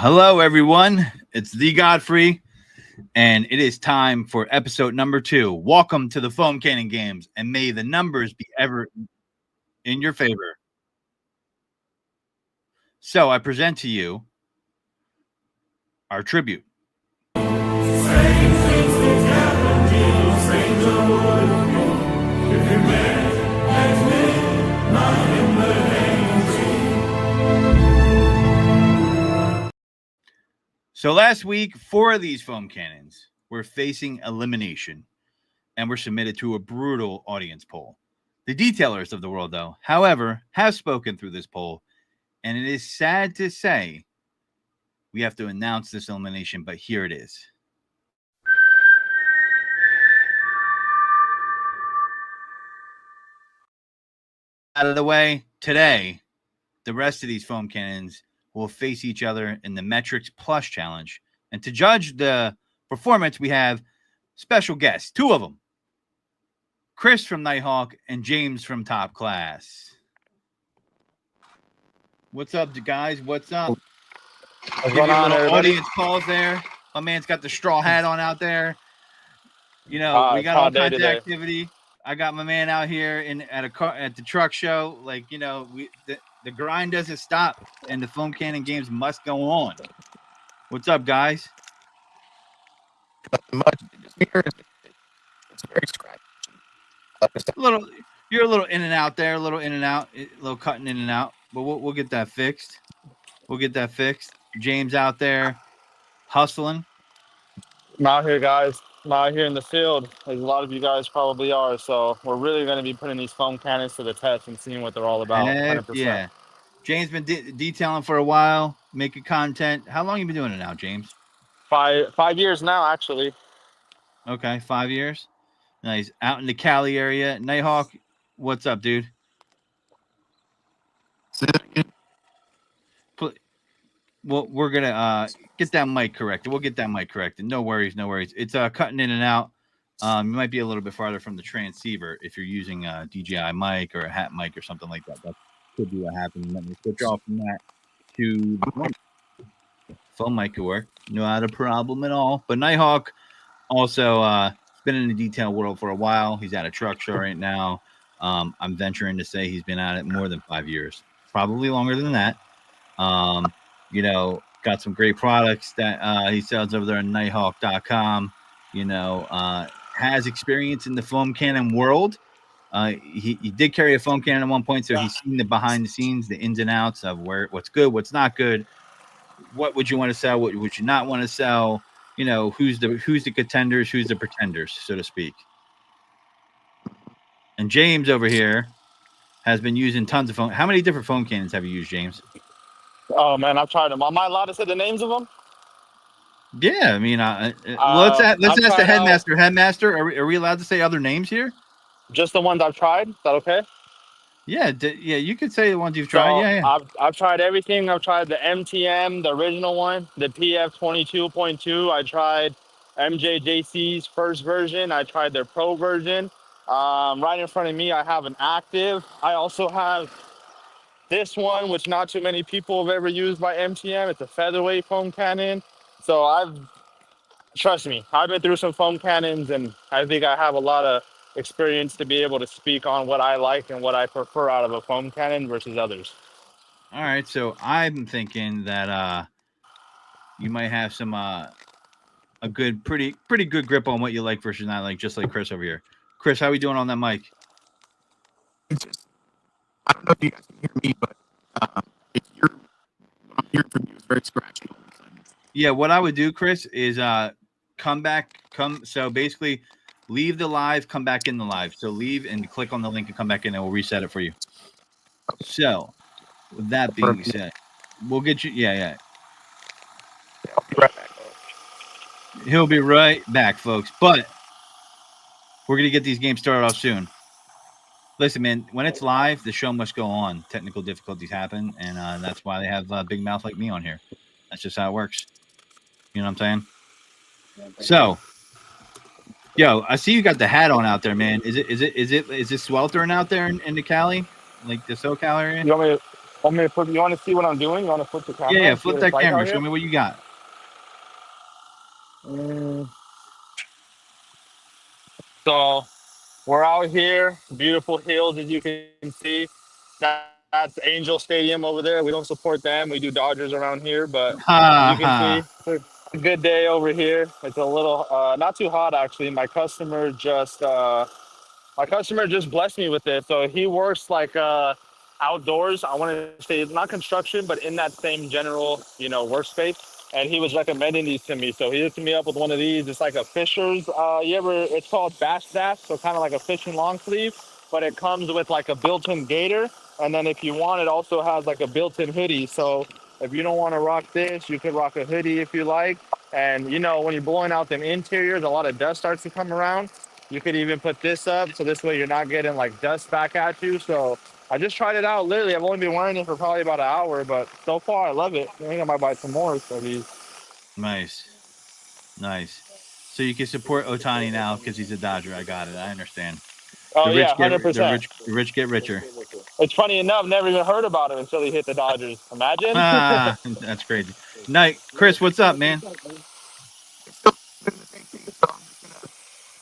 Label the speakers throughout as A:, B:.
A: hello everyone. It's the Godfrey, and it is time for episode number 2. Welcome to the Foam Cannon Games, and may the numbers be ever in your favor. So I present to you our tribute. So last week, 4 of these foam cannons were facing elimination and were submitted to a brutal audience poll. The detailers of the world, though, however, have spoken through this poll, and it is sad to say we have to announce this elimination, but here it is. Out of the way, today, the rest of these foam cannons will face each other in the Metrics Plus Challenge. And to judge the performance, we have special guests, 2 of them. Chris from Nighthawk and James from Top Class. What's up, guys? What's up?
B: What's going on, everybody?
A: Audience calls there. My man's got the straw hat on out there. You know, we got all kinds of activity. I got my man out here at the truck show. Like, you know, the grind doesn't stop, and the foam cannon games must go on. What's up, guys?
B: It's very scratchy.
A: You're a little in and out there, a little in and out, a little cutting in and out. But we'll get that fixed. James out there hustling.
B: I'm out here, guys. I'm out here in the field, as a lot of you guys probably are. So we're really going to be putting these foam cannons to the test and seeing what they're all about. 100%.
A: Yeah. James been detailing for a while, making content. How long you been doing it now, James?
B: 5 years now, actually.
A: Okay, 5 years. Nice. Out in the Cali area. Nighthawk, what's up, dude? Well, we're gonna get that mic corrected. We'll get that mic corrected. No worries. It's cutting in and out. You might be a little bit farther from the transceiver if you're using a DJI mic or a hat mic or something like that. That could be what happened. Let me switch off from that to the phone mic could work. Not a problem at all. But Nighthawk also been in the detail world for a while. He's at a truck show right now. I'm venturing to say he's been at it more than 5 years, probably longer than that. You know, got some great products that he sells over there on nighthawk.com. You know, has experience in the foam cannon world. He did carry a foam cannon at one point, so he's seen the behind the scenes, the ins and outs of what's good, what's not good. What would you want to sell? What would you not want to sell? You know, who's the contenders, who's the pretenders, so to speak. And James over here has been using tons of foam. How many different foam cannons have you used, James?
B: Oh man, I've tried them. Am I allowed to say the names of them?
A: Yeah, I mean, let's ask the headmaster. Headmaster, are we allowed to say other names here?
B: Just the ones I've tried. Is that okay?
A: Yeah, you could say the ones you've tried. Yeah.
B: I've tried everything. I've tried the MTM, the original one, the PF 22.2. I tried MJJC's first version. I tried their pro version. Right in front of me, I have an active. I also have this one, which not too many people have ever used by MTM. It's a featherweight foam cannon. So trust me, I've been through some foam cannons, and I think I have a lot of experience to be able to speak on what I like and what I prefer out of a foam cannon versus others.
A: All right, so I'm thinking that you might have some a good, pretty good grip on what you like versus not like, just like Chris over here. Chris, how are we doing on that mic?
C: I don't know if you guys can hear me, but what I'm hearing from you is very scratchy.
A: Yeah, what I would do, Chris, is so basically leave the live, come back in the live. So leave and click on the link and come back in, and we'll reset it for you. So with that being said, we'll get you. Yeah.
C: I'll be right back.
A: He'll be right back, folks. But we're gonna get these games started off soon. Listen, man, when it's live, the show must go on. Technical difficulties happen, and that's why they have big mouth like me on here. That's just how it works. You know what I'm saying? So, yo, I see you got the hat on out there, man. Is it sweltering out there in the Cali, like the SoCal area?
B: You want me Want me to flip? You want to see what I'm doing? You want to flip the camera?
A: Yeah,
B: And see
A: flip
B: what it's
A: that
B: like
A: camera.
B: out
A: Show
B: here?
A: me what you got.
B: So we're out here, beautiful hills as you can see. That's Angel Stadium over there. We don't support them. We do Dodgers around here, but as
A: Ha
B: you can see,
A: ha.
B: it's a good day over here. It's a little not too hot actually. My customer just blessed me with it. So he works like outdoors. I want to say not construction, but in that same general, workspace. And he was recommending these to me. So he hooked me up with one of these. It's like a fisher's. It's called bass staff. So kind of like a fishing long sleeve, but it comes with like a built-in gator. And then if you want, it also has like a built-in hoodie. So if you don't want to rock this, you could rock a hoodie if you like. And when you're blowing out them interiors, a lot of dust starts to come around. You could even put this up so this way you're not getting like dust back at you. So I just tried it out. Literally, I've only been wearing it for probably about an hour, but so far I love it. I think I might buy some more. So these.
A: Nice. Nice. So you can support Otani now because he's a Dodger. I got it. I understand.
B: Oh
A: The
B: yeah,
A: rich get
B: 100%.
A: the rich get richer.
B: It's funny enough, never even heard about him until he hit the Dodgers. Imagine.
A: Ah, that's crazy. Night, Chris, what's up, man?
C: It's still doing the same thing. So I'm just gonna.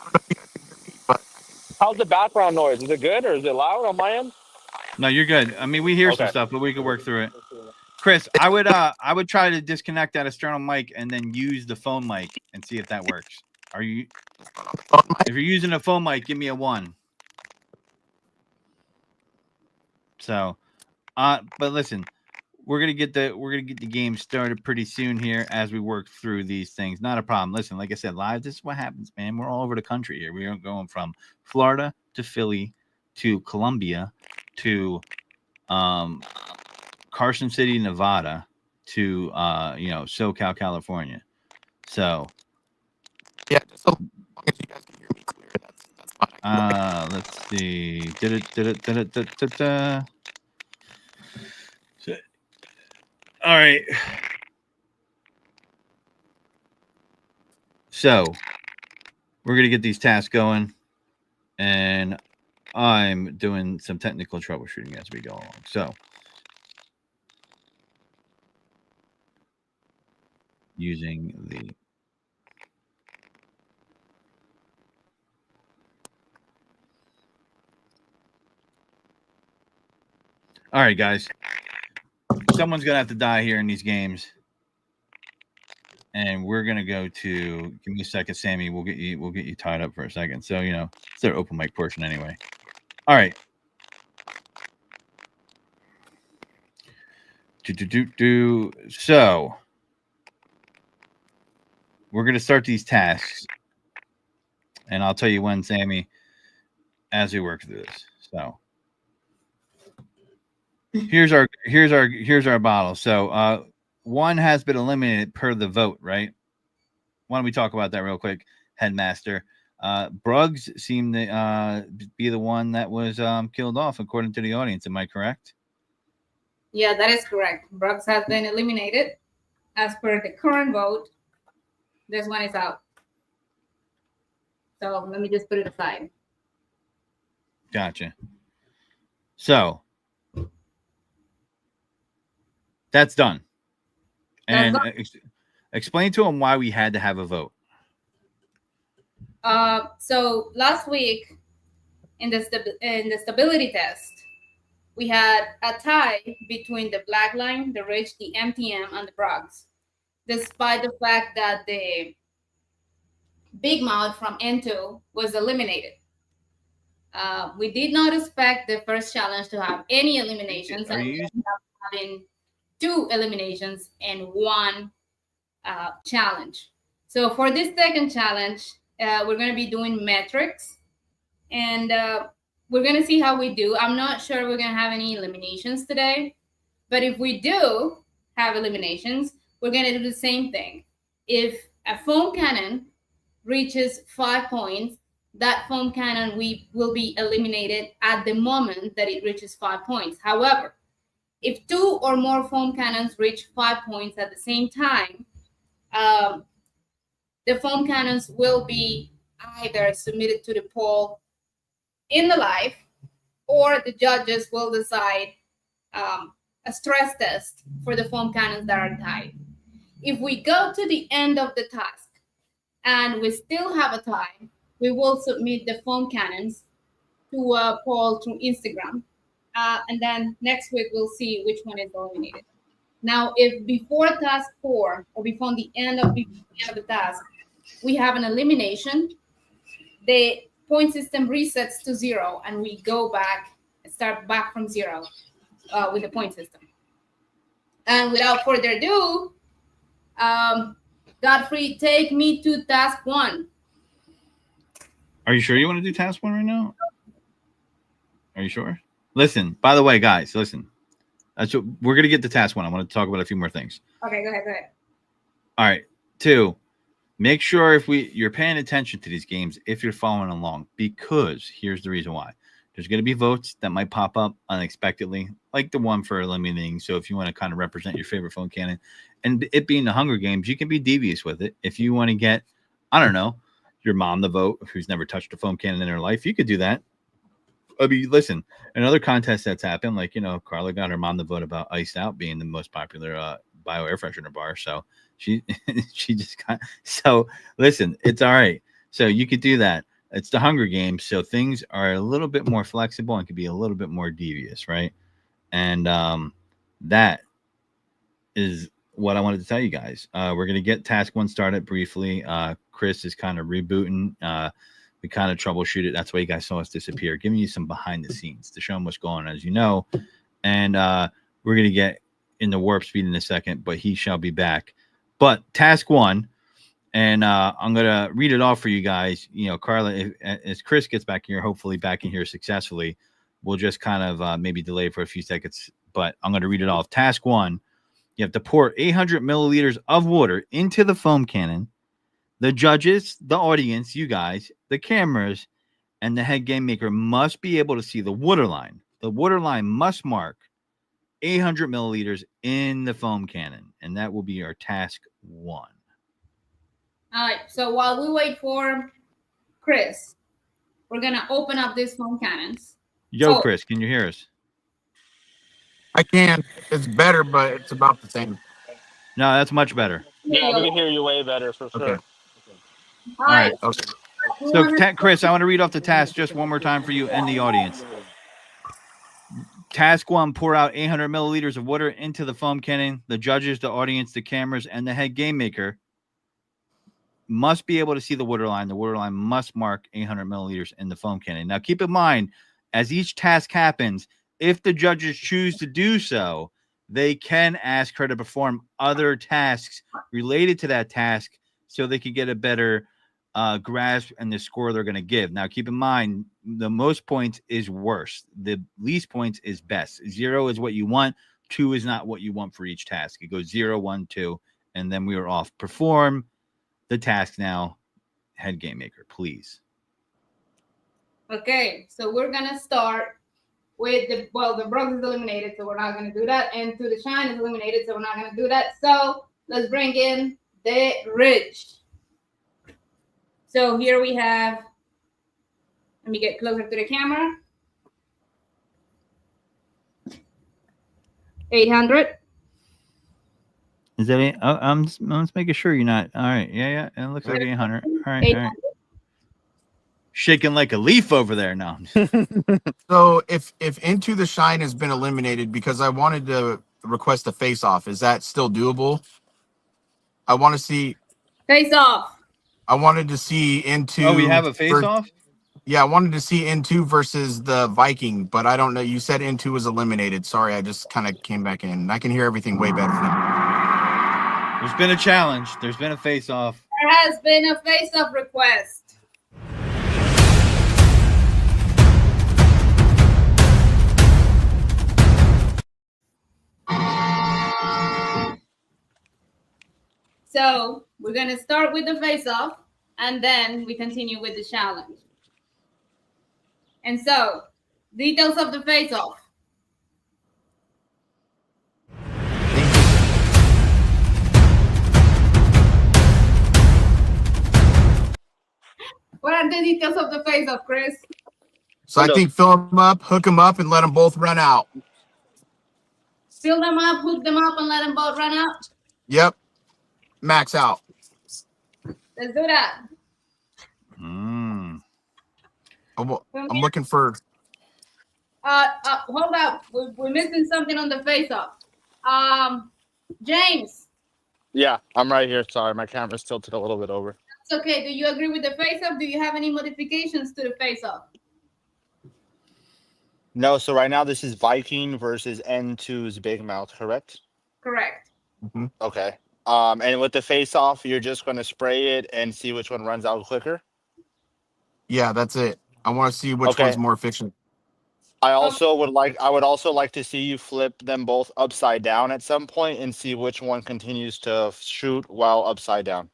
C: I don't know if you guys can hear me, but
B: How's the background noise? Is it good or is it loud on my end?
A: No, you're good. I mean, we hear some
B: Okay.
A: stuff, but we can work through it. Chris,
C: it's
A: I would try to disconnect that external mic and then use the phone mic and see if that works. Are you If you're using a phone mic, give me a 1. So, but listen, we're gonna get the game started pretty soon here as we work through these things. Not a problem. Listen, like I said, live. This is what happens, man. We're all over the country here. We are going from Florida to Philly to Columbia to Carson City, Nevada to SoCal, California. So
C: yeah, just so long as you guys can hear me clear, that's fine.
A: let's see. Did it. So, all right. So we're gonna get these tasks going, and I'm doing some technical troubleshooting as we go along. So using the all right, guys. Someone's gonna have to die here in these games, and we're gonna go to. Give me a second, Sammy. We'll get you tied up for a second. So it's their open mic portion anyway. All right. So we're gonna start these tasks, and I'll tell you when, Sammy, as we work through this. So here's our bottle. So one has been eliminated per the vote, right? Why don't we talk about that real quick, Headmaster? Bruggs seemed to be the one that was killed off, according to the audience. Am I correct?
D: Yeah, that is correct. Brooks has been eliminated. As per the current vote, this one is out. So let me just put it aside.
A: Gotcha. So that's done. And explain to him why we had to have a vote.
D: So last week in the stability test, we had a tie between the Black Line, the Rich, the MTM, and the Bruggs, despite the fact that the Big Mouth from N2 was eliminated. We did not expect the first challenge to have any eliminations, and we ended up having 2 eliminations and 1 challenge. So for this second challenge, we're going to be doing metrics, and we're going to see how we do. I'm not sure we're going to have any eliminations today, but if we do have eliminations, we're going to do the same thing. If a foam cannon reaches 5 points, that foam cannon will be eliminated at the moment that it reaches 5 points. However, if 2 or more foam cannons reach 5 points at the same time, the foam cannons will be either submitted to the poll in the live, or the judges will decide a stress test for the foam cannons that are tied. If we go to the end of the task and we still have a tie, we will submit the foam cannons to a poll through Instagram. And then next week, we'll see which one is eliminated. Now, if before task 4 or before the end of the task, we have an elimination, the point system resets to 0 and we go back, start back from 0 with the point system. And without further ado, Godfrey, take me to task 1.
A: Are you sure you want to do task 1 right now? Are you sure? Listen, by the way, guys, listen. That's what we're gonna get to task 1. I want to talk about a few more things.
D: Okay, go ahead.
A: All right. 2, make sure you're paying attention to these games if you're following along, because here's the reason why. There's going to be votes that might pop up unexpectedly, like the one for eliminating. So if you want to kind of represent your favorite foam cannon, and it being the Hunger Games, you can be devious with it. If you want to get, I don't know, your mom to vote, who's never touched a foam cannon in her life, you could do that. I mean, listen, another contest that's happened, like, Carla got her mom to vote about Iced Out being the most popular bio air freshener bar. So she just got, so listen, it's all right. So you could do that. It's the Hunger Games, so things are a little bit more flexible and can be a little bit more devious, right? And that is what I wanted to tell you guys. We're going to get task 1 started briefly. Chris is kind of rebooting. We kind of troubleshoot it. That's why you guys saw us disappear, giving you some behind the scenes to show them what's going on, as you know. And we're going to get into warp speed in a second, but he shall be back. But task 1, and I'm going to read it off for you guys. Carla, as Chris gets back here, hopefully back in here successfully, we'll just kind of maybe delay for a few seconds, but I'm going to read it off. Task 1, you have to pour 800 milliliters of water into the foam cannon. The judges, the audience, you guys, the cameras, and the head game maker must be able to see the water line. The water line must mark 800 milliliters in the foam cannon, and that will be our task 1.
D: All right, so while we wait for Chris, we're going to open up these foam cannons.
A: Yo, Chris, can you hear us?
C: I can. It's better, but it's about the same.
A: No, that's much better.
B: Yeah, we can hear you way better for sure.
C: Okay.
D: All right.
C: Okay.
A: So, Chris, I want to read off the task just one more time for you and the audience. Task 1, pour out 800 milliliters of water into the foam cannon. The judges, the audience, the cameras, and the head game maker must be able to see the water line. The water line must mark 800 milliliters in the foam cannon. Now, keep in mind, as each task happens, if the judges choose to do so, they can ask her to perform other tasks related to that task so they can get a better grasp and the score they're going to give. Now, keep in mind, the most points is worst. The least points is best. 0 is what you want. 2 is not what you want for each task. It goes 0, 1, 2, and then we are off. Perform the task now, head game maker, please.
D: Okay, so we're going to start with the Bronx is eliminated, so we're not going to do that. And To the Shine is eliminated, so we're not going to do that. So let's bring in the Ridge. So here we have, let me get closer to the camera. 800.
A: Is that it? I'm just making sure you're not. All right. Yeah. It looks like 800. All right.
D: 800.
A: All right. Shaking like a leaf over there now.
C: So if Into the Shine has been eliminated, because I wanted to request a face-off, is that still doable? I want to see.
D: Face off.
C: I wanted to see Into.
A: Oh, we have a face-off?
C: Yeah, I wanted to see Into versus the Viking, but I don't know. You said Into was eliminated. Sorry, I just kind of came back in. I can hear everything way better now.
A: There's been a challenge. There's been a face-off.
D: There has been a face-off request. So we're going to start with the face-off, and then we continue with the challenge. And so, details of the face-off. What are the details of the face-off, Chris?
C: So I think fill them up, hook them up, and let them both run out.
D: Fill them up, hook them up, and let them both run up.
C: Yep. Max out.
D: Let's do that.
A: Mm.
C: I'm looking for.
D: Hold up. We're missing something on the face-off. James.
B: Yeah, I'm right here. Sorry, my camera's tilted a little bit over.
D: It's okay. Do you agree with the face-off? Do you have any modifications to the face-off?
B: No, so right now this is Viking versus N2's Big Mouth, correct?
D: Correct.
C: Mm-hmm.
B: Okay. And with the face off, you're just going to spray it and see which one runs out quicker.
C: Yeah, that's it. I want to see which
B: Okay.
C: one's more efficient.
B: I would also like to see you flip them both upside down at some point and see which one continues to shoot while upside down.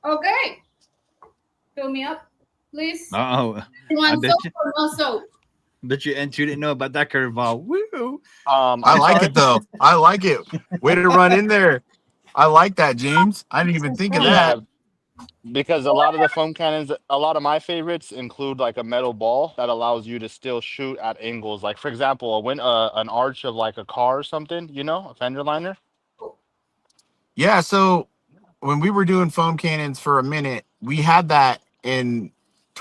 D: Okay. Fill me up, please.
A: Oh,
D: You want soap or no soap?
A: Bet you N2 didn't know about that curveball. Woo!
C: I like it though. I like it. Way to run in there. I like that, James. I didn't even think of that.
B: Because a lot of the foam cannons, a lot of my favorites include like a metal ball that allows you to still shoot at angles. Like for example, an arch of like a car or something, a fender liner.
C: Yeah, so when we were doing foam cannons for a minute, we had that in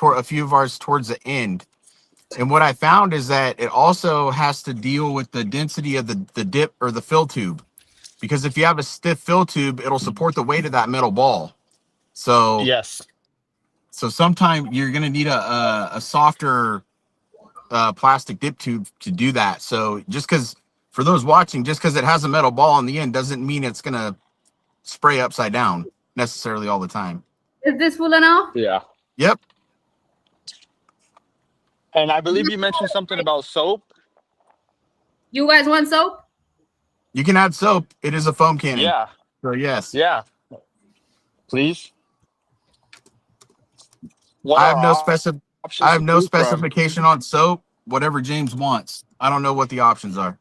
C: a few of ours towards the end. And what I found is that it also has to deal with the density of the dip or the fill tube. Because if you have a stiff fill tube, it'll support the weight of that metal ball. So
B: yes.
C: So sometime you're going to need a softer plastic dip tube to do that. So just because, for those watching, just because it has a metal ball on the end doesn't mean it's going to spray upside down necessarily all the time.
D: Is this full enough?
B: Yeah.
C: Yep.
B: And I believe you mentioned something about soap.
D: You guys want soap?
C: You can add soap. It is a foam cannon.
B: Yeah.
C: So yes.
B: Yeah. Please.
C: I have no specification on soap. Whatever James wants. I don't know what the options are.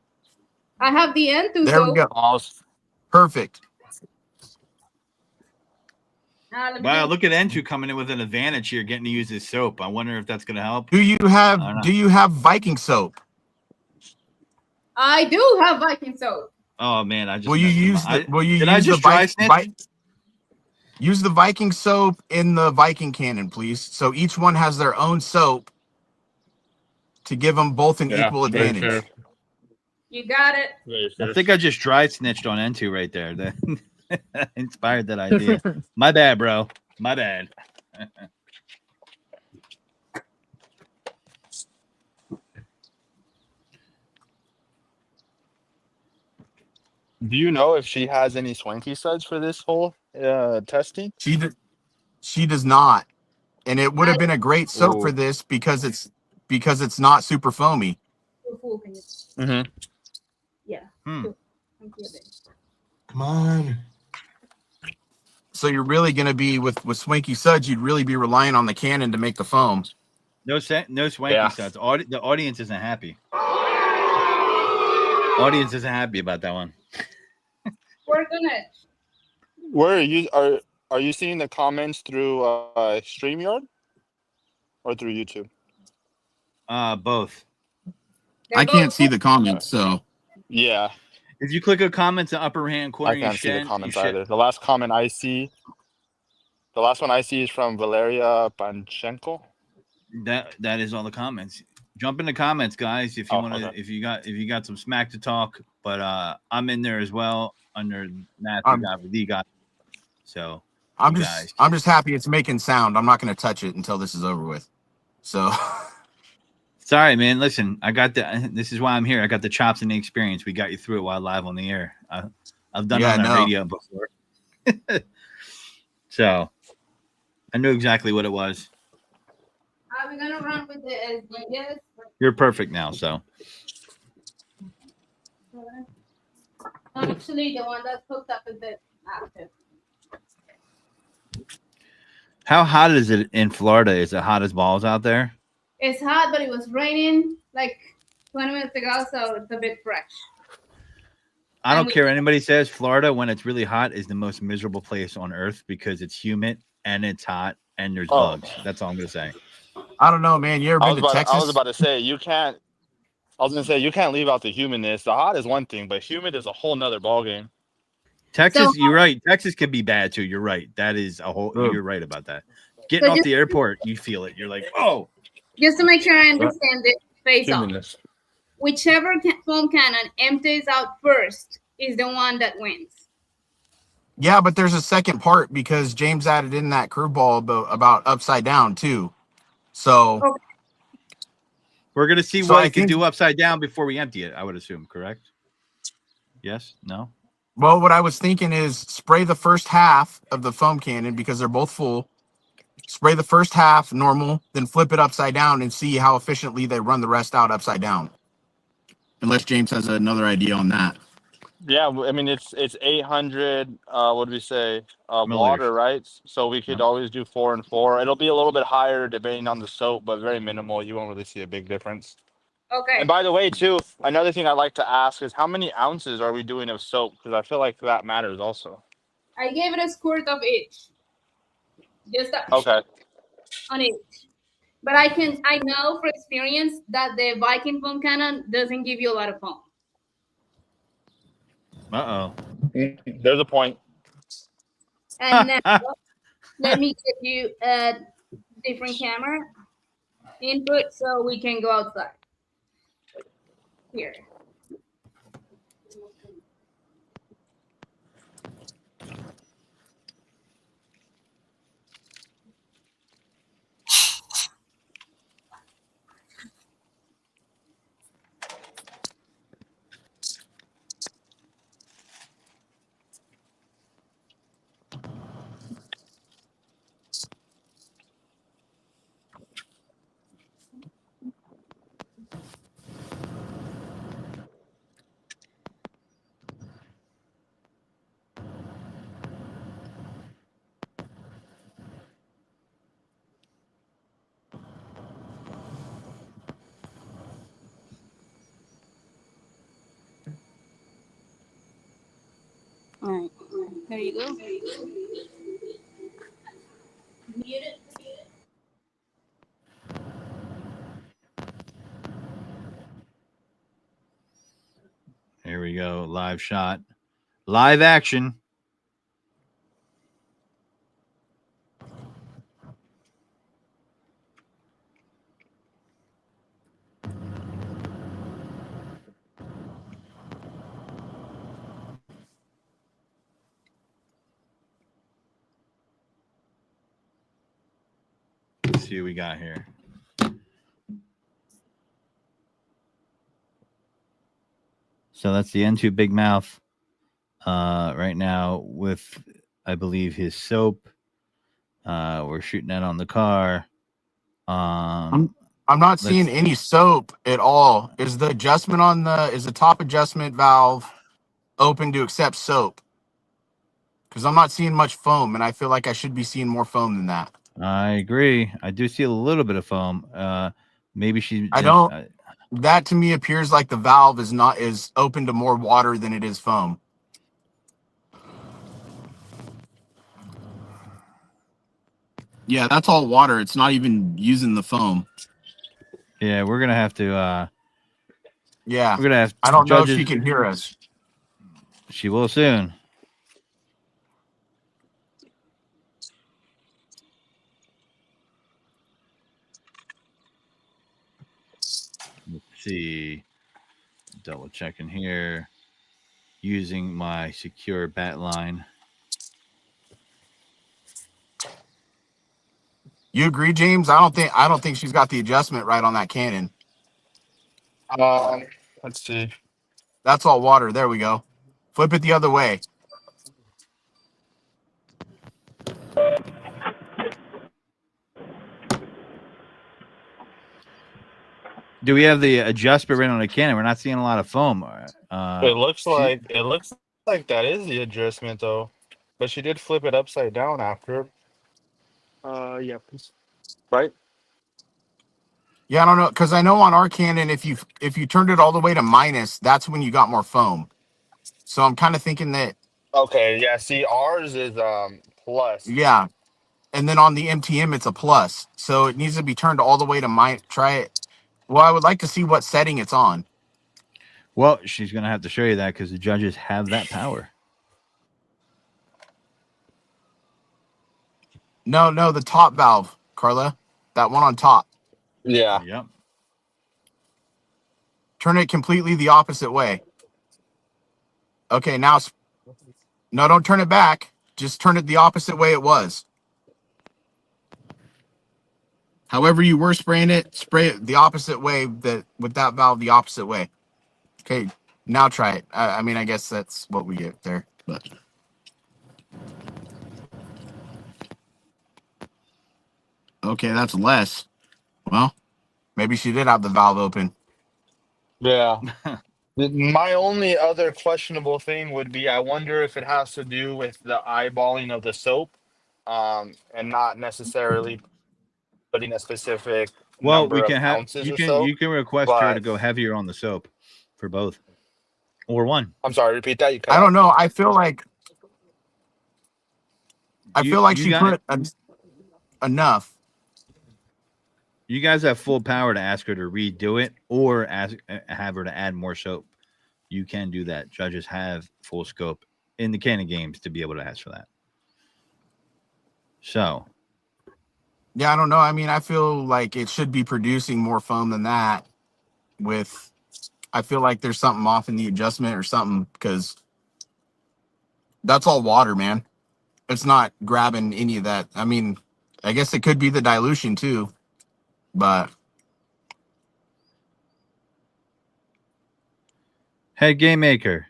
D: I have the N2
C: There
D: soap.
C: we go.
B: Awesome.
C: Perfect.
A: Wow, look at N2 coming in with an advantage here, getting to use his soap. I wonder if that's going to help.
C: Do you have Viking soap?
D: I do have Viking soap.
A: Oh man, I just
C: will you use the Viking soap in the Viking cannon, please? So each one has their own soap to give them both an equal advantage.
D: You got it.
A: I think I just dry snitched on N2 right there. That inspired that idea. My bad, bro. My bad.
B: Do you know if she has any swanky suds for this whole testing?
C: She does not, and it would have been a great soap for this because it's not super foamy.
B: Mm-hmm.
D: Yeah.
C: Come on. So you're really going to be with swanky suds. You'd really be relying on the cannon to make the foam.
A: No swanky suds. The audience isn't happy. Audience isn't happy about that one.
D: We're gonna.
B: Where are you seeing the comments through StreamYard or through YouTube?
A: Both.
C: I can't see the comments, so
B: yeah.
A: If you click a comment in the upper hand corner,
B: I can't see the comments either. The last comment I see, the last one I see is from Valeria Panchenko.
A: That is all the comments. Jump in the comments, guys, if you want to. Okay. If you got some smack to talk. But I'm in there as well under Matthew Godfrey, the guy. So
C: I'm just happy it's making sound. I'm not going to touch it until this is over with. So.
A: Sorry, man. Listen, this is why I'm here. I got the chops and the experience. We got you through it while live on the air. I've done it on the radio before. So I knew exactly what it was.
D: Are we gonna run with the SDs?
A: You're perfect now, so.
D: Actually, the one that's hooked up is the active.
A: How hot is it in Florida? Is it hot as balls out there?
D: It's hot, but it was raining like 20 minutes ago, so it's a bit fresh.
A: I don't care what anybody says. Florida, when it's really hot, is the most miserable place on earth because it's humid and it's hot and there's bugs. That's all I'm going to say.
C: I don't know, man. You ever been to Texas?
B: I was about to say, you can't. I was gonna say you can't leave out the humidness. The hot is one thing, but humid is a whole nother ballgame.
A: Texas,
D: So-
A: you're right. Texas can be bad too. You're right. That is a whole.
C: Ugh.
A: You're right about that. Getting off the airport, you feel it. You're like, oh.
D: Just to make sure I understand the face-off,
B: Humidness.
D: whichever foam cannon empties out first is the one that wins.
C: Yeah, but there's a second part because James added in that curveball about upside down too. So
D: Okay.
A: We're gonna see
C: So
A: what
C: I
A: it can
C: think-
A: do upside down before we empty it. I would assume, correct? Yes. No.
C: well, what I was thinking is spray the first half of the foam cannon because they're both full. Spray the first half normal, then flip it upside down and see how efficiently they run the rest out upside down. Unless James has another idea on that.
B: Yeah, I mean it's 800. What do we say? Water, right? So we could always do 4 and 4. It'll be a little bit higher depending on the soap, but very minimal. You won't really see a big difference.
D: Okay.
B: And by the way, too, another thing I'd like to ask is how many ounces are we doing of soap? Because I feel like that matters also.
D: I gave it a squirt of each. Just
B: Okay.
D: on each. But I know for experience that the Viking foam cannon doesn't give you a lot of foam.
A: Uh
B: There's a point.
D: And now let me give you a different camera input so we can go outside. Here. All right. There you go. Mute it.
A: Here we go. Live shot. Live action. Let's see what we got here. So that's the N2 Big Mouth right now with, I believe, his soap. We're shooting that on the car.
C: I'm not seeing any soap at all. Is the adjustment on the top adjustment valve open to accept soap? Because I'm not seeing much foam, and I feel like I should be seeing more foam than that.
A: I agree. I do see a little bit of foam. Maybe she.
C: I don't. That to me appears like the valve is open to more water than it is foam. Yeah, that's all water. It's not even using the foam.
A: Yeah, we're gonna have to.
C: Yeah,
A: we're gonna have.
C: I don't know if
A: judges.
C: she can hear us.
A: She will soon. Let's see. Double checking here. Using my secure bat line.
C: You agree, James? I don't think she's got the adjustment right on that cannon.
B: Let's see.
C: That's all water. There we go. Flip it the other way.
A: Do we have the adjustment right on the cannon? We're not seeing a lot of foam.
B: It looks like that is the adjustment though, but she did flip it upside down after. Yeah, please. Right.
C: Yeah, I don't know, because I know on our cannon, if you turned it all the way to minus, that's when you got more foam. So I'm kind of thinking that.
B: Okay. Yeah. See, ours is plus.
C: Yeah, and then on the MTM, it's a plus. So it needs to be turned all the way to minus. Try it. Well, I would like to see what setting it's on.
A: Well, she's going to have to show you that because the judges have that power.
C: No, the top valve, Carla. That one on top.
B: Yeah.
A: Yep.
C: Turn it completely the opposite way. Okay, now... No, don't turn it back. Just turn it the opposite way it was. However you were spraying it, spray it the opposite way, with that valve the opposite way. Okay, now try it. I mean, I guess that's what we get there. But okay, that's less. Well, maybe she did have the valve open.
B: Yeah. My only other questionable thing would be I wonder if it has to do with the eyeballing of the soap, and not necessarily putting a specific
A: Well, we
B: number of
A: can have
B: ounces or so.
A: you can request her to
B: But
A: go heavier on the soap for both or one.
B: I'm sorry, repeat that. You cut
C: I don't
B: out.
C: know. I feel like
A: You
C: she
A: got
C: put enough.
A: you guys have full power to ask her to redo it or have her to add more soap. You can do that. Judges have full scope in the canon games to be able to ask for that. So,
C: Yeah, I don't know. I mean, I feel like it should be producing more foam than that. I feel like there's something off in the adjustment or something, because that's all water, man. It's not grabbing any of that. I mean, I guess it could be the dilution too, but
A: head game maker,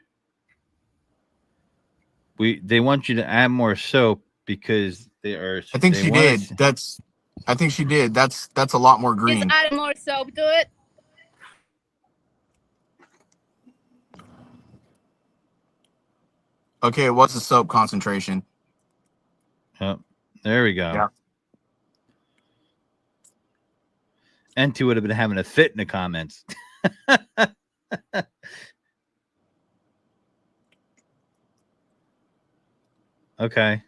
A: they want you to add more soap because
C: I think she did. I think she did. That's a lot more green.
E: Just add more soap to it.
C: Okay, what's the soap concentration?
A: Oh, there we go.
C: Yeah.
A: N2 would have been having a fit in the comments. Okay.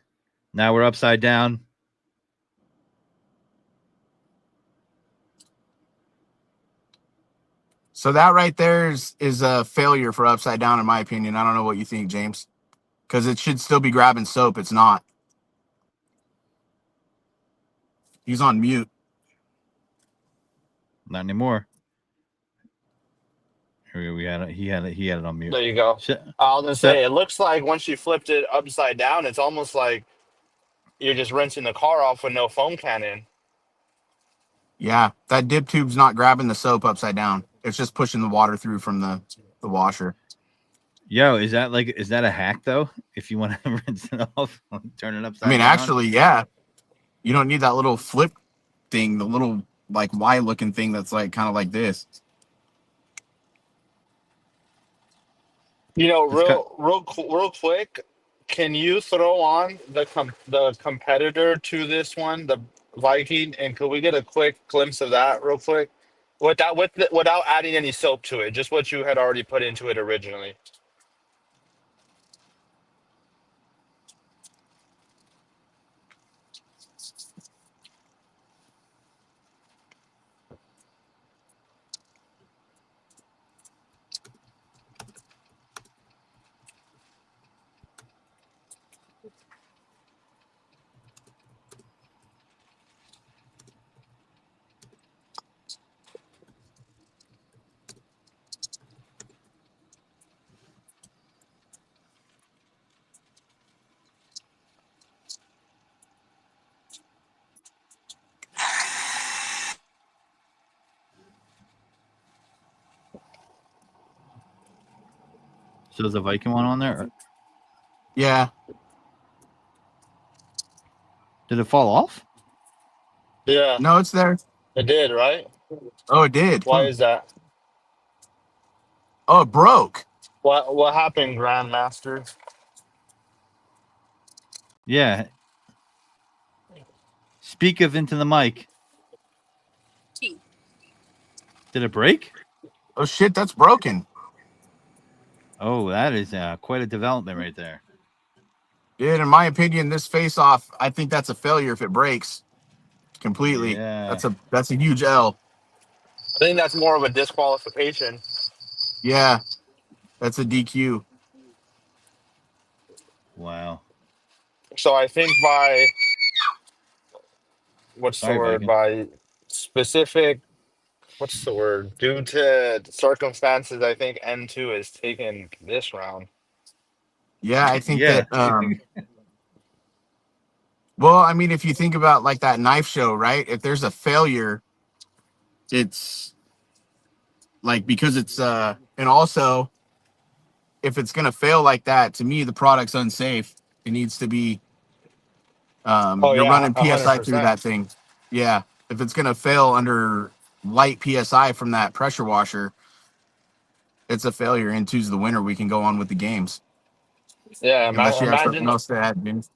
A: Now we're upside down.
C: So that right there is a failure for upside down, in my opinion. I don't know what you think, James, because it should still be grabbing soap. It's not. He's on mute.
A: Not anymore. Here we had it. He had it on mute.
B: There you go. I was gonna say, it looks like once you flipped it upside down, it's almost like you're just rinsing the car off with no foam cannon.
C: Yeah, that dip tube's not grabbing the soap upside down. It's just pushing the water through from the washer.
A: Yo, is that a hack though? If you want to rinse it off, turn it upside down.
C: I mean, actually, yeah. You don't need that little flip thing, the little like Y looking thing that's like kind of like this.
B: You know, real quick, can you throw on the competitor to this one, the Viking, and could we get a quick glimpse of that real quick, without adding any soap to it, just what you had already put into it originally?
A: So is the Viking one on there?
C: Yeah.
A: Did it fall off?
B: Yeah,
C: No, it's there.
B: it did, right?
C: Oh, it did.
B: Why is that?
C: Oh, it broke.
B: What happened, Grandmaster?
A: Yeah. Speak of into the mic. Did it break?
C: Oh shit, that's broken.
A: Oh, that is quite a development right there.
C: Dude, in my opinion, this face off, I think that's a failure if it breaks completely.
A: Yeah.
C: That's a huge L.
B: I think that's more of a disqualification.
C: Yeah, that's a DQ.
A: Wow.
B: So I think by what's the
A: Sorry,
B: word?
A: Viking.
B: By specific, what's the word? Due to circumstances, I think N2 is taking this round.
C: Yeah, I think
A: Yeah.
C: that. Well, I mean, if you think about like that knife show, right? If there's a failure, it's like because it's and also if it's gonna fail like that, to me the product's unsafe. It needs to be
B: Oh
C: you're
B: yeah,
C: running
B: hundred
C: PSI through
B: percent.
C: that thing. Yeah. If it's gonna fail under light PSI from that pressure washer, it's a failure. And two's the winner. We can go on with the games.
B: Yeah,
C: Unless you have something
B: imagine.
C: else to add, James.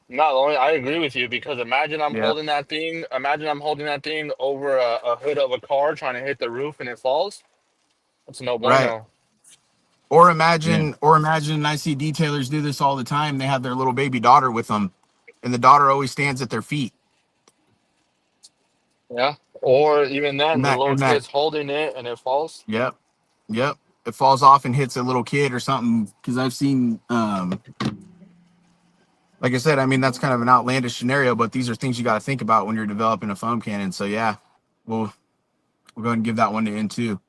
B: Not only I agree with you because imagine I'm
C: Yeah.
B: holding that thing. Imagine I'm holding that thing over a hood of a car trying to hit the roof and it falls. That's no
C: Right.
B: bueno.
A: Yeah.
C: Or imagine, and I see detailers do this all the time. They have their little baby daughter with them, and the daughter always stands at their feet.
B: Yeah. Or even then,
C: And
B: the
C: that,
B: little
C: and that,
B: kid's holding it and it falls.
C: yep, yep. It falls off and hits a little kid or something. Because I've seen, like I said, I mean that's kind of an outlandish scenario, but these are things you got to think about when you're developing a foam cannon. So yeah, we'll go ahead and give that one to N2.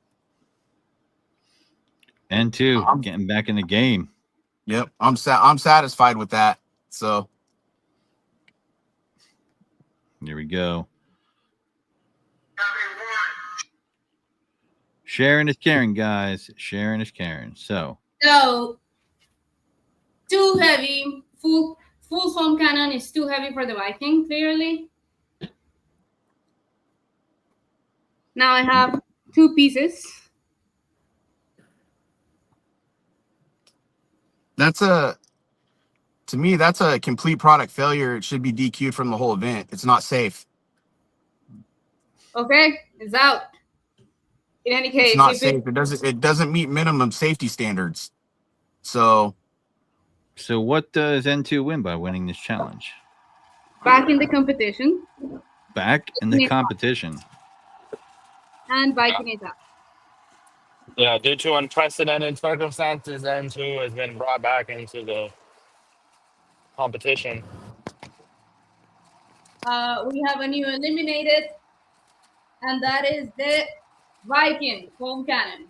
A: N2
C: I'm,
A: getting back in the game.
C: yep, I'm satisfied with that. So
A: Here we go. Sharing is caring, guys. Sharing is caring. So
D: Too heavy. Full foam cannon is too heavy for the Viking, clearly. Now I have two pieces.
C: to me, that's a complete product failure. It should be DQ'd from the whole event. It's not safe.
D: Okay, it's out. In any
C: It's
D: case,
C: not
D: if it
C: safe. It doesn't meet minimum safety standards. So
A: what does N2 win by winning this challenge?
D: back in the competition,
A: Back in the competition.
D: and Viking is out.
B: Yeah, due to unprecedented circumstances, N2 has been brought back into the competition.
D: We have a new eliminated, and that is the Viking foam cannon.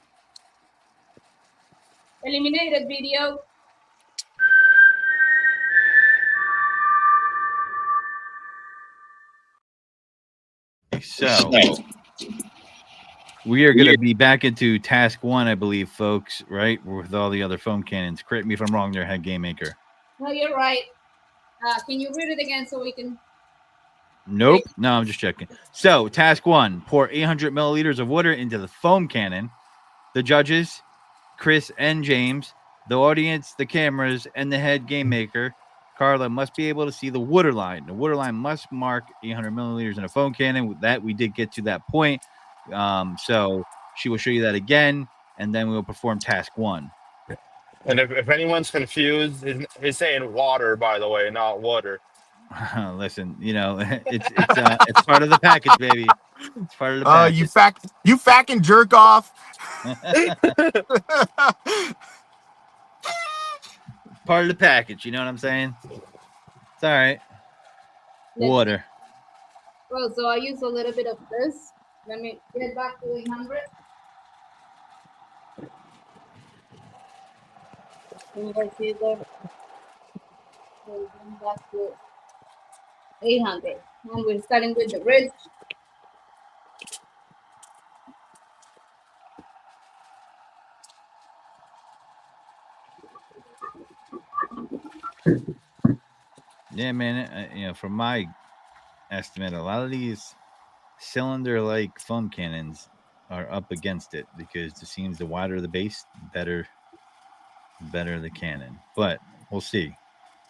D: Eliminated video.
A: So we are going to be back into task one, I believe, folks, right? With all the other foam cannons. Correct me if I'm wrong there, Head GameMaker.
D: No, you're right. Can you read it again so we can?
A: Nope. No, I'm just checking. So, task one, pour 800 milliliters of water into the foam cannon. The judges, Chris and James, the audience, the cameras, and the Head GameMaker, Carla, must be able to see the water line. The water line must mark 800 milliliters in a foam cannon. With that, we did get to that point. So she will show you that again, and then we will perform task one.
B: And if anyone's confused, he's saying water, by the way, not water.
A: Listen, it's part of the package, baby. It's part of the package.
C: you fucking jerk off.
A: Part of the package, you know what I'm saying? It's all right. Water.
D: Well, so I use a little bit of this. Let me get back to 800. Can you guys see there? So back to 800. And we're starting with the ridge.
A: Yeah, man. From my estimate, a lot of these cylinder-like foam cannons are up against it because it seems the wider the base, better the cannon. But we'll see.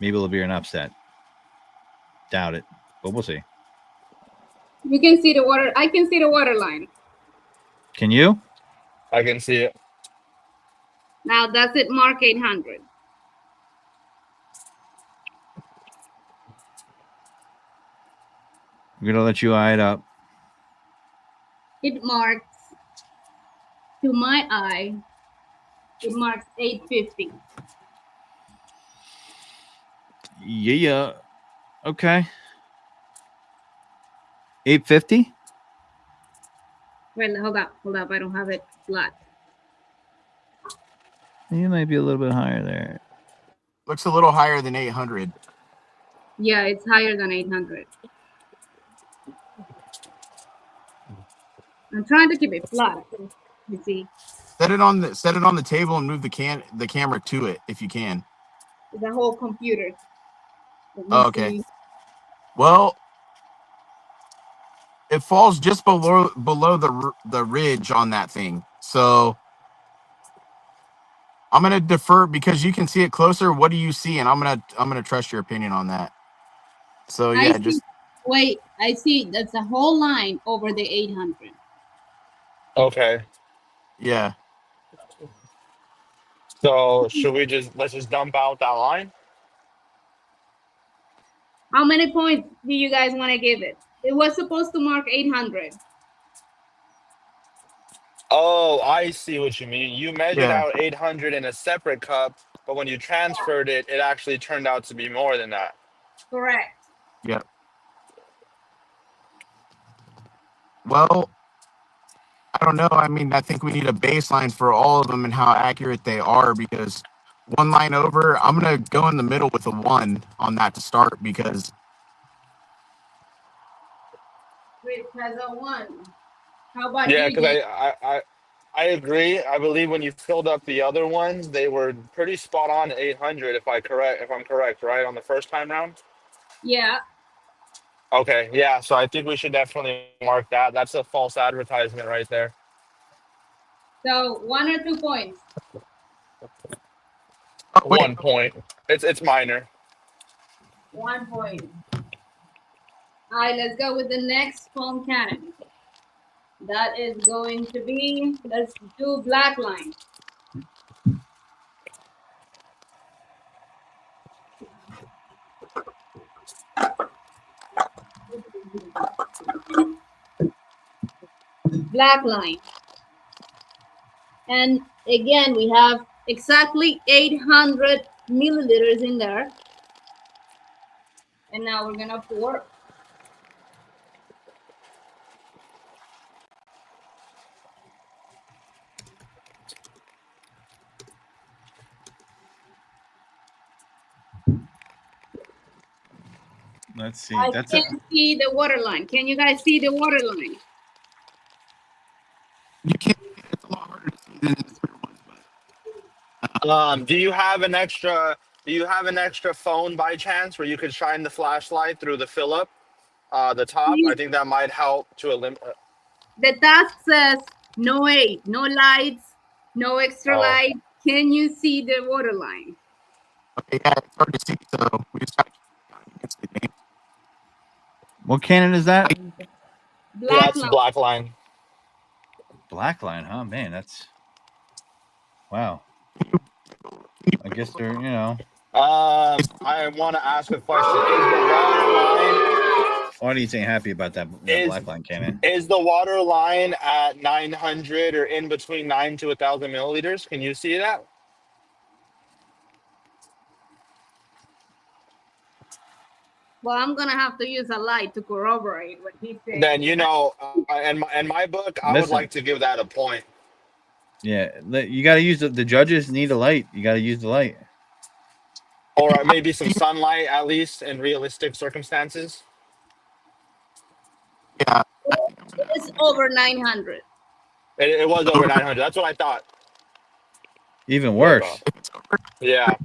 A: Maybe it'll be an upset. Doubt it, but we'll see.
D: You can see the water. I can see the water line.
A: Can you?
B: I can see it.
D: Now that's it. Mark 800.
A: I'm gonna let you eye it up.
D: It marks to my eye, it marks 850.
A: Yeah. Okay. 850.
D: Wait, hold up. I don't have it flat.
A: You might be a little bit higher there.
C: Looks a little higher than 800.
D: Yeah, it's higher than 800. I'm trying to keep it flat. You see,
C: Set it on the table and move the camera to it if you can.
D: the whole computer. Let me
C: Oh, okay.
D: see.
C: Well, it falls just below the ridge on that thing. So I'm gonna defer because you can see it closer. What do you see? And I'm gonna trust your opinion on that. So yeah, just
D: Wait, I see that's a whole line over the 800.
B: Okay.
C: yeah.
B: So let's just dump out that line?
D: How many points do you guys want to give it? It was supposed to mark 800.
B: Oh, I see what you mean. You measured
C: Yeah.
B: out 800 in a separate cup, but when you transferred it, it actually turned out to be more than that.
D: Correct.
C: Yeah. Well, I don't know. I mean, I think we need a baseline for all of them and how accurate they are because one line over, I'm going to go in the middle with a 1 on that to start because
D: Rich has a 1. How about
B: Yeah,
D: you,
B: because
D: James?
B: I agree. I believe when you filled up the other ones, they were pretty spot on at 800 if I'm correct, right? On the first time round?
D: Yeah.
B: Okay, yeah, so I think we should definitely mark that. That's a false advertisement right there.
D: So 1 or 2 points?
C: oh, wait,
B: 1 point. It's minor.
D: 1 point. All right, let's go with the next foam cannon. That is going to be, let's do black line. Black line. And again, we have exactly 800 milliliters in there. And now we're gonna pour.
A: Let's see.
D: I
A: That's
D: can't see the water line. Can you guys see the water line?
C: you can't. It's a lot harder to see than the other ones, but
B: Do you have an extra phone by chance where you could shine the flashlight through the fill up, the top? I think that might help to eliminate.
D: The task says no aid, no lights, no extra
B: Oh,
D: light. Can you see the water line?
C: okay, yeah, it's hard to see. So we just got to keep going against the game.
A: what cannon is that?
D: Black
B: that's
D: line.
B: black line.
A: Black line, huh? Man, that's wow. I guess they're
B: I want to ask a question. Is the water line
A: audience ain't happy about that
B: is
A: black line cannon.
B: is the water line at 900 or in between 9 to 1,000 milliliters? Can you see that?
D: Well, I'm gonna have to use a light to corroborate what he's saying.
B: Then in my book, I would
A: Listen.
B: like to give that a point.
A: Yeah, you got to use the judges need a light. You got to use the light.
B: Or maybe some sunlight, at least in realistic circumstances.
C: Yeah,
D: It's over 900.
B: It was over 900. That's what I thought.
A: Even
B: Look,
A: worse.
C: if it's
B: yeah.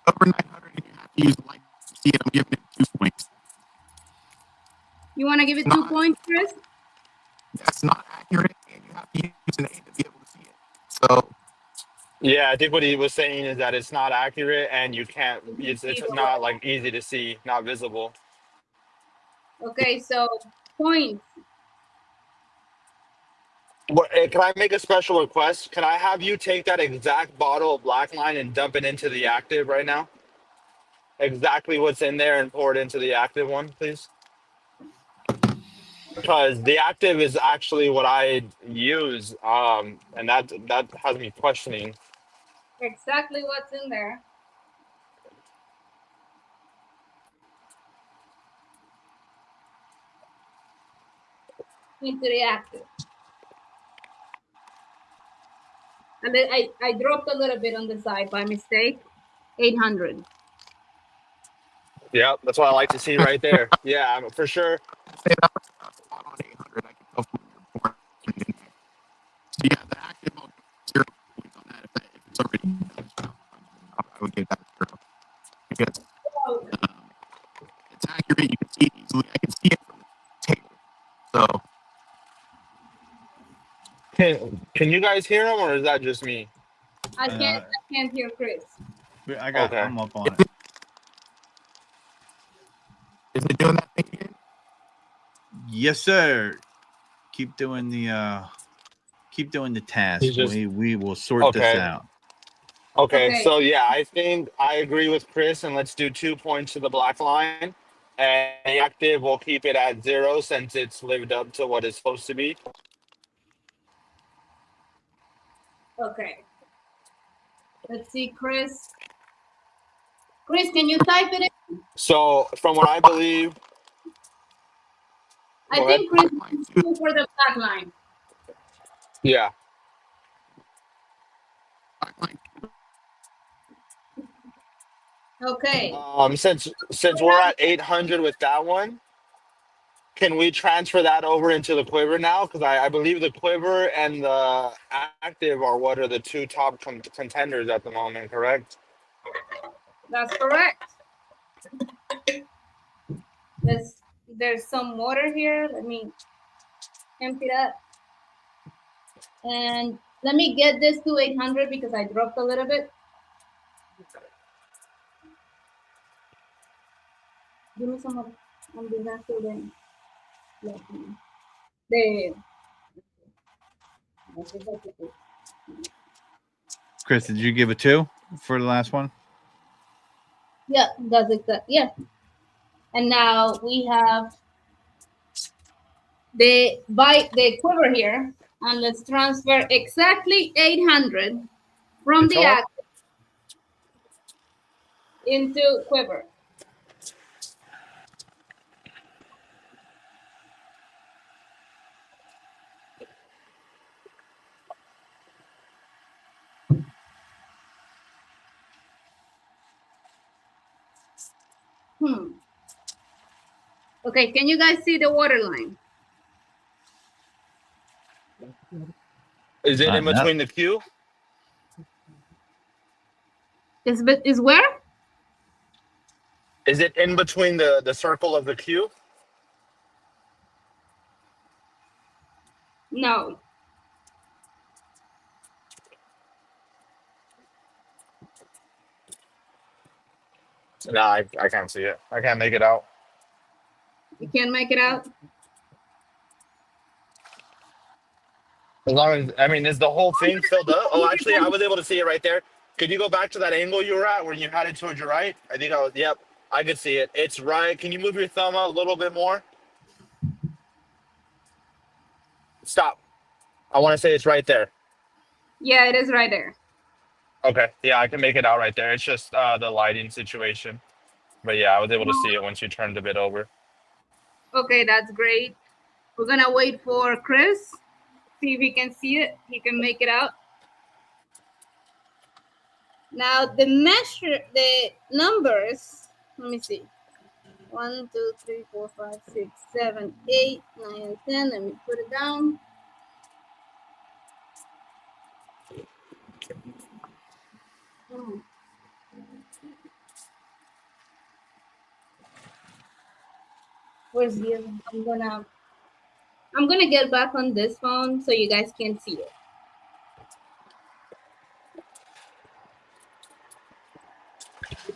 C: over 900, and you have to use the light to see it. I'm giving it 2 points.
D: You want to give it 2 points, Chris?
C: That's not accurate, and you have to use an aid to be able to see it. So
B: Yeah, I think what he was saying is that it's not accurate and you can't, it's not like easy to see, not visible.
D: Okay, so points.
B: Can I make a special request? Can I have you take that exact bottle of black line and dump it into the active right now? Exactly what's in there and pour it into the active one, please. because the active is actually what I use, and that has me questioning.
D: Exactly what's in there. Into the active. And then I dropped a little bit on the side by mistake. 800.
B: Yeah, that's what I like to see right there. Yeah, for sure.
C: Say that was spot on 800. I can tell from your report. So yeah, the active, I'll give 0 points on that if it's already. I would give that a 0 because
D: Oh,
C: it's accurate. You can see it easily. I can see it from the table. So
B: Can you guys hear him, or is that just me?
A: Uh,
D: I can't hear Chris.
B: Okay.
A: I'm up on
C: is
A: it.
C: it doing that thing again?
A: Yes, sir. Keep doing the task.
B: He's just
A: We will sort this
B: okay.
A: out.
B: Okay,
D: Okay.
B: so yeah, I think I agree with Chris, and let's do 2 points to the black line, and the active will keep it at 0 since it's lived up to what it's supposed to be.
D: Okay. Let's see, Chris. Chris, can you type it in?
B: So from what I believe,
D: I
B: go ahead.
D: think Chris
C: Black line
D: is
C: too.
D: for the black line.
B: Yeah.
C: Black line.
D: Okay.
B: Since
D: We
B: we're
D: have
B: at 800 with that one, can we transfer that over into the quiver now? Because I believe the quiver and the active are what are the two top contenders at the moment, correct?
D: that's correct. There's some water here. Let me empty that. And let me get this to 800 because I dropped a little bit. Give me some of on the rest of the the
A: Chris, did you give a 2 for the last one?
D: yeah, that's exact. Yeah. And now we have the quiver here, and let's transfer exactly 800 from the
B: Guitar?
D: act into quiver. Hmm. Okay, can you guys see the water line?
B: Is it in
A: No.
B: between the queue?
D: Is where?
B: Is it in between the circle of the queue?
D: No.
B: No, I can't see it. I can't make it out.
D: You can't make it out.
B: As long as I mean, is the whole thing filled up? Oh, actually, I was able to see it right there. Could you go back to that angle you were at where you had it towards your right? I think I was. Yep, I could see it. It's right. Can you move your thumb out a little bit more? Stop. I want to say it's right there.
D: Yeah, it is right there.
B: Okay. Yeah, I can make it out right there. It's just the lighting situation. But yeah, I was able to see it once you turned a bit over.
D: Okay, that's great. We're gonna wait for Chris. See if he can see it. He can make it out. Now the numbers. Let me see. 1, 2, 3, 4, 5, 6, 7, 8, 9, and 10. Let me put it down. Hmm. Where's the other? I'm gonna get back on this phone so you guys can see it.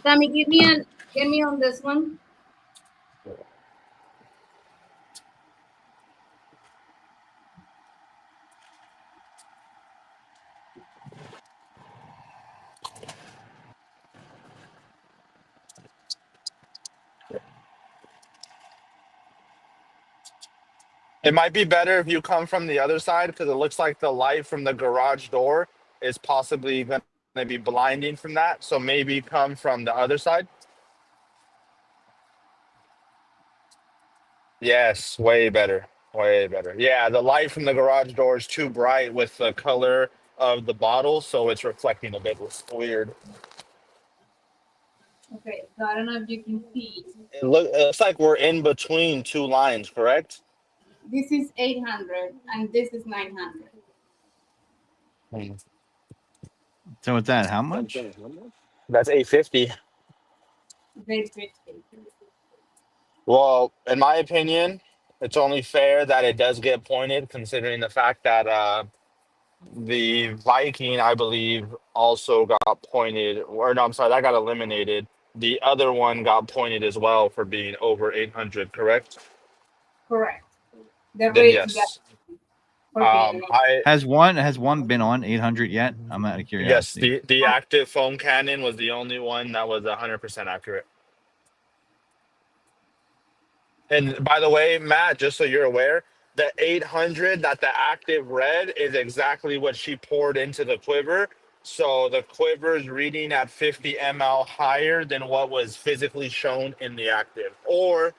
D: Tommy, get me on this one.
B: It might be better if you come from the other side because it looks like the light from the garage door is possibly going to be blinding from that. So maybe come from the other side. Yes, way better. Way better. Yeah, the light from the garage door is too bright with the color of the bottle, so it's reflecting a bit. It's weird.
D: Okay, so I don't know if you can see.
B: It looks like we're in between two lines, correct?
D: This is 800 and this is 900.
B: Hmm.
A: So what's that? How much?
B: That's 850.
D: Very pretty.
B: Well, in my opinion, it's only fair that it does get pointed, considering the fact that the Viking, I believe, also got pointed. Or no, I'm sorry, that got eliminated. The other one got pointed as well for being over 800. Correct?
D: Correct. The
B: Then
D: rich got
B: yes.
D: for being
B: I
A: Has one been on 800 yet? I'm out of
B: Yes,
A: curiosity.
B: the active foam cannon was the only one that was 100% accurate. And by the way, Matt, just so you're aware, the 800 that the active read is exactly what she poured into the quiver. So the quiver is reading at 50 ml higher than what was physically shown in the active. Or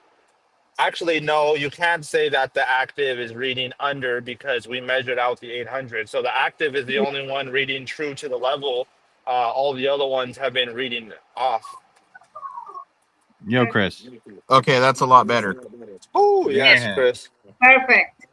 B: actually, no, you can't say that the active is reading under because we measured out the 800. So the active is the only one reading true to the level. All the other ones have been reading off.
A: Yo, Chris.
C: Okay, that's a lot better.
B: Oh, yes,
A: Yeah.
B: Chris.
D: perfect.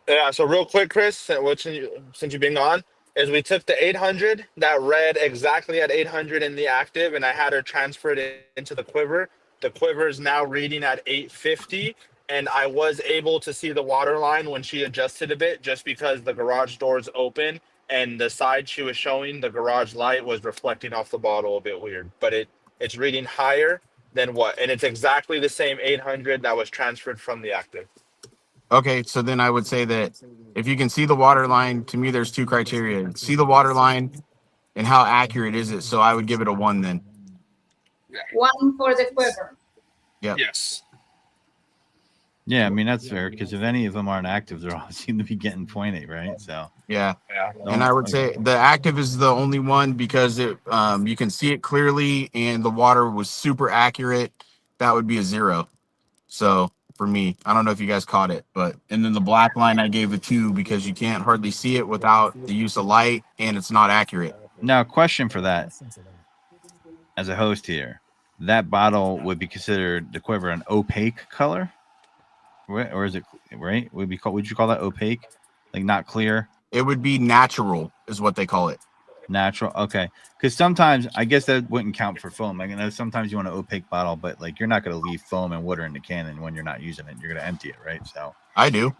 B: Yeah, so real quick, Chris, since you've been gone, is we took the 800 that read exactly at 800 in the active, and I had her transfer it into the quiver. The quiver is now reading at 850, and I was able to see the water line when she adjusted a bit, just because the garage doors open and the side she was showing, the garage light was reflecting off the bottle a bit weird, but it's reading higher than what, and it's exactly the same 800 that was transferred from the active.
C: Okay, so then I would say that if you can see the water line, to me, there's two criteria: see the water line and how accurate is it. So I would give it a 1 then.
D: One for the quiver.
C: Yep.
B: Yes.
A: Yeah, I mean that's fair because if any of them aren't active, they all seem to be getting pointy, right? So
C: Yeah.
B: Yeah.
C: And I would say the active is the only one because it you can see it clearly and the water was super accurate. That would be a 0. So for me, I don't know if you guys caught it, but and then the black line I gave a 2 because you can't hardly see it without the use of light and it's not accurate.
A: now, question for that as a host here, that bottle would be considered the quiver an opaque color, or is it right? Would you call that opaque, like not clear?
C: It would be natural, is what they call it.
A: Natural, okay. Because sometimes I guess that wouldn't count for foam. Like, I know sometimes you want an opaque bottle, but like you're not going to leave foam and water in the cannon when you're not using it. You're going to empty it, right? So
C: I do.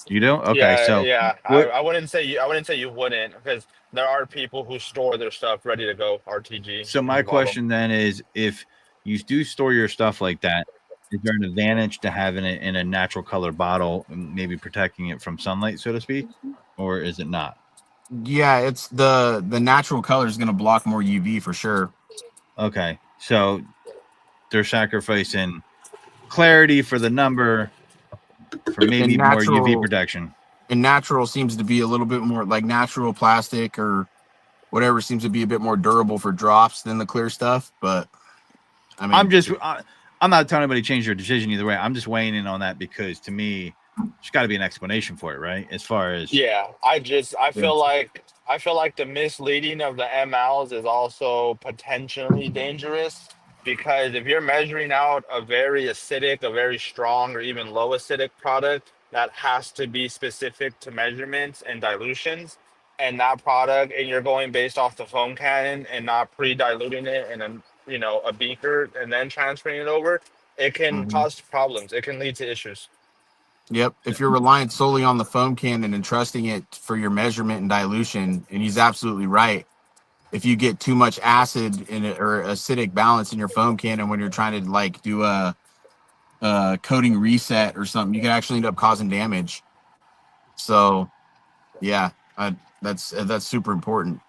A: you do, okay.
B: Yeah,
A: So
B: yeah.
A: what?
B: I wouldn't say you wouldn't because there are people who store their stuff ready to go RTG
A: So
B: in
A: my
B: the bottle.
A: question then is, if you do store your stuff like that, is there an advantage to having it in a natural color bottle, maybe protecting it from sunlight, so to speak, or is it not?
C: Yeah, it's the natural color is going to block more UV for sure.
A: Okay, so they're sacrificing clarity for the number for maybe more UV protection.
C: And natural seems to be a little bit more like natural plastic or whatever seems to be a bit more durable for drops than the clear stuff. But I mean,
A: I'm not telling anybody to change their decision either way. I'm just weighing in on that because to me, there's got to be an explanation for it, right? As far as
B: Yeah, I feel like the misleading of the MLs is also potentially dangerous because if you're measuring out a very acidic, a very strong, or even low acidic product, that has to be specific to measurements and dilutions. And that product, and you're going based off the foam cannon and not pre-diluting it in a beaker and then transferring it over, it can cause problems. It can lead to issues.
C: yep. If you're reliant solely on the foam cannon and trusting it for your measurement and dilution, and he's absolutely right. If you get too much acid in it or acidic balance in your foam cannon when you're trying to like do a coating reset or something, you can actually end up causing damage. So, yeah, that's super important.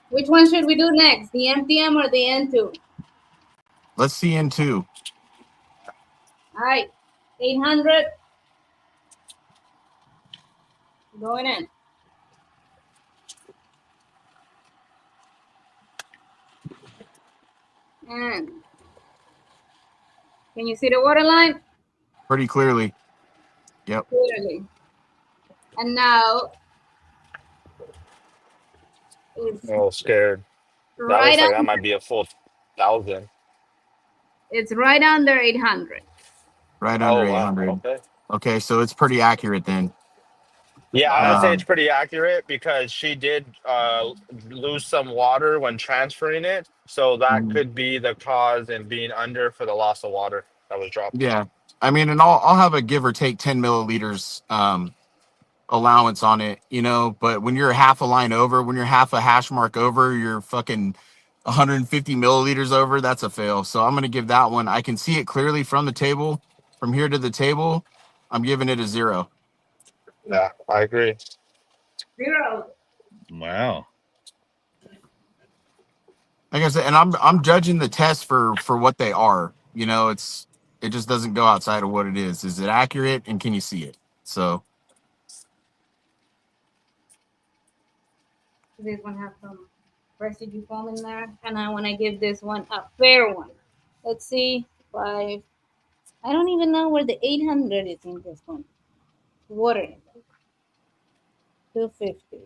D: Which one should we do next? The MTM or the N2?
C: Let's see N2.
D: All right, 800. Going in. And can you see the water line?
C: Pretty clearly. Yep.
D: Clearly. And now it's
B: Oh, scared. That
D: right
B: looks like that
D: on.
B: might be a full 1,000.
D: It's right under 800.
C: Right under
B: Oh wow.
C: 800.
B: Okay.
C: Okay, so it's pretty accurate then.
B: Yeah, I would say it's
C: Um,
B: pretty accurate because she did lose some water when transferring it, so that
C: mhm.
B: could be the cause in being under for the loss of water that was dropped.
C: Yeah. I mean, and I'll have a give or take 10 milliliters allowance on it, you know, but when you're half a line over, when you're half a hash mark over, you're fucking 150 milliliters over, that's a fail. So I'm going to give that one. I can see it clearly from the table. From here to the table, I'm giving it a 0.
B: Yeah, I agree.
D: 0.
A: Wow.
C: Like I said, and I'm judging the tests for what they are. You know, it just doesn't go outside of what it is. Is it accurate and can you see it? So
D: This one has some residue foam in there. And I want to give this one a fair one. Let's see. 5. I don't even know where the 800 is in this one. Water. 250.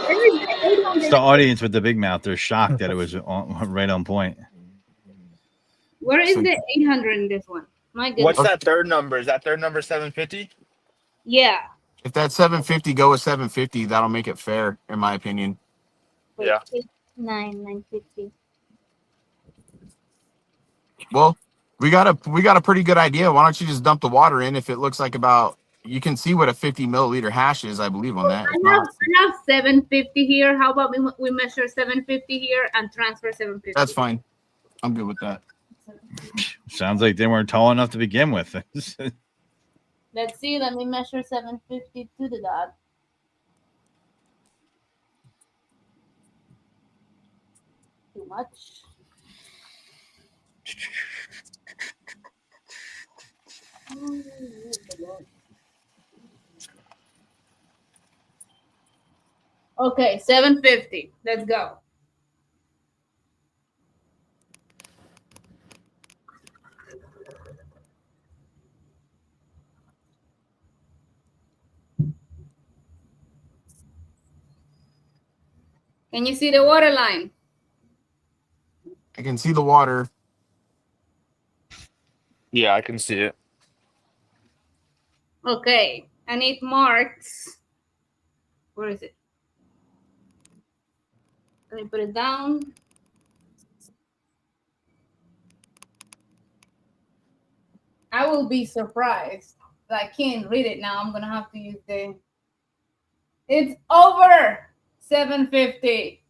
D: Where is the
A: It's
D: 800?
A: the audience with the big mouth. They're shocked that it was right on point.
D: Where is
C: So-
D: the 800 in this one? My
B: What's
D: goodness.
B: that third number? Is that third number 750?
D: Yeah.
C: if that's 750, go with 750. That'll make it fair, in my opinion.
D: Wait,
B: Yeah.
D: 8, 9, 950.
C: Well, we got a pretty good idea. Why don't you just dump the water in? If it looks like about, you can see what a 50 milliliter hash is, I believe, on that. If not,
D: I have 750 here. How about we measure 750 here and transfer 750?
C: that's fine. I'm good with that.
A: Sounds like they weren't tall enough to begin with.
D: Let's see. Let me measure 750 to the dot. Too much. Okay, 750. Let's go. Can you see the water line?
C: I can see the water.
B: Yeah, I can see it.
D: Okay, and it marks. Where is it? Let me put it down. I will be surprised. I can't read it now. I'm gonna have to use the. It's over 750.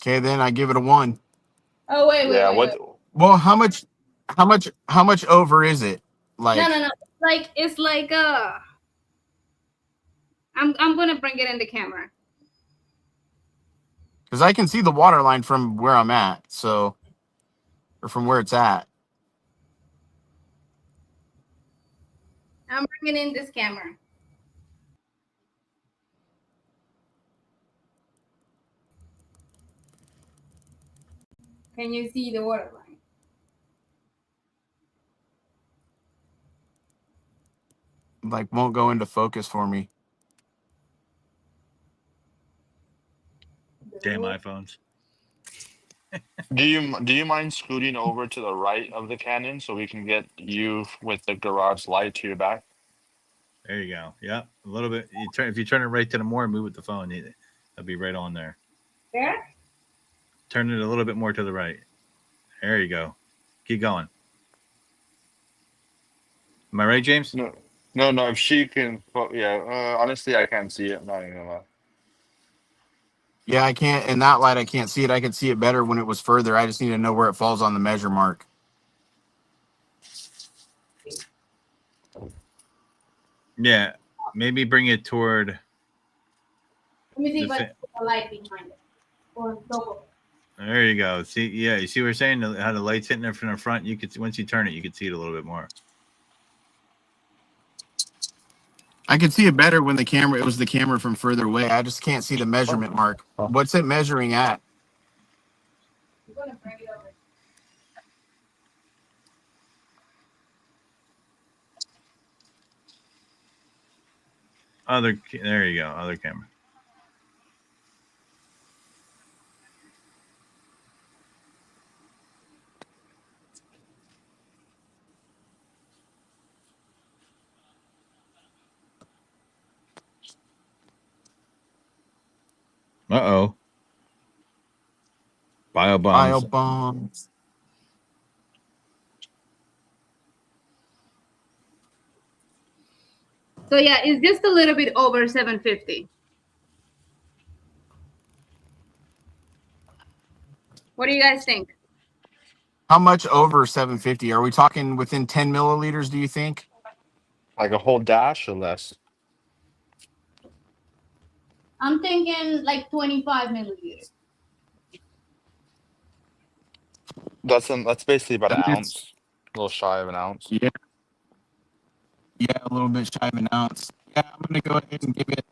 C: Okay, then I give it a 1.
D: Oh wait.
B: Yeah, what
C: Well, how much over is it? Like,
D: No. It's like I'm gonna bring it in the camera.
C: because I can see the water line from where I'm at, so, or from where it's at.
D: I'm bringing in this camera. Can you see the water line?
C: Like, won't go into focus for me.
A: Damn iPhones.
B: do you mind scooting over to the right of the cannon so we can get you with the garage light to your back?
A: There you go. Yep. A little bit. If you turn it right to the more and move with the phone, it'll be right on there.
D: There?
A: Turn it a little bit more to the right. There you go. Keep going. Am I right, James?
B: No. If she can, yeah. Honestly, I can't see it. I'm not even gonna lie.
C: Yeah, I can't, in that light, I can't see it. I could see it better when it was further. I just need to know where it falls on the measure mark.
A: Yeah. Maybe bring it toward.
D: Let me see
A: The
D: if I put a light behind it. Or on top of it.
A: There you go. See, yeah, you see what we're saying? How the light's hitting it from the front. You could, once you turn it, you could see it a little bit more.
C: I could see it better when it was the camera from further away. I just can't see the measurement mark. What's it measuring at?
D: I'm gonna bring it over.
A: There you go. Other camera. Uh-oh. Biobombs.
C: Biobombs.
D: So yeah, it's just a little bit over 750. What do you guys think?
C: How much over 750? Are we talking within 10 milliliters, do you think?
B: Like a whole dash or less?
D: I'm thinking like 25 milliliters.
B: That's basically about an
C: It's-
B: ounce. A little shy of an ounce.
C: Yeah. Yeah, a little bit shy of an ounce. Yeah, I'm going to go ahead and give it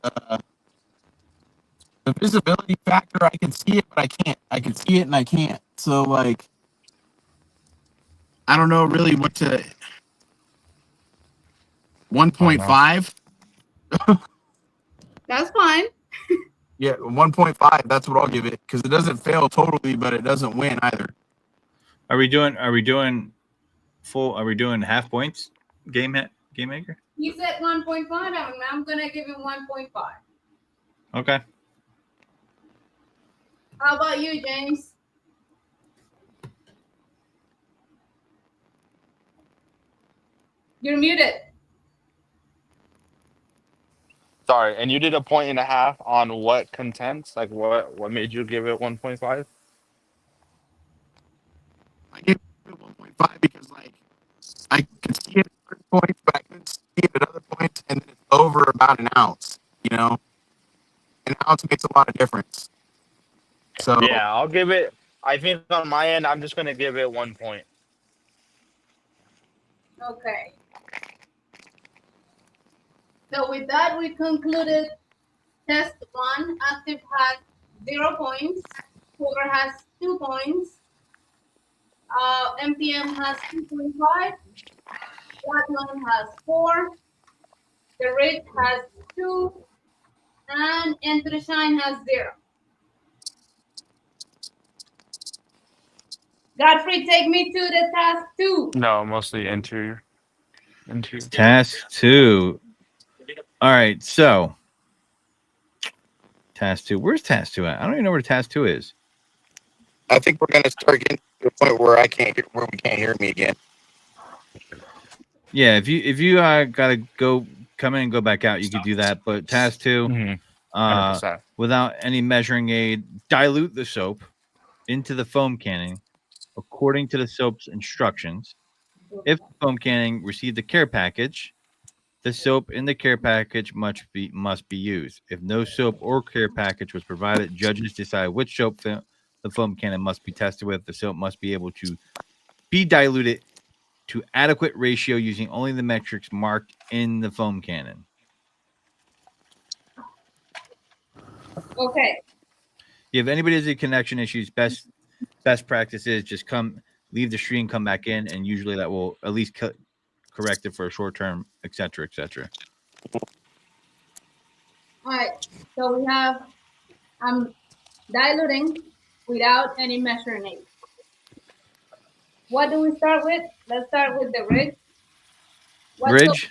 C: the visibility factor. I can see it, but I can't. I can see it and I can't. So, like, I don't know really what to. 1.5.
D: That's fine.
C: Yeah, 1.5. That's what I'll give it because it doesn't fail totally, but it doesn't win either.
A: Are we doing full? Are we doing half points? GameMaker?
D: You said 1.5. I'm gonna give it 1.5.
A: Okay.
D: How about you, James? You're muted.
B: Sorry, and you did a 1.5 on what contents? Like what made you give it 1.5?
C: I gave it 1.5 because, like, I could see it at certain points, but I couldn't see it at other points, and then it's over about an ounce. You know, an ounce makes a lot of difference. So
B: Yeah, I'll give it. I think on my end, I'm just gonna give it 1 point.
D: Okay. So with that, we concluded test 1. Active had 0 points. Polar has 2 points. MTM has 2.5. Platinum has 4. The Red has 2. And Enter the Shine has 0. Godfrey, take me to the task 2.
B: No, mostly interior.
A: Task 2. All right, so task 2. Where's task 2 at? I don't even know where task 2 is.
C: I think we're gonna start getting to the point where we can't hear me again.
A: Yeah, if you gotta come in and go back out, you could do that. But task 2,
B: 100%.
A: without any measuring aid, dilute the soap into the foam canning according to the soap's instructions. If the foam canning received a care package, the soap in the care package must be used. If no soap or care package was provided, judges decide which soap the foam cannon must be tested with. The soap must be able to be diluted to adequate ratio using only the metrics marked in the foam cannon.
D: Okay.
A: If anybody has any connection issues, best practice is just leave the stream, come back in, and usually that will at least correct it for a short term, etc., etc.
D: All right. So we have diluting without any measuring aid. What do we start with? Let's start with the ridge.
A: Ridge.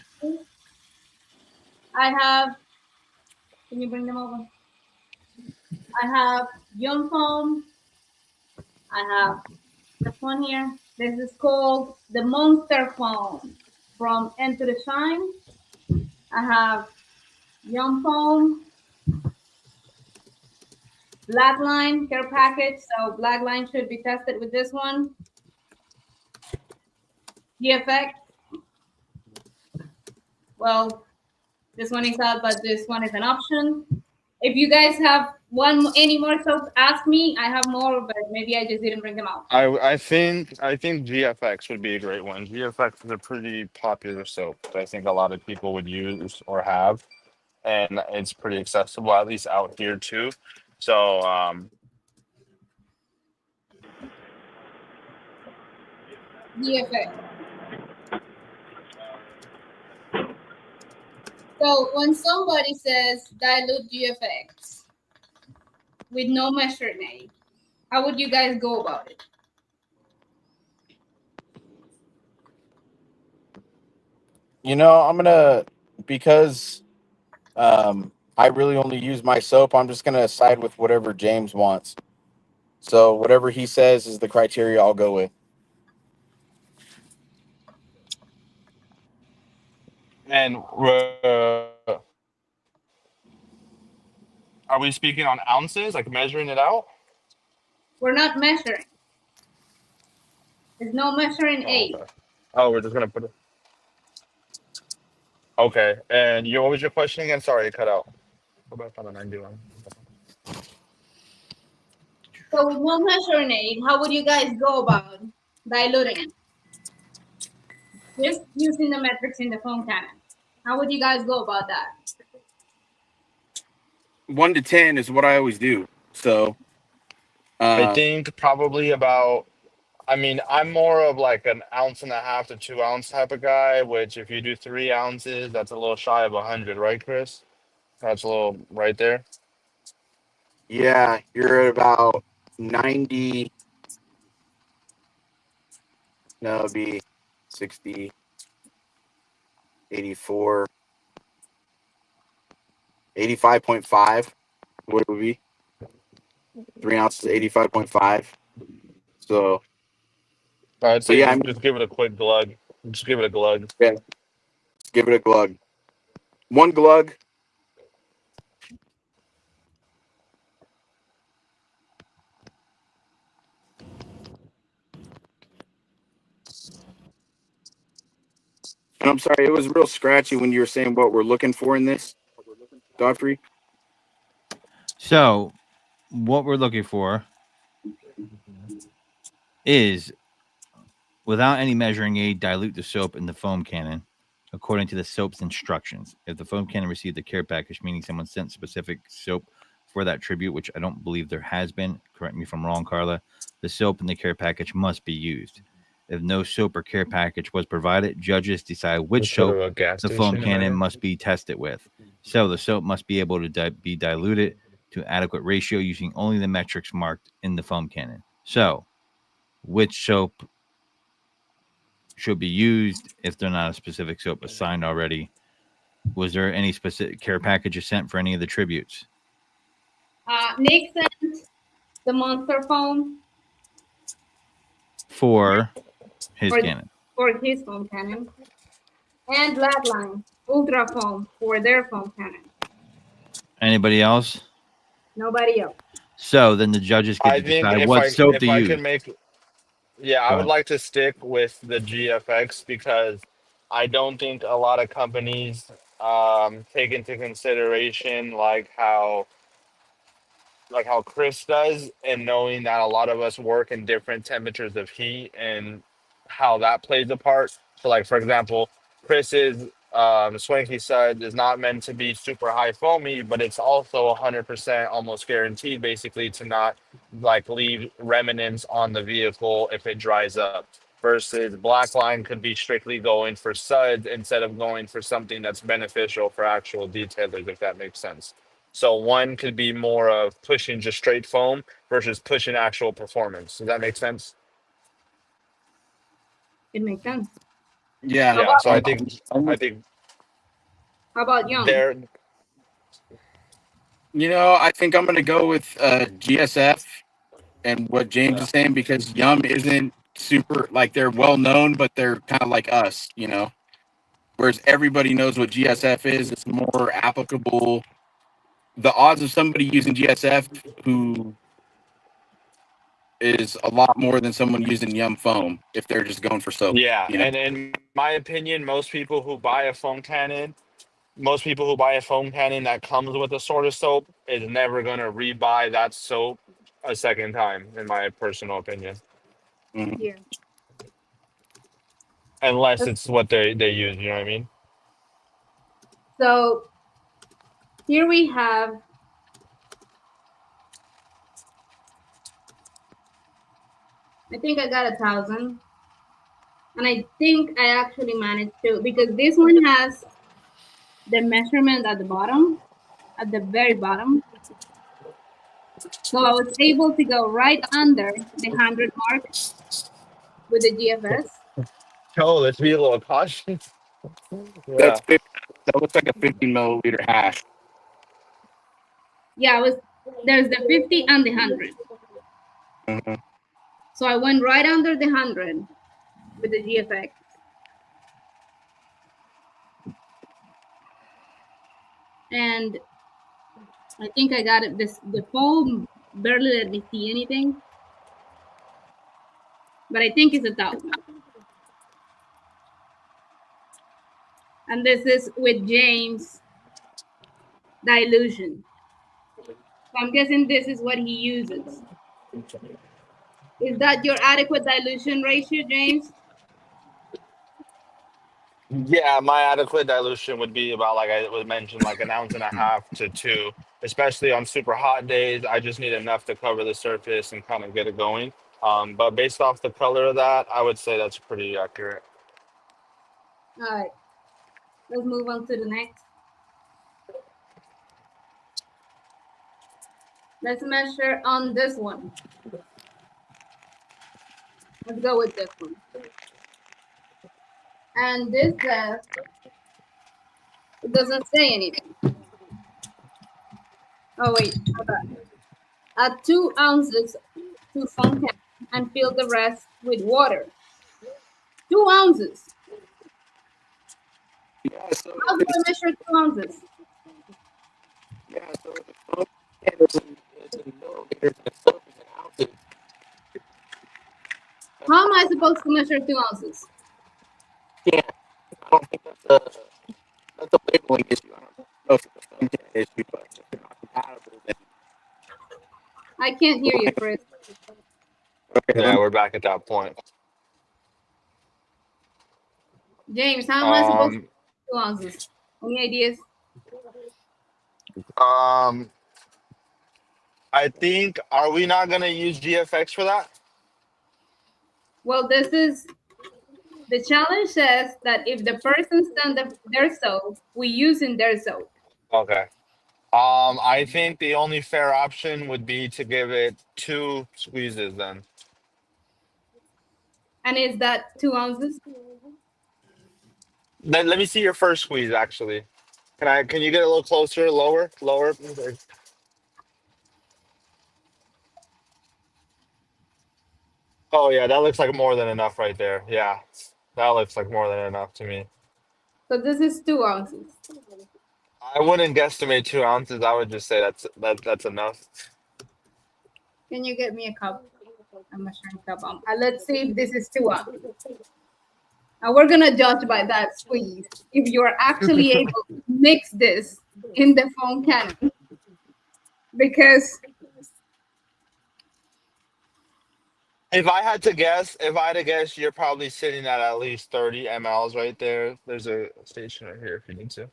D: I have. Can you bring them over? I have young foam. I have this one here. This is called the Monster Foam from Enter the Shine. I have young foam, black line care package. So black line should be tested with this one. The effect. Well, this one is out, but this one is an option. If you guys have any more soaps, ask me. I have more, but maybe I just didn't bring them out.
B: I think GFX would be a great one. GFX is a pretty popular soap that I think a lot of people would use or have, and it's pretty accessible, at least out here too. So
D: GFX. So when somebody says dilute GFX with no measuring aid, how would you guys go about it?
C: You know, I'm gonna because I really only use my soap. I'm just gonna side with whatever James wants. So whatever he says is the criteria I'll go with.
B: and are we speaking on ounces, like measuring it out?
D: We're not measuring. There's no measuring
B: Oh,
D: aid.
B: okay. Oh, we're just gonna put it. Okay. And what was your question again? Sorry, it cut out. Go back on the 91.
D: So with no measuring aid, how would you guys go about diluting? Just using the metrics in the foam cannon. How would you guys go about that?
C: 1 to 10 is what I always do. So
B: I think probably about. I mean, I'm more of like an ounce and a half to 2 ounce type of guy. Which, if you do 3 ounces, that's a little shy of 100, right, Chris? That's a little right there.
C: yeah, you're at about 90. No, it'd be 60, 84, 85.5. What it would be? 3 ounces, 85.5. So
B: I'd say
C: yeah, I
B: just
C: mean,
B: just give it a quick glug. Just give it a glug.
C: yeah, let's give it a glug. 1 glug. And I'm sorry, it was real scratchy when you were saying what we're looking for in this, Godfrey.
A: So, what we're looking for is, without any measuring aid, dilute the soap in the foam cannon according to the soap's instructions. If the foam cannon received a care package, meaning someone sent specific soap for that tribute, which I don't believe there has been, correct me if I'm wrong, Carla, the soap in the care package must be used. If no soap or care package was provided, judges decide which
B: Let's go
A: soap
B: to a gas
A: the foam
B: station in a
A: cannon
B: minute.
A: must be tested with. So the soap must be able to be diluted to adequate ratio using only the metrics marked in the foam cannon. So, which soap should be used if they're not a specific soap assigned already? Was there any specific care packages sent for any of the tributes?
D: Nick sent the monster foam
A: For his
D: for,
A: cannon.
D: for his foam cannon, and Blackline Ultra foam for their foam cannon.
A: Anybody else?
D: Nobody else.
A: So then the judges get
B: I
A: to
B: think
A: decide what soap to
B: if I
A: use.
B: can make, yeah, I
A: Go
B: would
A: ahead.
B: like to stick with the GFX because I don't think a lot of companies take into consideration like how Chris does, and knowing that a lot of us work in different temperatures of heat and how that plays a part. So, like for example, Chris's Swanky side is not meant to be super high foamy, but it's also 100% almost guaranteed, basically, to not like leave remnants on the vehicle if it dries up. Versus Blackline could be strictly going for suds instead of going for something that's beneficial for actual detailers, if that makes sense. So one could be more of pushing just straight foam versus pushing actual performance. Does that make sense?
D: It makes sense.
C: Yeah.
D: How
B: Yeah.
D: about
B: So I think
D: how about Young?
B: there.
C: You know, I think I'm going to go with GSF and what James is saying because Yum isn't super, like, they're well known, but they're kind of like us, you know? Whereas everybody knows what GSF is, it's more applicable. The odds of somebody using GSF who is a lot more than someone using Yum foam if they're just going for soap,
B: Yeah,
C: you know?
B: and in my opinion, most people who buy a foam cannon most people who buy a foam cannon that comes with a sort of soap is never gonna rebuy that soap a second time, in my personal opinion,
C: Mhm.
D: Yeah.
B: unless
D: That's-
B: it's what they use. You know what I mean?
D: So here we have, I think I got 1,000. And I think I actually managed to, because this one has the measurement at the bottom, at the very bottom. So I was able to go right under the 100 mark with the GFS.
B: Oh, let's be a little cautious.
C: That's
B: Yeah.
C: 50, that looks like a 50 milliliter hash.
D: Yeah, there's the 50 and the 100.
C: Mhm.
D: So I went right under the 100 with the GFX. And I think I got it. The foam barely let me see anything, but I think it's 1,000. And this is with James dilution. So I'm guessing this is what he uses. Is that your adequate dilution ratio, James?
B: Yeah, my adequate dilution would be about, like I was mentioned, like an ounce and a half to two. Especially on super hot days, I just need enough to cover the surface and kind of get it going. But based off the color of that, I would say that's pretty accurate.
D: All right, let's move on to the next. Let's measure on this one. Let's go with this one. And this says, it doesn't say anything. Oh, wait, hold on. Add 2 ounces to foam can and fill the rest with water. 2 ounces.
C: Yeah, so
D: How do I measure 2 ounces?
C: so the foam can is in milliliters and the soap is in ounces.
D: How am I supposed to measure 2 ounces?
C: Yeah, I don't think that's a labeling issue. I don't know if it's a foam can issue, but if they're not compatible, then
D: I can't hear you, Chris.
C: okay.
B: Yeah, we're back at that point.
D: James, how am I supposed to
B: Um,
D: measure 2 ounces? Any ideas?
B: um, I think, are we not gonna use GFX for that?
D: Well, this is the challenge says that if the person sends their soap, we use in their soap.
B: Okay. I think the only fair option would be to give it two squeezes then.
D: And is that 2 ounces?
B: Let me see your first squeeze actually. Can you get a little closer, lower? Oh yeah, that looks like more than enough right there. Yeah. That looks like more than enough to me.
D: So this is 2 ounces.
B: I wouldn't guesstimate 2 ounces. I would just say that's enough.
D: Can you get me a cup? A measuring cup. Let's see if this is 2 ounces. Now we're gonna judge by that squeeze if you are actually able to mix this in the foam cannon. Because
B: If I had to guess, you're probably sitting at least 30 mLs right there. There's a station right here if you need to.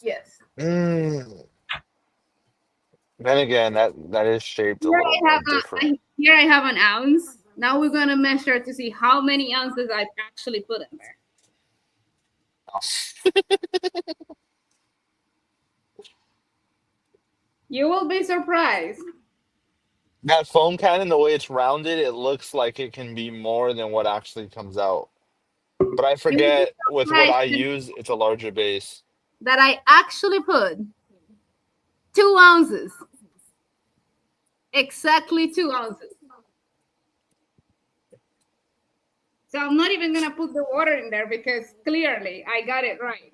D: yes.
B: Mm. Then again, that is shaped a
D: Here
B: little
D: I have
B: bit different.
D: here I have an ounce. Now we're gonna measure to see how many ounces I actually put in there. You will be surprised.
B: That foam cannon, the way it's rounded, it looks like it can be more than what actually comes out. But I
D: You will be
B: forget with what I
D: surprised
B: use, it's a larger base.
D: that I actually put 2 ounces. Exactly 2 ounces. So I'm not even gonna put the water in there because clearly I got it right.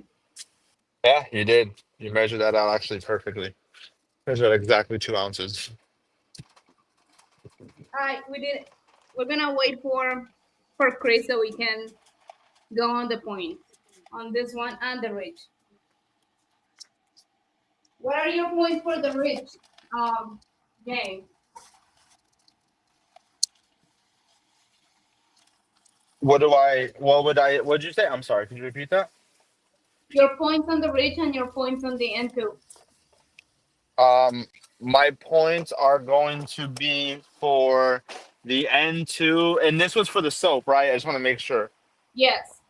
B: Yeah, you did. You measured that out actually perfectly. Measured exactly 2 ounces.
D: All right, we did. We're gonna wait for Chris so we can go on the point on this one and the ridge. What are your points for the ridge game?
B: What'd you say? I'm sorry, could you repeat that?
D: Your points on the ridge and your points on the N2.
B: My points are going to be for the N2, and this was for the soap, right? I just want to make sure.
D: Yes.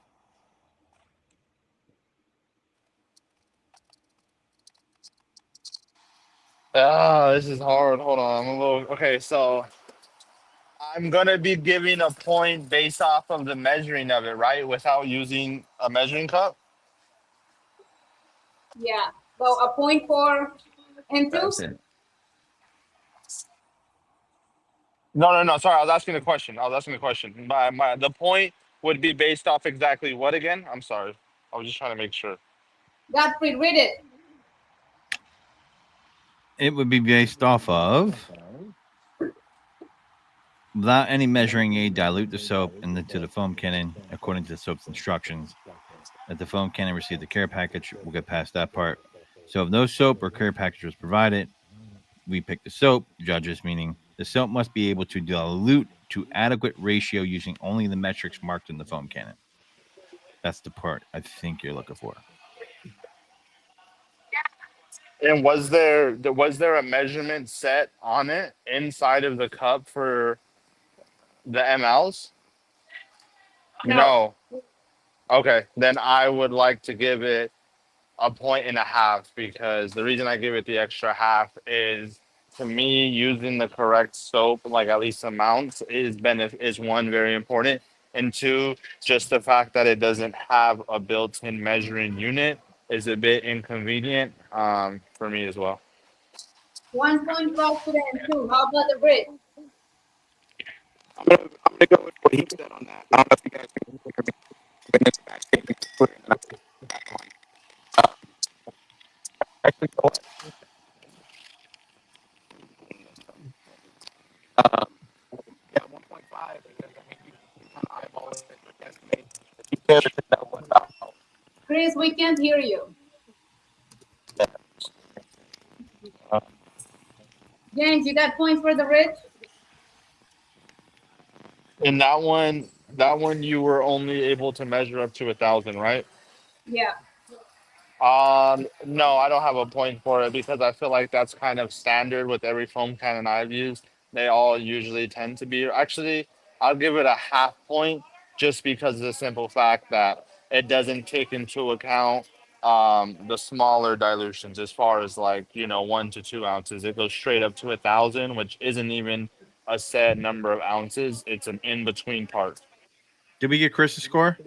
B: This is hard. Hold on. I'm a little okay, so I'm gonna be giving a point based off of the measuring of it, right? Without using a measuring cup.
D: Yeah. So a point for N2?
A: That's it.
B: No. Sorry, I was asking the question. The point would be based off exactly what again? I'm sorry. I was just trying to make sure.
D: Godfrey, read it.
A: It would be based off of, without any measuring aid, dilute the soap into the foam cannon according to the soap's instructions. That the foam cannon received the care package, we'll get past that part. So if no soap or care package was provided, we pick the soap. Judges, meaning the soap must be able to dilute to adequate ratio using only the metrics marked in the foam cannon. That's the part I think you're looking for.
B: And was there a measurement set on it inside of the cup for the mLs? No. Okay, then I would like to give it a point and a half, because the reason I give it the extra half is, to me, using the correct soap, like at least amounts, is one, very important, and two, just the fact that it doesn't have a built-in measuring unit is a bit inconvenient for me as well.
D: 1.5 to the N2. How about the ridge?
C: I'm gonna go with what he said on that. I don't know if you guys can hear me. But it's actually clear, and I'm back on. Actually, go ahead. Yeah, 1.5, because I mean, you kind of eyeball it, estimate. You said that was about.
D: Chris, we can't hear you. James, you got points for the ridge?
B: And that one you were only able to measure up to 1,000, right?
D: Yeah.
B: No, I don't have a point for it, because I feel like that's kind of standard with every foam cannon I've used. They all usually tend to be. Actually, I'll give it a half point, just because of the simple fact that it doesn't take into account the smaller dilutions, as far as, like, 1 to 2 ounces. It goes straight up to 1,000, which isn't even a set number of ounces. It's an in between part.
A: Did we get Chris's score?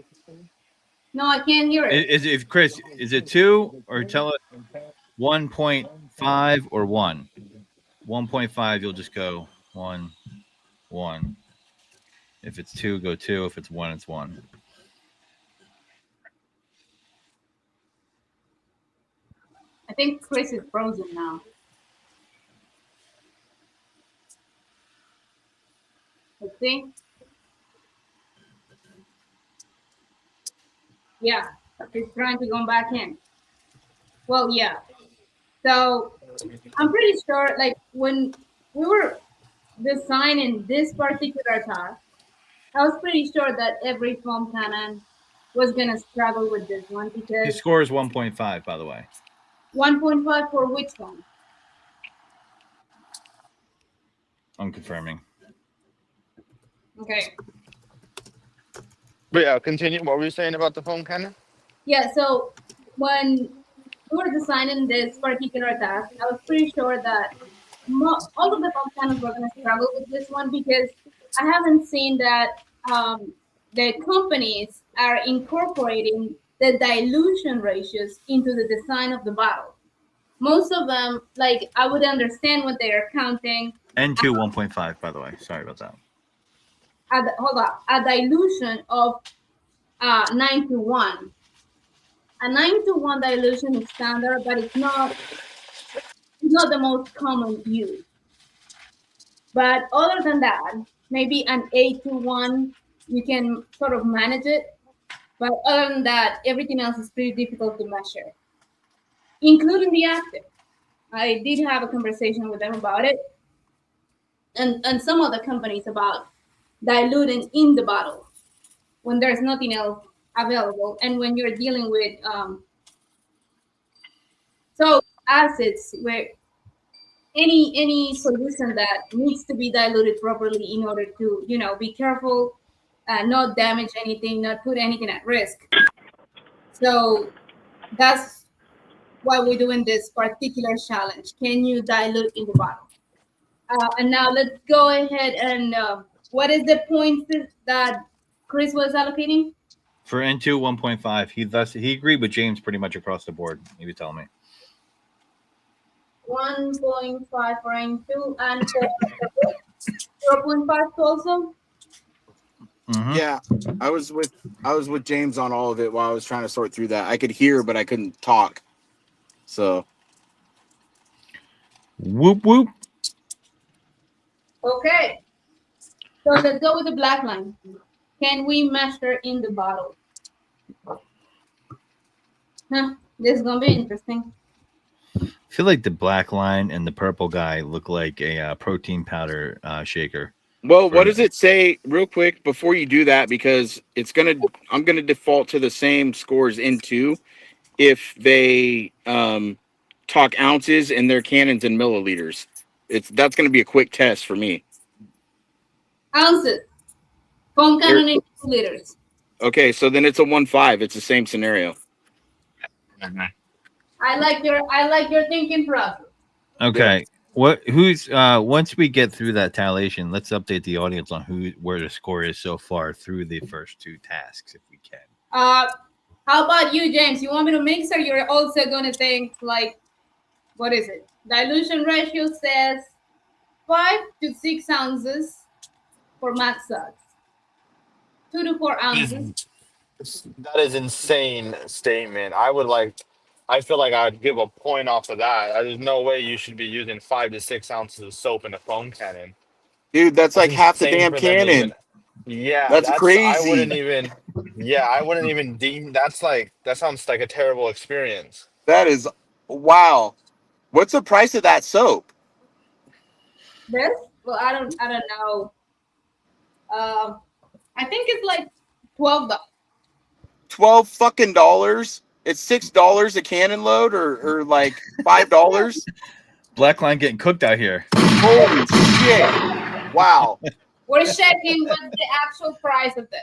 D: No, I can't hear it.
A: Is Chris? Is it 2, or tell us 1.5 or 1? 1.5, you'll just go 1, 1. If it's 2, go 2. If it's 1, it's 1.
D: I think Chris is frozen now. Let's see. Yeah, he's trying to go back in. Well, yeah. So I'm pretty sure, like, when we were designing this particular task, I was pretty sure that every foam cannon was gonna struggle with this one,
A: His
D: because
A: score is 1.5, by the way.
D: 1.5 for which one?
A: I'm confirming.
D: Okay.
B: But yeah, continue. What were you saying about the foam cannon?
D: Yeah, so when we were designing this particular task, I was pretty sure that all of the foam cannons were going to struggle with this one, because I haven't seen that the companies are incorporating the dilution ratios into the design of the bottle. Most of them, like, I would understand what they are counting.
A: N2 1.5, by the way. Sorry about that.
D: Hold on, a dilution of 9-to-1. A 9-to-1 dilution is standard, but it's not the most common use. But other than that, maybe an 8-to-1, you can sort of manage it. But other than that, everything else is pretty difficult to measure, including the active. I did have a conversation with them about it, and some other companies about diluting in the bottle when there's nothing else available, and when you're dealing with so acids where any solution that needs to be diluted properly in order to be careful, not damage anything, not put anything at risk. So that's why we're doing this particular challenge. Can you dilute in the bottle? And now let's go ahead and what is the points that Chris was allocating?
A: For N2, 1.5. He agreed with James pretty much across the board. He was telling me
D: 1.5 for N2 and for 0.5 also.
A: Mm-hmm.
C: Yeah, I was with James on all of it while I was trying to sort through that. I could hear, but I couldn't talk. So
A: Whoop whoop.
D: Okay. So let's go with the black line. Can we measure in the bottle? This is gonna be interesting.
A: I feel like the black line and the purple guy look like a protein powder shaker.
C: well, what does it say real quick before you do that? Because I'm gonna default to the same scores in two if they talk ounces and their cannons and milliliters. That's gonna be a quick test for me.
D: Ounces. Foam cannon in liters.
C: Okay, so then it's a 1.5. It's the same scenario.
D: I like your thinking process.
A: Okay. Who's once we get through that tallation, let's update the audience on where the score is so far through the first two tasks if we can.
D: How about you, James? You want me to mix, or you're also gonna think like, what is it? Dilution ratio says 5 to 6 ounces for max size. 2 to 4 ounces.
B: That is insane statement. I feel like I'd give a point off of that. There's no way you should be using 5 to 6 ounces of soap in a foam cannon.
C: Dude, that's like half the
B: insane
C: damn
B: for them to
C: cannon.
B: even- Yeah,
C: That's crazy.
B: I wouldn't even deem that sounds like a terrible experience.
C: That is wow. What's the price of that soap?
D: This? Well, I don't know. I think it's like $12.
C: $12 fucking dollars. It's $6 a cannon load, or like $5.
A: Black line getting cooked out here.
C: Holy shit! Wow.
D: We're checking what's the actual price of this.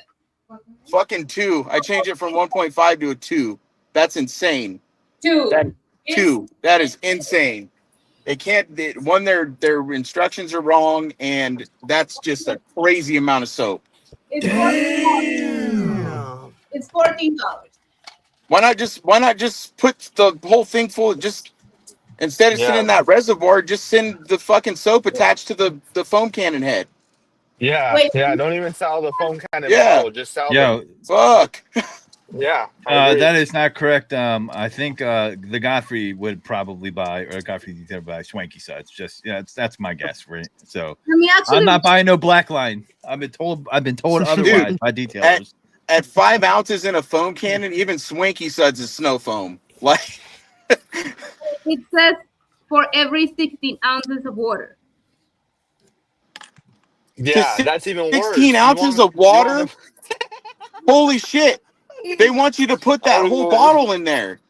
C: Fucking 2. I changed it from 1.5 to a 2. That's insane.
D: 2.
C: That 2. That is insane. They can't. Their instructions are wrong, and that's just a crazy amount of soap.
D: It's $14. It's $14.
C: Why not just put the whole thing full? Just instead of sending that reservoir, just send the fucking soap attached to the foam cannon head.
B: Yeah,
D: Wait.
B: Don't even sell the foam cannon
C: Yeah.
B: bottle. Just sell
C: Fuck.
B: Yeah.
A: That is not correct. I think the Godfrey would probably buy, or Godfrey would buy Swanky sides. Just that's my guess, right? So I'm not buying no black line. I've been told otherwise by detailers.
C: At 5 ounces in a foam cannon, even Swanky suds is snow foam. Like
D: it says for every 16 ounces of water.
B: Yeah, that's even worse.
C: 16 ounces of water? Holy shit. They want you to put that whole bottle in there.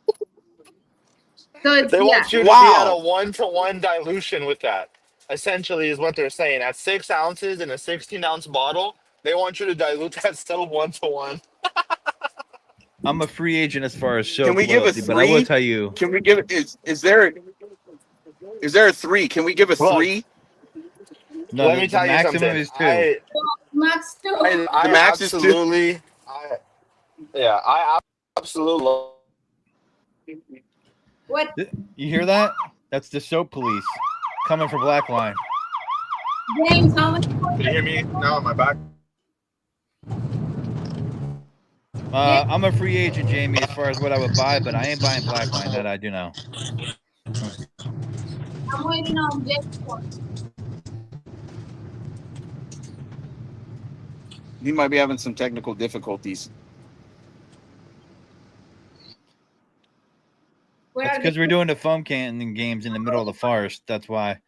D: So
B: they want you to be at a 1-to-1 dilution with that. Essentially, is what they're saying. At 6 ounces in a 16-ounce bottle, they want you to dilute that still 1-to-1.
A: I'm a free agent as far as soap.
C: Can we give a 3?
A: But I will tell you.
C: Can we give it? Is there a 3? Can we give a 3?
B: No, let me tell you something.
A: Is 2.
D: Max 2.
C: The max is 2.
B: I absolutely.
D: What?
A: You hear that? That's the soap police coming for black line.
D: James, how much?
B: Can you hear me now? Am I back?
A: I'm a free agent, Jamie, as far as what I would buy, but I ain't buying black line. That I do know.
D: I'm waiting on James.
C: He might be having some technical difficulties.
D: are
A: because we're doing the foam cannon games in the middle of the forest. That's why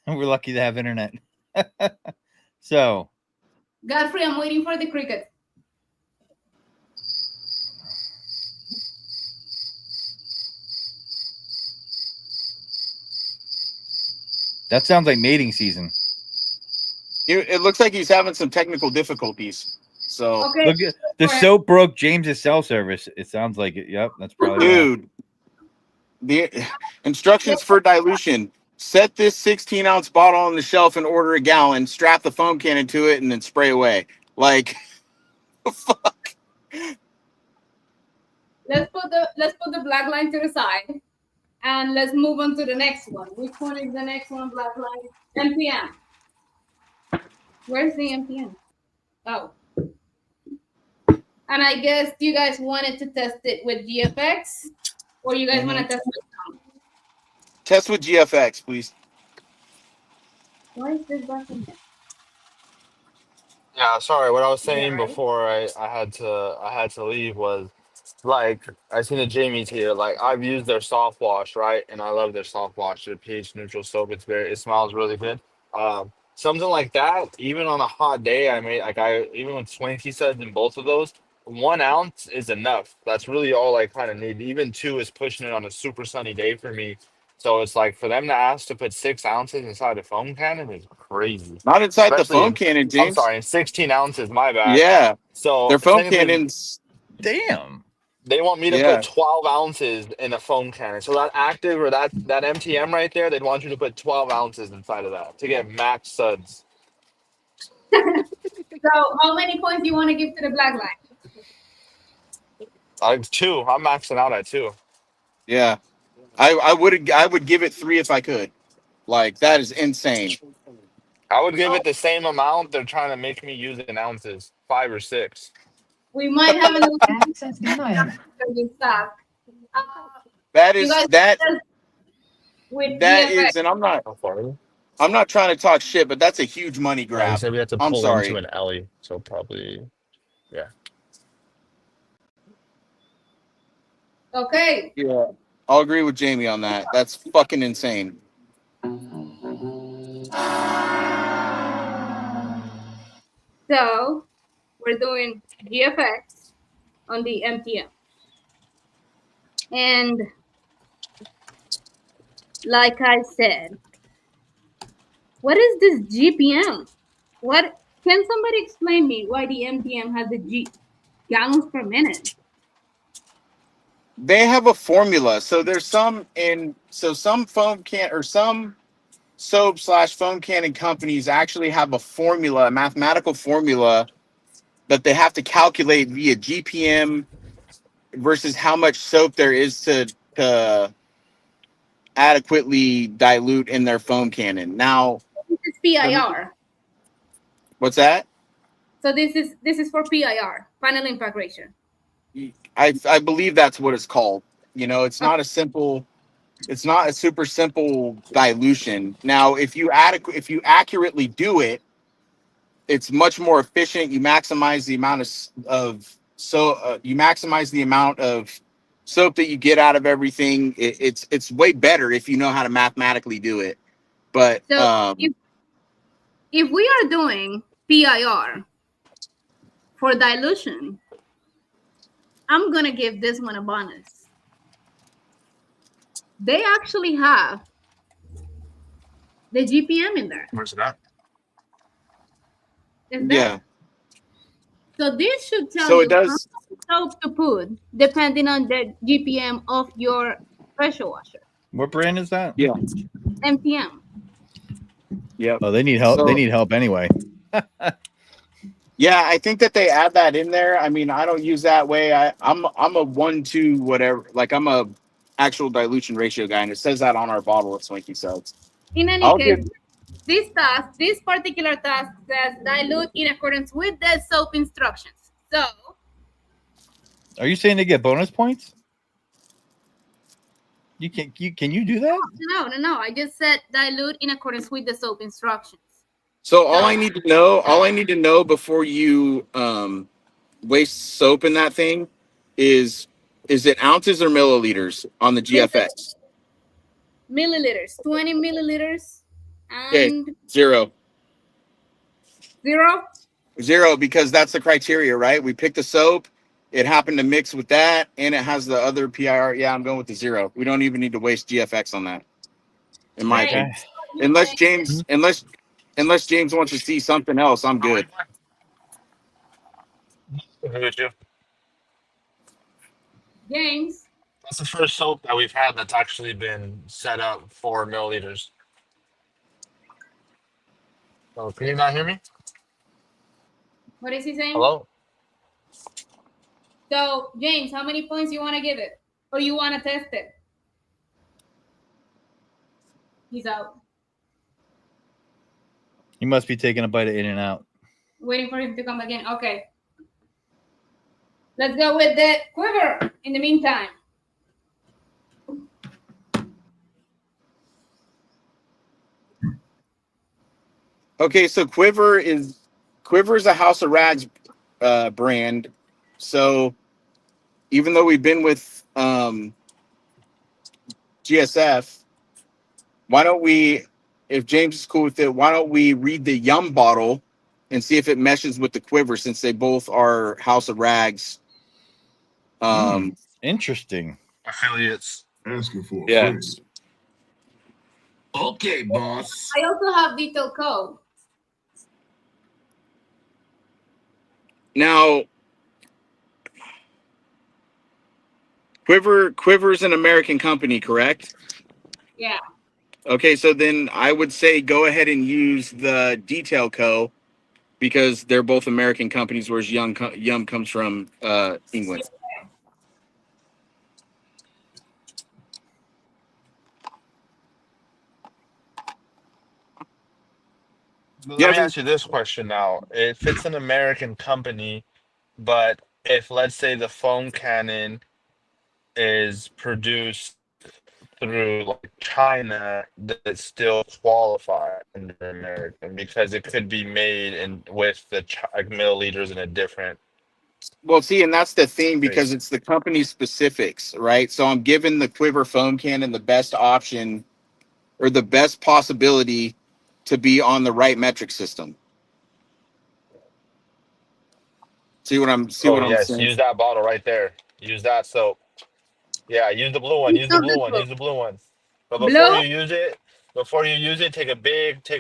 A: we're lucky to have internet. So,
D: Godfrey, I'm waiting for the cricket.
A: that sounds like mating season.
C: It looks like he's having some technical difficulties. So,
D: Okay.
A: Look, the soap broke James's cell service. It sounds like it. Yep, that's probably why.
C: dude, the instructions for dilution: set this 16-ounce bottle on the shelf and order a gallon. Strap the foam cannon to it and then spray away. Like, fuck.
D: Let's put the black line to the side, and let's move on to the next one. Which one is the next one? Black line. MPM. Where's the MPM? Oh. And I guess you guys wanted to test it with GFX, or you guys want to test it with sound?
C: Test with GFX, please.
D: Why is this button?
B: Yeah, sorry. What I was saying
D: right?
B: before I had to leave was like I seen the Jamie's here. Like I've used their soft wash, right? And I love their soft wash. Their pH neutral soap. It smells really good. Something like that. Even on a hot day, even with Swanky said in both of those, 1 ounce is enough. That's really all I kind of need. Even 2 is pushing it on a super sunny day for me. So it's like for them to ask to put 6 ounces inside a foam cannon is crazy.
C: Not inside the
B: Especially
C: foam cannon,
B: I'm
C: James.
B: sorry, 16 ounces, my bad.
C: Yeah,
B: So
C: their foam
B: technically,
C: cannons.
A: Damn.
B: they want me to
C: Yeah.
B: put 12 ounces in a foam cannon. So that active or that MTM right there, they'd want you to put 12 ounces inside of that to get max suds.
D: So how many points do you want to give to the black line?
B: 2. I'm maxing out at 2.
C: Yeah, I would give it 3 if I could. Like, that is insane.
B: I would give it the same amount they're trying to make me use in ounces, 5 or 6.
D: We might have an
E: Access denied.
D: stock.
C: That
D: You
C: is
D: guys
C: that
D: with
C: that
D: GFX.
C: is, and I'm not
B: How far?
C: trying to talk shit, but that's a huge money
B: He
C: grab.
B: said we had to
C: I'm
B: pull
C: sorry.
B: into an alley, so probably, yeah.
D: Okay.
C: Yeah, I'll agree with Jamie on that. That's fucking insane.
D: So we're doing GFX on the MTM. And like I said, what is this GPM? What can somebody explain me why the MTM has the gallons per minute?
C: They have a formula. So there's some foam can or some soap/foam cannon companies actually have a formula, a mathematical formula that they have to calculate via GPM versus how much soap there is to adequately dilute in their foam cannon. Now,
D: This is PIR.
C: what's that?
D: So this is for PIR, final impact ratio.
C: I believe that's what it's called. You know, it's not a super simple dilution. Now, if you accurately do it, it's much more efficient. You maximize the amount of soap that you get out of everything. It's way better if you know how to mathematically do it. But
D: So if we are doing PIR for dilution, I'm gonna give this one a bonus. They actually have the GPM in there.
B: Where's it at?
D: Is there?
C: yeah,
D: So this should tell
C: so
D: you
C: it does.
D: how much soap to put depending on the GPM of your pressure washer.
A: What brand is that?
C: Yeah.
D: MTM.
C: Yep.
A: Oh, they need help.
C: So-
A: They need help anyway.
C: Yeah, I think that they add that in there. I mean, I don't use that way. I'm a 1-2 whatever. Like, I'm a actual dilution ratio guy, and it says that on our bottle at Swanky Suds.
D: In any
C: I'll
D: case,
C: give-
D: this particular task says dilute in accordance with the soap instructions. So
A: Are you saying they get bonus points? Can you do that?
D: no. I just said dilute in accordance with the soap instructions.
C: So all I need to know before you waste soap in that thing is Is it ounces or milliliters on the GFX?
D: Milliliters, 20 milliliters,
C: Okay,
D: and
C: 0.
D: 0.
C: 0 because that's the criteria, right? We picked the soap. It happened to mix with that, and it has the other PIR. Yeah, I'm going with the 0. We don't even need to waste GFX on that, in my
D: James,
C: opinion.
D: what do you think?
C: Unless James wants to see something else, I'm good.
B: Agree with you.
D: James,
B: That's the first soap that we've had that's actually been set up for milliliters. Oh, can you not hear me?
D: what is he saying?
B: Hello?
D: So, James, how many points you want to give it? Or you want to test it? He's out.
A: He must be taking a bite of In-N-Out.
D: Waiting for him to come again. Okay. Let's go with the quiver in the meantime.
C: Okay, so Quiver is a House of Rags brand. So even though we've been with GSF, why don't we, if James is cool with it, why don't we read the Yum bottle and see if it meshes with the Quiver, since they both are House of Rags.
A: Interesting.
B: Affiliates.
E: Asking for a
C: Yeah.
E: friend. Okay, boss.
D: I also have Vital Code.
C: Now, Quiver's an American company, correct?
D: Yeah.
C: Okay, so then I would say go ahead and use the Detail Co. because they're both American companies, whereas Yum comes from England.
B: Let
C: Yeah,
B: me ask you this question now. If it's an American company, but if, let's say, the foam cannon is produced through like China, does it still qualify under American, because it could be made in with the like milliliters in a different
C: well, see, and that's the thing because
B: place?
C: it's the company specifics, right? So I'm giving the Quiver foam cannon the best option or the best possibility to be on the right metric system. See what I'm
B: Oh yes,
C: saying?
B: use that bottle right there. Use that soap. Yeah, use the blue one.
D: It's
B: Use the
D: not
B: blue
D: the
B: one.
D: blue.
B: Use the blue one. But
D: Blue?
B: before you use it, take a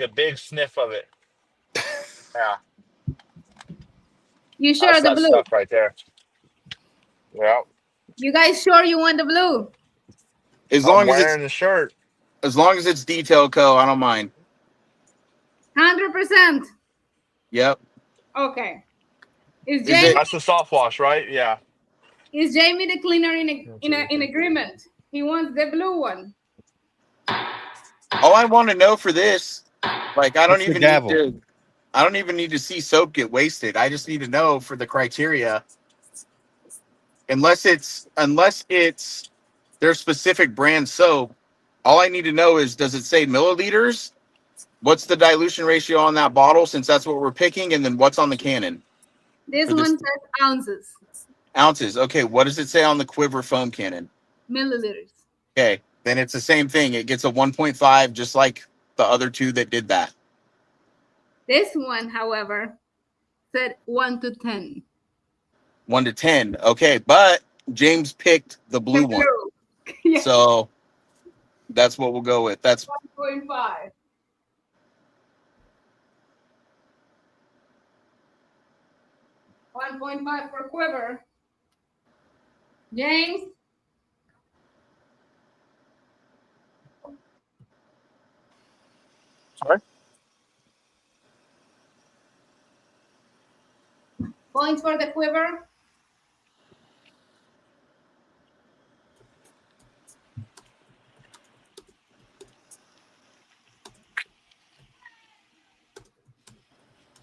B: big sniff of it. Yeah,
D: You sure
B: that's
D: the
B: that
D: blue?
B: stuff right there. Yeah,
D: You guys sure you want the blue?
C: As
B: I'm
C: long as
B: wearing the shirt.
C: it's Detail Co, I don't mind.
D: 100%.
C: Yep.
D: Okay. Is
C: Is it?
B: That's the soft wash, right? Yeah.
D: Jamie the cleaner in
B: Okay.
D: agreement? He wants the blue one.
C: All I want to know for this, like, I don't
A: What's the
C: even need
A: gavel?
C: to. I don't even need to see soap get wasted. I just need to know for the criteria. Unless it's their specific brand soap, all I need to know is, does it say milliliters? What's the dilution ratio on that bottle, since that's what we're picking, and then what's on the cannon
D: This
C: for this
D: one says ounces,
C: ounces? Okay, what does it say on the Quiver foam cannon?
D: milliliters.
C: Okay, then it's the same thing. It gets a 1.5, just like the other two that did that.
D: This one, however, said 1 to 10.
C: 1 to 10. Okay, but James picked the blue
D: The
C: one,
D: blue. Yeah.
C: so that's what we'll go with. That's
D: 1.5. 1.5 for quiver. James?
B: Sorry.
D: Points for the quiver?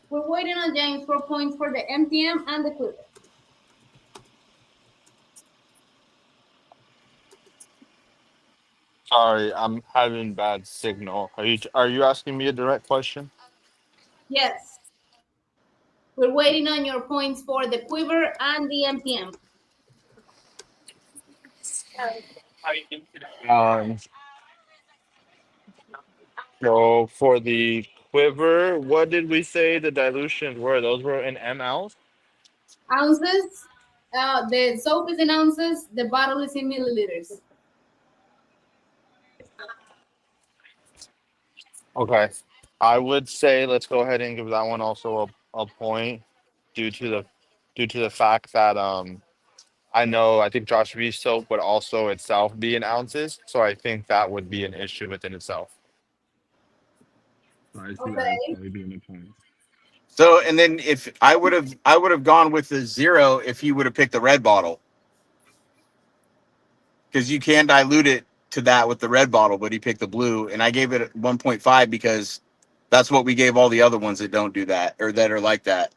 D: We're waiting on James for points for the MTM and the quiver.
B: Sorry, I'm having bad signal. Are you asking me a direct question?
D: Yes. We're waiting on your points for the quiver and the MTM.
B: Um, so for the quiver, what did we say the dilutions were? Those were in mLs?
D: Ounces. The soap is in ounces. The bottle is in milliliters.
B: Okay. I would say let's go ahead and give that one also a point due to the fact that I think Josh Reeves soap would also itself be in ounces, so I think that would be an issue within itself. So I see that as
D: Okay.
B: probably being a point.
C: So, and then if I would have gone with the 0 if he would have picked the red bottle, because you can dilute it to that with the red bottle, but he picked the blue, and I gave it 1.5 because that's what we gave all the other ones that don't do that or that are like that.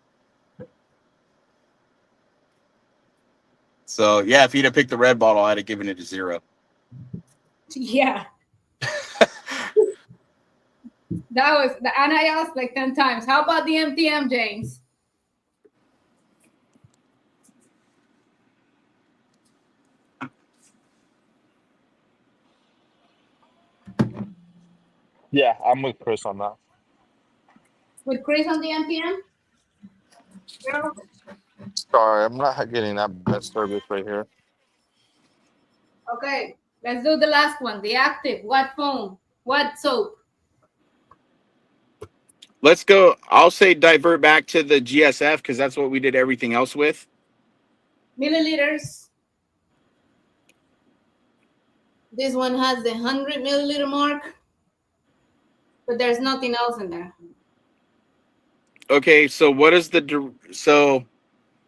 C: So yeah, if he'd have picked the red bottle, I'd have given it a 0.
D: Yeah. That was, and I asked like 10 times, how about the MTM, James?
B: Yeah, I'm with Chris on that.
D: With Chris on the MTM? Girl?
B: Sorry, I'm not getting that best service right here.
D: Okay, let's do the last one. The active. What foam? What soap?
C: Let's go. I'll say divert back to the GSF because that's what we did everything else with.
D: Milliliters. This one has the 100 milliliter mark, but there's nothing else in there.
C: Okay, so what is the so?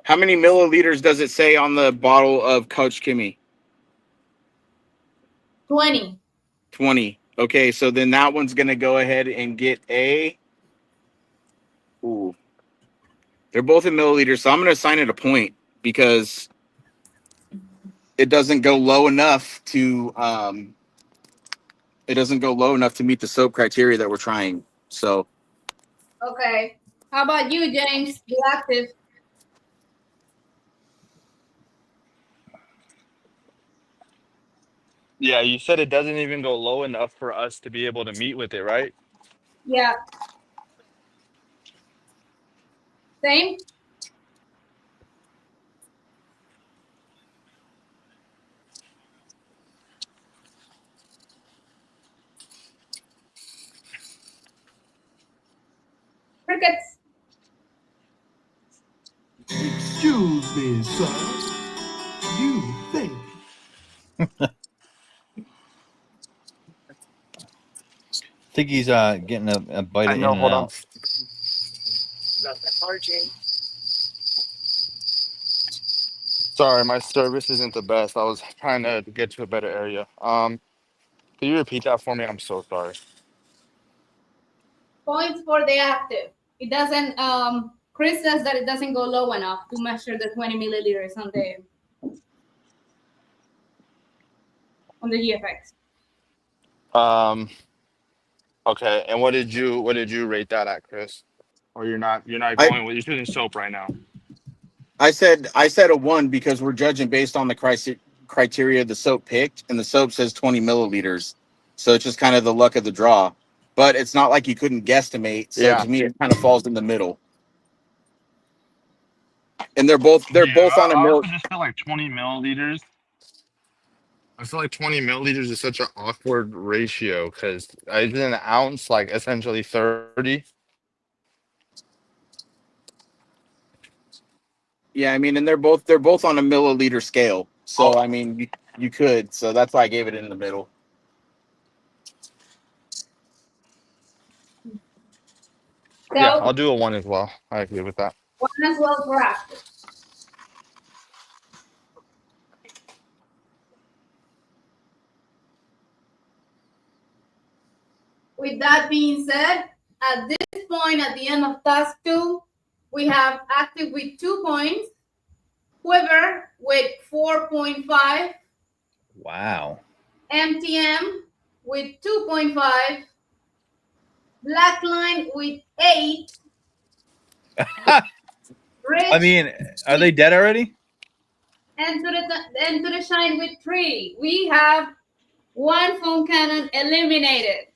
C: How many milliliters does it say on the bottle of Coach Kimmy?
D: 20.
C: 20. Okay, so then that one's gonna go ahead and get a. Ooh, they're both in milliliters, so I'm gonna assign it a point because it doesn't go low enough to it doesn't go low enough to meet the soap criteria that we're trying. So
D: Okay. How about you, James? The active.
B: Yeah, you said it doesn't even go low enough for us to be able to meet with it, right?
D: Yeah. Same? Crickets.
E: Excuse me, sir. You think
A: I think he's getting a bite
B: I
A: of
B: know.
A: In and
B: Hold on.
A: Out.
B: Sorry, my service isn't the best. I was trying to get to a better area. Can you repeat that for me? I'm so sorry.
D: Points for the active. It doesn't, Chris says that it doesn't go low enough to measure the 20 milliliters on the GFX.
B: Okay. And what did you rate that at, Chris? Or you're not going with, you're choosing soap right now.
C: I said a 1 because we're judging based on the criteria the soap picked, and the soap says 20 milliliters, so it's just kind of the luck of the draw. But it's not like you couldn't guesstimate. So
B: Yeah.
C: to me, it kind of falls in the middle. And they're both on a
B: I
C: mill.
B: also just feel like 20 milliliters. I feel like 20 milliliters is such an awkward ratio because isn't an ounce like essentially 30?
C: Yeah, I mean, and they're both on a milliliter scale. So I mean, you could. So that's why I gave it in the middle.
B: Yeah,
D: So
B: I'll do a 1 as well. I agree with that.
D: 1 as well for active. With that being said, at this point, at the end of task 2, we have active with 2 points, quiver with 4.5,
A: Wow.
D: MTM with 2.5, black line with 8,
A: I
D: rich
A: mean, are they dead already?
D: Enter the shine with 3. We have one foam cannon eliminated.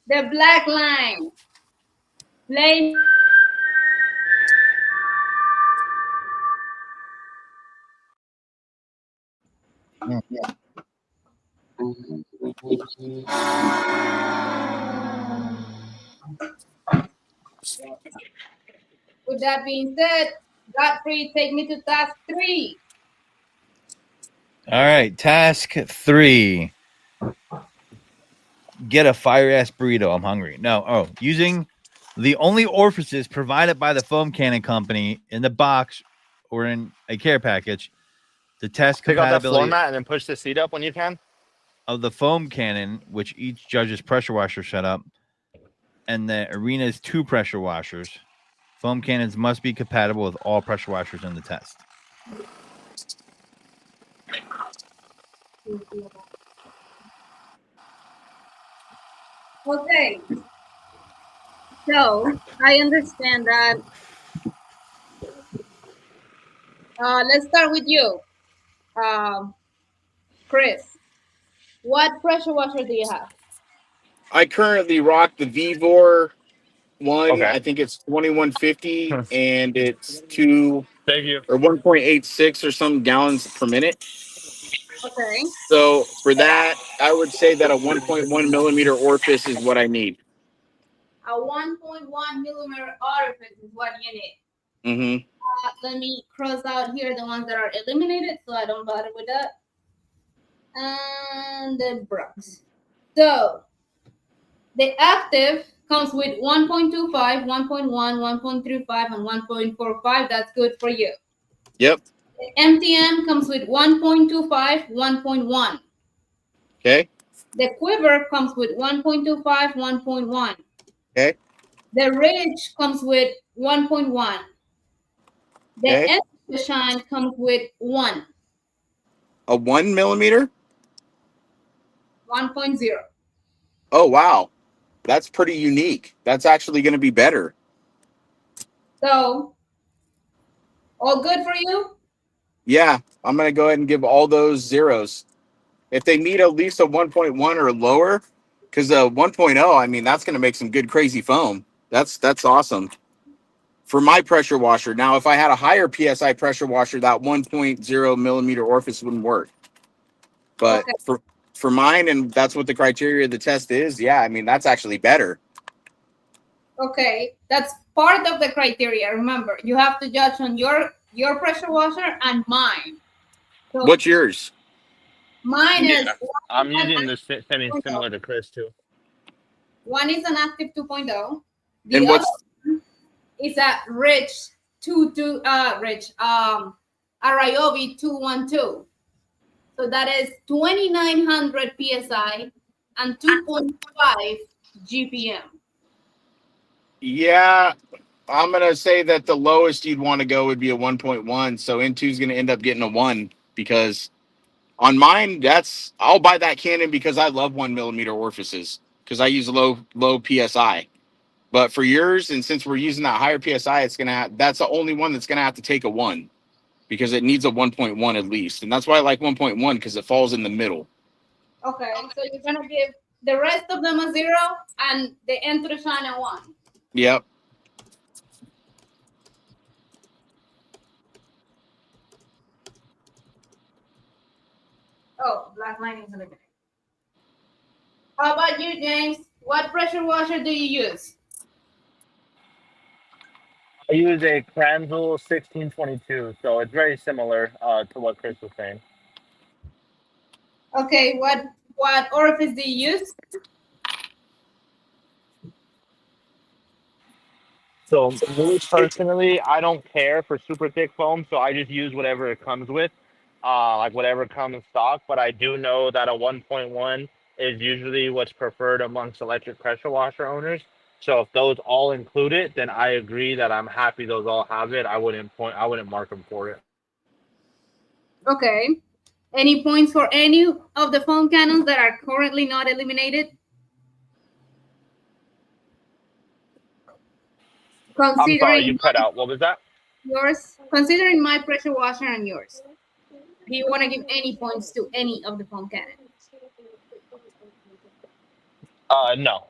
D: The black line. Flame. With that being said, Godfrey, take me to task 3.
A: All right, task 3. Get a fire ass burrito. I'm hungry. No. Oh, using the only orifices provided by the foam cannon company in the box or in a care package to test
B: Pick out that floor
A: compatibility
B: mat and then push the seat up when you can.
A: of the foam cannon, which each judge's pressure washer set up, and the arena's 2 pressure washers. Foam cannons must be compatible with all pressure washers in the test.
D: Okay. So I understand that. Let's start with you, Chris. What pressure washer do you have?
C: I currently rock the Vivor one.
B: Okay.
C: I think it's 2150, and it's 2
B: Thank you.
C: or 1.86 or some gallons per minute.
D: Okay.
C: So for that, I would say that a 1.1 millimeter orifice is what I need.
D: A 1.1 millimeter orifice is what you need.
C: Mm-hmm.
D: Let me cross out here the ones that are eliminated so I don't bother with that. And the Brooks. So the active comes with 1.25, 1.1, 1.35, and 1.45. That's good for you.
C: Yep.
D: The MTM comes with 1.25, 1.1.
C: Okay.
D: The quiver comes with 1.25, 1.1.
C: Okay.
D: The ridge comes with 1.1. The
C: Okay.
D: end of the shine comes with 1.
C: A 1 millimeter?
D: 1.0.
C: Oh, wow. That's pretty unique. That's actually going to be better.
D: So, all good for you?
C: Yeah. I'm going to go ahead and give all those zeros. If they meet at least a 1.1 or lower, because a 1.0, I mean, that's going to make some good crazy foam. That's awesome. For my pressure washer. Now, if I had a higher PSI pressure washer, that 1.0 millimeter orifice wouldn't work. But
D: Okay.
C: for mine, and that's what the criteria of the test is, yeah, I mean, that's actually better.
D: Okay. That's part of the criteria. Remember, you have to judge on your pressure washer and mine. So
C: What's yours?
D: mine
B: Yeah.
D: is
B: I'm
D: one
B: using the similar to Chris too.
D: One is an active 2.0. The
C: And
D: other
C: what's
D: one is a rich Ariobi 212. So that is 2900 psi and 2.5 GPM.
C: yeah, I'm going to say that the lowest you'd want to go would be a 1.1. So N2 is going to end up getting a 1 because on mine, I'll buy that cannon because I love 1 millimeter orifices because I use low PSI. But for yours, and since we're using that higher PSI, that's the only one that's going to have to take a 1 because it needs a 1.1 at least. And that's why I like 1.1 because it falls in the middle.
D: Okay, so you're gonna give the rest of them a 0 and the Enter Shine a 1.
C: Yep.
D: Oh, black line is eliminated. How about you, James? What pressure washer do you use?
B: I use a Cranzel 1622, so it's very similar to what Chris was saying.
D: Okay, what orifice do you use?
B: So me personally, I don't care for super thick foam, so I just use whatever it comes with, like whatever comes in stock. But I do know that a 1.1 is usually what's preferred amongst electric pressure washer owners. So if those all include it, then I agree that I'm happy those all have it. I wouldn't mark them for it.
D: Okay. Any points for any of the foam cannons that are currently not eliminated?
B: I'm sorry, you
D: Considering
B: cut out. What was that?
D: yours, considering my pressure washer and yours. Do you want to give any points to any of the foam cannon?
B: No.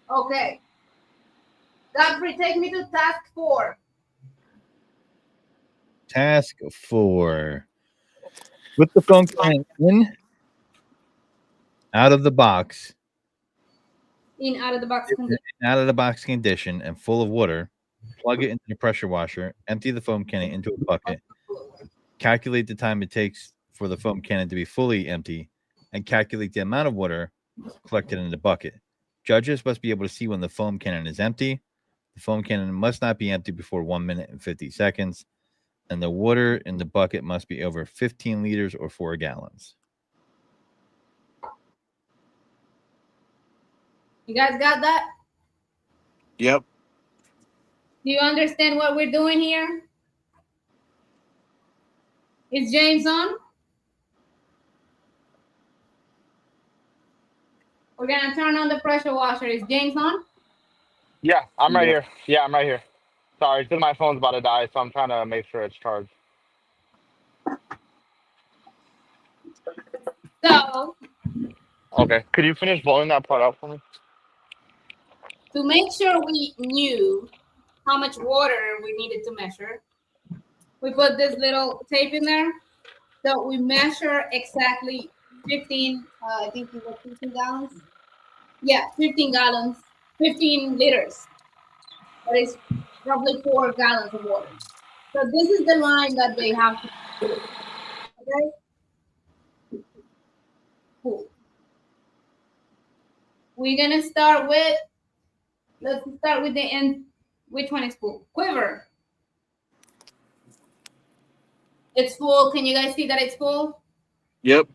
D: Okay. Godfrey, take me to task 4.
A: Task 4. With the foam cannon in, out of the box,
D: In out of the box condition.
A: out of the box condition and full of water, plug it into the pressure washer, empty the foam cannon into a bucket, calculate the time it takes for the foam cannon to be fully empty, and calculate the amount of water collected in the bucket. Judges must be able to see when the foam cannon is empty. The foam cannon must not be empty before 1 minute and 50 seconds, and the water in the bucket must be over 15 liters or 4 gallons.
D: You guys got that?
C: Yep.
D: Do you understand what we're doing here? Is James on? We're gonna turn on the pressure washer. Is James on?
B: Yeah, I'm right
C: Yeah.
B: here. Yeah, I'm right here. Sorry, because my phone's about to die, so I'm trying to make sure it's charged.
D: So,
B: Okay. Could you finish blowing that part out for me?
D: to make sure we knew how much water we needed to measure, we put this little tape in there. So we measure exactly 15, I think it was 15 gallons. Yeah, 15 gallons, 15 liters. That is roughly 4 gallons of water. So this is the line that they have to do. Okay? Cool. We're gonna start with, let's start with the end. Which one is full? Quiver. It's full. Can you guys see that it's full?
C: Yep.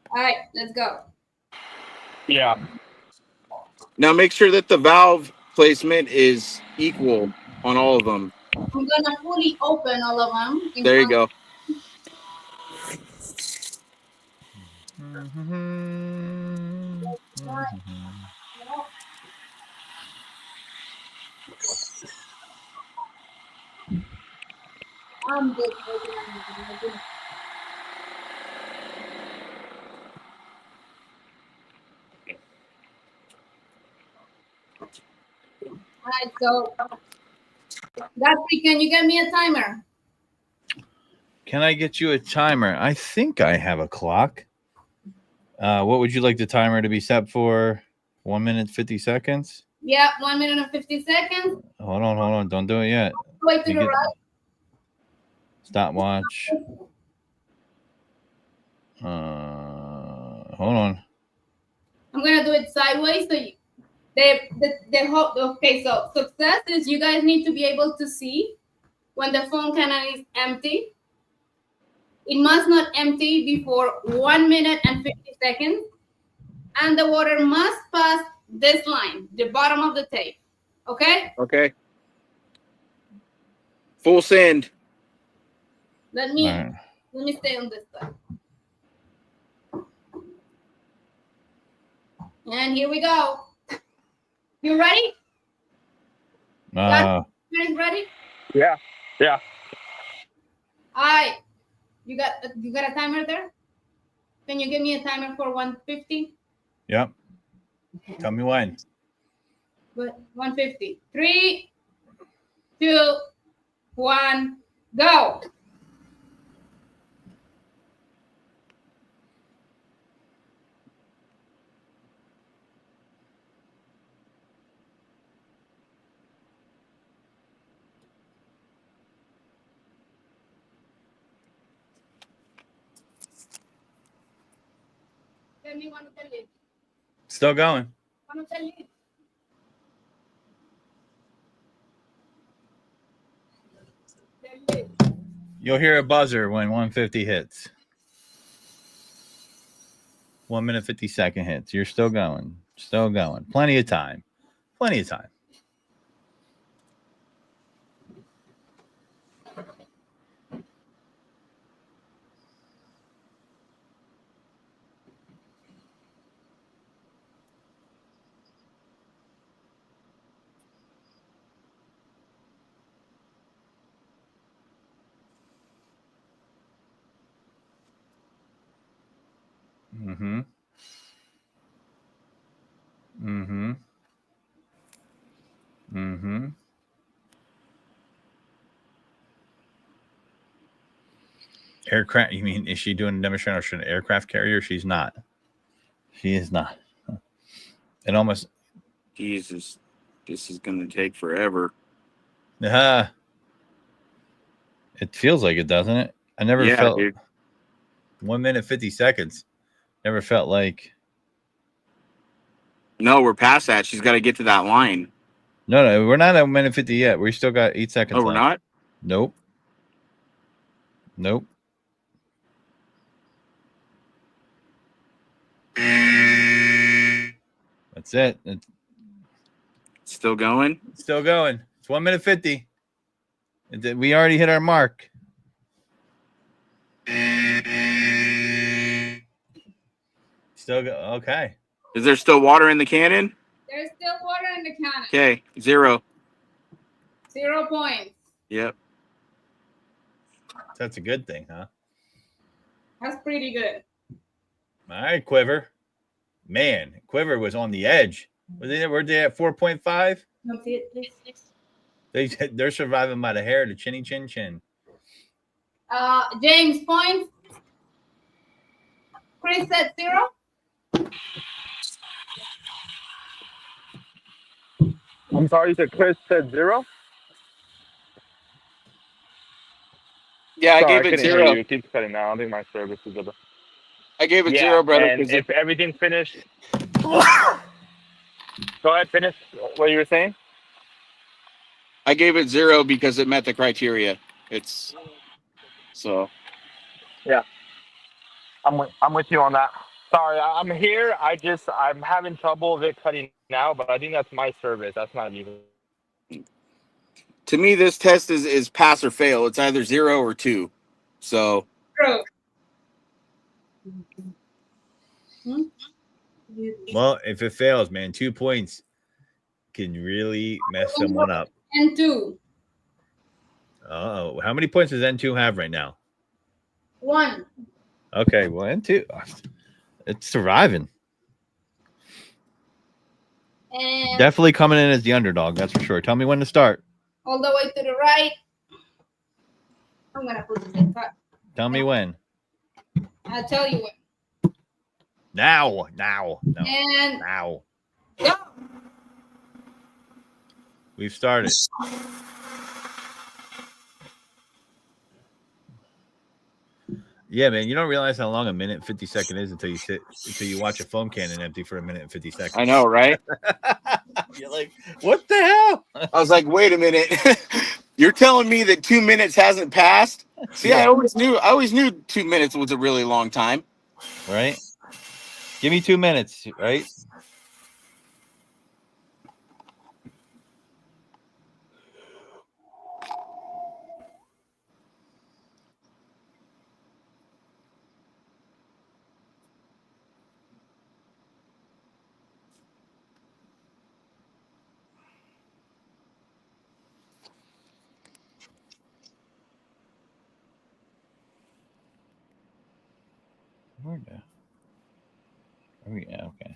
D: All right, let's go.
B: Yeah.
C: Now make sure that the valve placement is equal on all of them.
D: I'm gonna fully open all of them.
C: There you go.
D: I'm good. All right, so Godfrey, can you get me a timer?
A: Can I get you a timer? I think I have a clock. What would you like the timer to be set for? 1 minute, 50 seconds?
D: Yeah, 1 minute and 50 seconds.
A: Hold on. Don't do it yet.
D: Wait to the right.
A: Stopwatch. Hold on.
D: I'm gonna do it sideways. So the whole, okay. So success is you guys need to be able to see when the foam cannon is empty. It must not empty before 1 minute and 50 seconds, and the water must pass this line, the bottom of the tape. Okay.
C: Okay. Full send.
D: Let me stay on this side. And here we go. You ready? Guys ready?
B: Yeah. Yeah.
D: All right. You got a timer there? Can you give me a timer for 150?
A: Yep. Tell me when.
D: But 150. 3, 2, 1, go. Tell me when to tell you.
A: Still going.
D: When to tell you.
A: You'll hear a buzzer when 150 hits. 1 minute, 50 second hits. You're still going. Still going. Plenty of time. Plenty of time. Mm-hmm. Mm-hmm. Mm-hmm. Aircraft, you mean, is she doing a demonstration on an aircraft carrier? She's not. She is not. It almost...
C: Jesus, this is going to take forever.
A: It feels like it, doesn't it? I never felt...
C: Dude.
A: 1 minute, 50 seconds. Never felt like...
C: No, we're past that. She's got to get to that line.
A: No, we're not at 1 minute 50 yet. We still got 8 seconds
C: Oh, we're
A: left.
C: not?
A: Nope. Nope. That's it. It's
C: Still going?
A: still going. It's 1 minute 50. We already hit our mark. Still go. Okay.
C: Is there still water in the cannon?
D: There's still water in the cannon.
C: Okay, 0.
D: 0 points.
C: Yep.
A: That's a good thing, huh?
D: That's pretty good.
A: All right, Quiver. Man, Quiver was on the edge. Were they at 4.5?
D: No, see it, please.
A: They're surviving by the hair, the chinny chin chin.
D: James points. Chris said 0.
B: I'm sorry, you said Chris said 0?
C: Yeah, I
B: Sorry,
C: gave it
B: couldn't hear
C: 0.
B: you. It keeps cutting out. I don't think my service is good.
C: I gave it 0, brother.
B: And if everything finished... Go ahead, finish what you were saying.
C: I gave it 0 because it met the criteria. It's so.
B: Yeah, I'm with you on that. Sorry, I'm here. I'm having trouble with it cutting out, but I think that's my service. That's not you.
C: To me, this test is pass or fail. It's either 0 or 2. So.
D: True.
A: Well, if it fails, man, 2 points can really mess someone up.
D: N2.
A: Oh, how many points does N2 have right now?
D: 1.
A: Okay, well, N2, it's surviving.
D: And
A: Definitely coming in as the underdog, that's for sure. Tell me when to start.
D: all the way to the right. I'm gonna put this in cut.
A: Tell me when.
D: I'll tell you when.
A: Now.
D: And
A: Now.
D: go.
A: We've started. Yeah, man, you don't realize how long a minute and 50 seconds is until you watch a foam cannon empty for 1 minute and 50 seconds.
C: I know, right?
A: You're like, what the hell?
C: I was like, wait a minute. You're telling me that 2 minutes hasn't passed? See,
A: Yeah.
C: I always knew 2 minutes was a really long time.
A: Right? Give me 2 minutes, right? Where the? Oh, yeah, okay.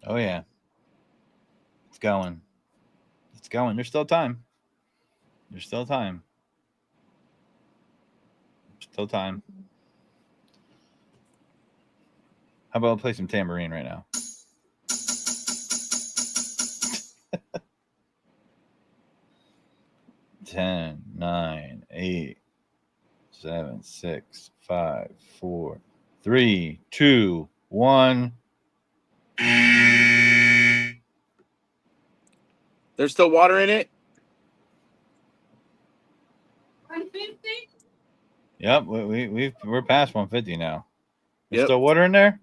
A: Oh, yeah. It's going. It's going. There's still time. There's still time. Still time. How about I play some tambourine right now? Ten, 9, 8, 7, 6, 5, 4, 3, 2, 1.
C: There's still water in it?
D: 150.
A: Yep, we're past 150 now. There's
C: Yep.
A: still water in there?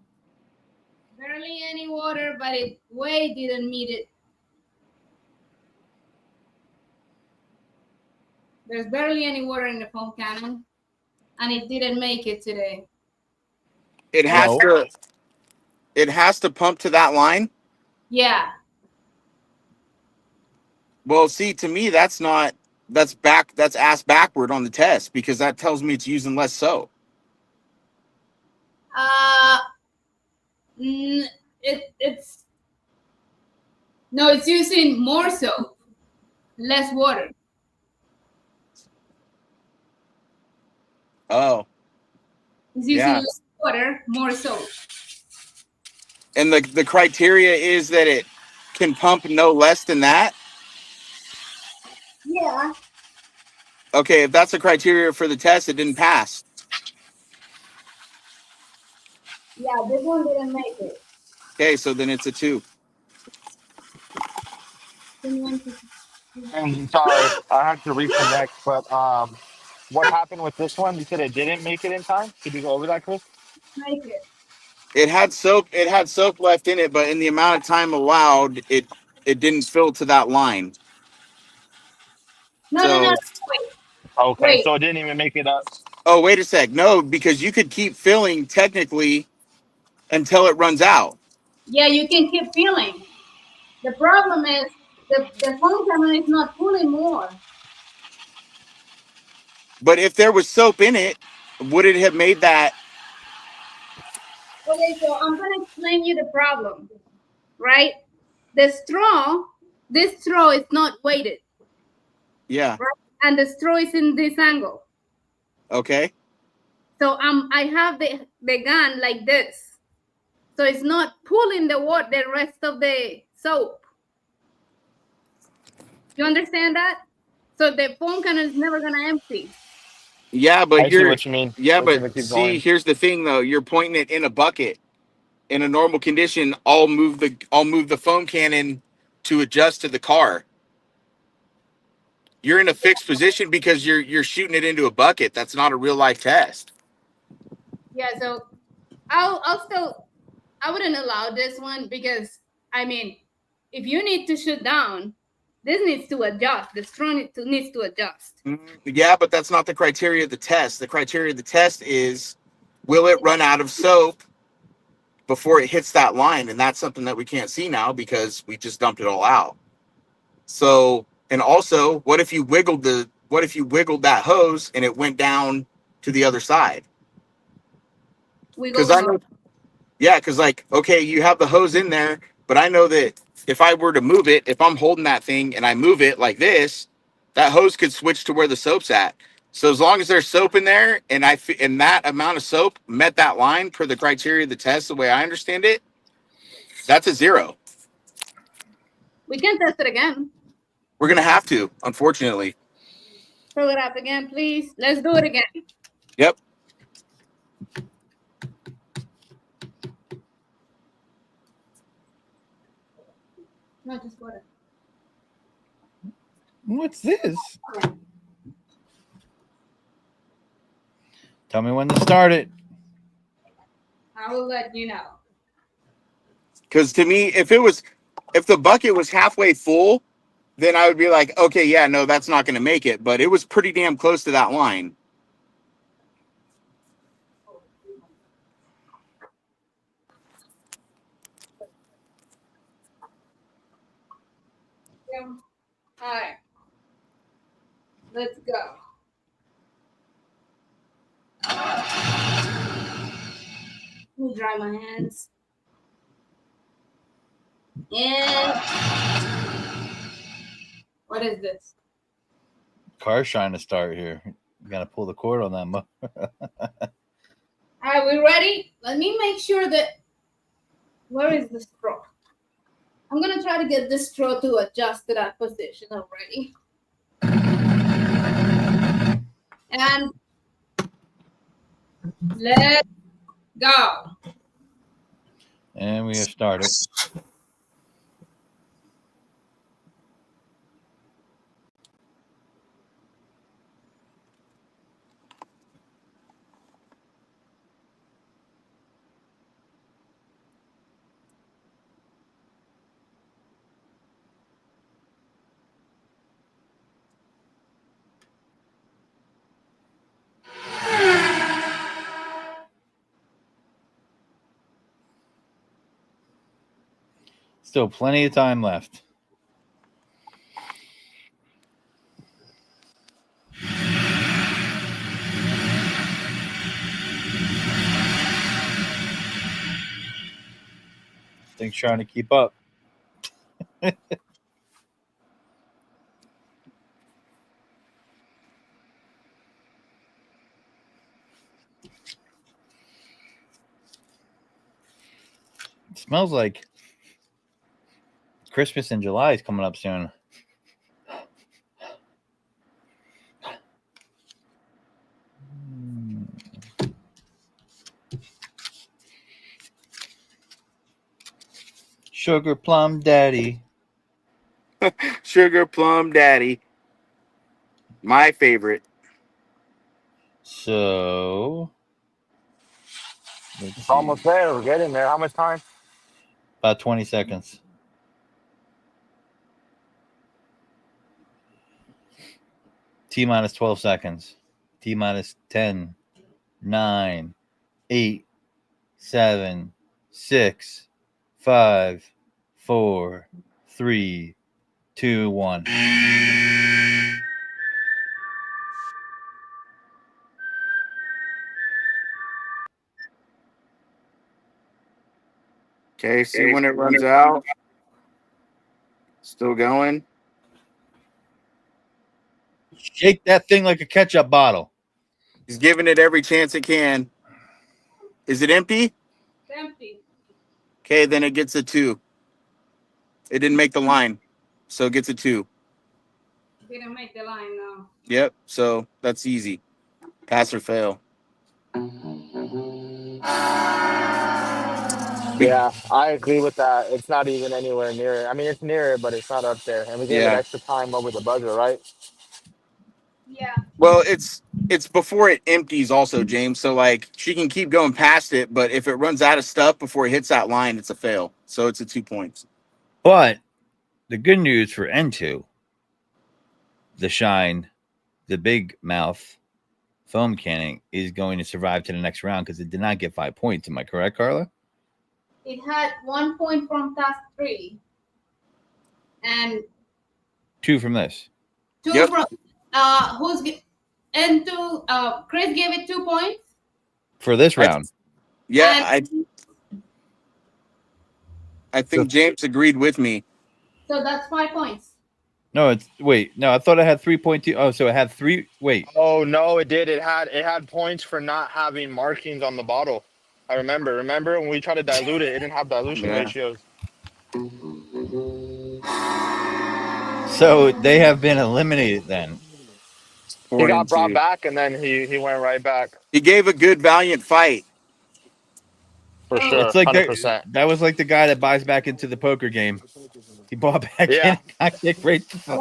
D: Barely any water, but it way didn't meet it. There's barely any water in the foam cannon, and it didn't make it today.
C: It has
B: No.
C: to. It has to pump to that line.
D: Yeah.
C: Well, see, to me, that's not. That's back. That's ass backward on the test because that tells me it's using less soap.
D: Uh, it's no, it's using more soap, less water.
C: Oh,
D: It's using
C: yeah.
D: less water, more soap.
C: And the criteria is that it can pump no less than that.
D: Yeah.
C: Okay, if that's a criteria for the test, it didn't pass.
D: Yeah, this one didn't make it.
C: Okay, so then it's a 2.
B: And sorry, I had to reconnect. But what happened with this one? You said it didn't make it in time. Could you go over that, Chris?
D: Make it.
C: It had soap. It had soap left in it, but in the amount of time allowed, it didn't fill to that line.
D: No, no, no.
C: So,
D: Wait,
B: Okay,
D: wait.
B: so it didn't even make it up.
C: oh wait a sec, no, because you could keep filling technically until it runs out.
D: Yeah, you can keep feeling. The problem is the foam cannon is not pulling more.
C: But if there was soap in it, would it have made that?
D: Okay, so I'm gonna explain you the problem, right? The straw, this straw is not weighted,
C: Yeah.
D: right? And the straw is in this angle.
C: Okay.
D: So I have the gun like this. So it's not pulling the rest of the soap. You understand that? So the foam cannon is never gonna empty.
C: Yeah, but
B: I see
C: you're.
B: what you mean.
C: Yeah,
B: It's
C: but
B: gonna keep
C: see,
B: going.
C: here's the thing though. You're pointing it in a bucket. In a normal condition, I'll move the foam cannon to adjust to the car. You're in a fixed position because you're shooting it into a bucket. That's not a real life test.
D: Yeah, so I'll still I wouldn't allow this one because I mean, if you need to shoot down, this needs to adjust. The straw needs to adjust.
C: Yeah, but that's not the criteria of the test. The criteria of the test is, will it run out of soap before it hits that line? And that's something that we can't see now because we just dumped it all out. So, and also, what if you wiggled that hose and it went down to the other side?
D: Wiggle
C: Because
D: the
C: I
D: hose.
C: know, yeah, because like, okay, you have the hose in there, but I know that if I were to move it, if I'm holding that thing and I move it like this, that hose could switch to where the soap's at. So as long as there's soap in there, and that amount of soap met that line per the criteria of the test, the way I understand it, that's a 0.
D: We can test it again.
C: We're gonna have to, unfortunately.
D: Fill it up again, please. Let's do it again.
C: Yep.
D: No, just water.
A: What's this? Tell me when to start it.
D: I will let you know.
C: Because to me, if the bucket was halfway full, then I would be like, okay, yeah, no, that's not gonna make it. But it was pretty damn close to that line.
D: Yeah. All right. Let's go. Let me dry my hands. And what is this?
A: Car's trying to start here. You gotta pull the cord on that.
D: All right, we ready? Let me make sure that. Where is the straw? I'm gonna try to get this straw to adjust to that position already. And let's go.
A: And we have started. Still plenty of time left. Thing's trying to keep up. It smells like Christmas in July is coming up soon. Sugar plum daddy.
C: Sugar plum daddy. My favorite.
A: So
B: It's almost there. We're getting there. How much time?
A: about 20 seconds. T minus 12 seconds. T minus 10, 9, 8, 7, 6, 5, 4, 3, 2, 1.
C: Okay, see when it runs out. Still going.
A: Shake that thing like a ketchup bottle.
C: He's giving it every chance it can. Is it empty?
D: It's empty.
C: Okay, then it gets a 2. It didn't make the line, so it gets a 2.
D: Didn't make the line, no.
C: Yep, so that's easy. Pass or fail.
B: Yeah, I agree with that. It's not even anywhere near it. I mean, it's near it, but it's not up there. And we gave it
C: Yeah.
B: extra time over the buzzer, right?
D: Yeah.
C: Well, it's before it empties also, James. So, like, she can keep going past it, but if it runs out of stuff before it hits that line, it's a fail. So it's a 2 points.
A: But the good news for N2, the Shine, the big mouth foam canning is going to survive to the next round because it did not get 5 points. Am I correct, Carla?
D: It had 1 point from task 3 and
A: 2 from this.
D: 2
C: Yep.
D: from Chris gave it 2 points.
A: For this round.
C: Yeah,
D: And
C: I think James agreed with me.
D: so that's 5 points.
A: No, I thought I had 3.2. Oh, so it had 3. Wait.
B: Oh no, it did. It had points for not having markings on the bottle. I remember. Remember when we tried to dilute it, it didn't have dilution
C: Yeah.
B: ratios.
A: So they have been eliminated then.
B: He got brought back and then he went right back.
C: He gave a good, valiant fight.
B: For sure.
A: It's like
B: 100%.
A: that was like the guy that buys back into the poker game. He bought back in and got kicked right the fuck.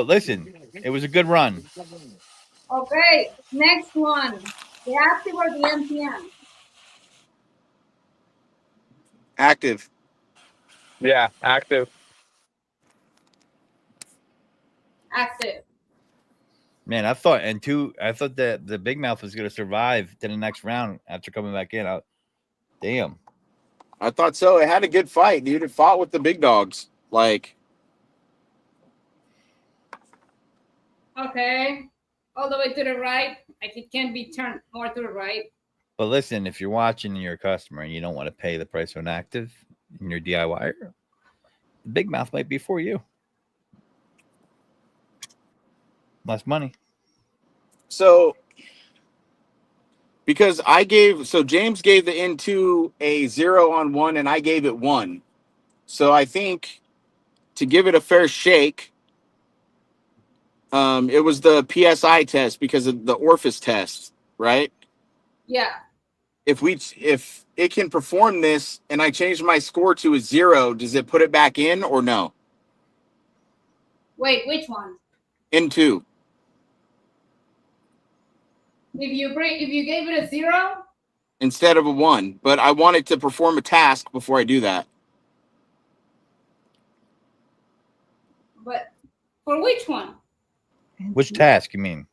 A: Listen, it was a good run.
D: Okay, next one. The active or the MTM?
C: Active.
B: Yeah, active.
D: Active.
A: Man, I thought that the big mouth was going to survive to the next round after coming back in. Damn.
C: I thought so. It had a good fight, dude. It fought with the big dogs. Like,
D: Okay. All the way to the right. Like it can be turned more to the right.
A: But listen, if you're watching and you're a customer and you don't want to pay the price of an active and you're DIYer, the big mouth might be for you. Less money.
C: so because James gave the N2 a 0 on 1 and I gave it 1. So I think to give it a fair shake, it was the PSI test because of the orifice test, right?
D: Yeah.
C: If it can perform this and I change my score to a 0, does it put it back in or no?
D: Wait, which one?
C: N2.
D: If you gave it a 0?
C: Instead of a 1, but I wanted to perform a task before I do that.
D: But for which one?
A: Which task you mean?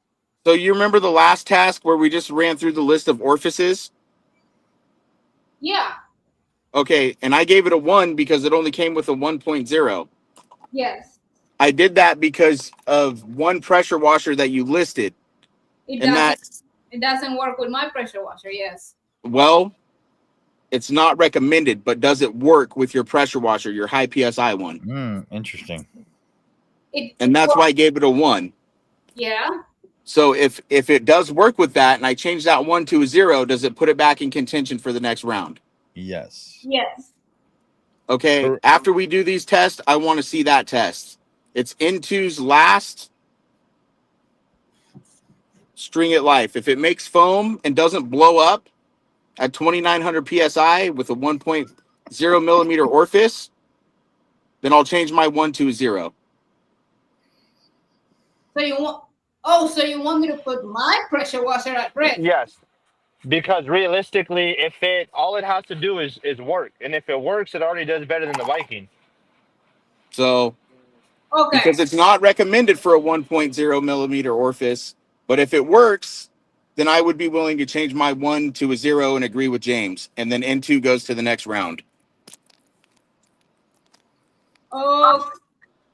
C: So you remember the last task where we just ran through the list of orifices?
D: Yeah.
C: Okay, and I gave it a 1 because it only came with a 1.0.
D: Yes,
C: I did that because of one pressure washer that you listed.
D: it
C: And
D: doesn't.
C: that,
D: It doesn't work with my pressure washer. Yes.
C: well, it's not recommended, but does it work with your pressure washer, your high PSI one?
A: Interesting.
C: And that's why I gave it a 1.
D: Yeah.
C: So if it does work with that and I change that 1 to a 0, does it put it back in contention for the next round?
A: Yes.
D: Yes.
C: Okay, after we do these tests, I want to see that test. It's N2's last string at life. If it makes foam and doesn't blow up at 2,900 PSI with a 1.0 millimeter orifice, then I'll change my 1 to a 0.
D: So you want? Oh, so you want me to put my pressure washer at risk?
B: Yes. Because realistically, if it all it has to do is work, and if it works, it already does better than the Viking.
C: So,
D: Okay.
C: because it's not recommended for a 1.0 millimeter orifice, but if it works, then I would be willing to change my 1 to a 0 and agree with James. And then N2 goes to the next round.
D: Oh,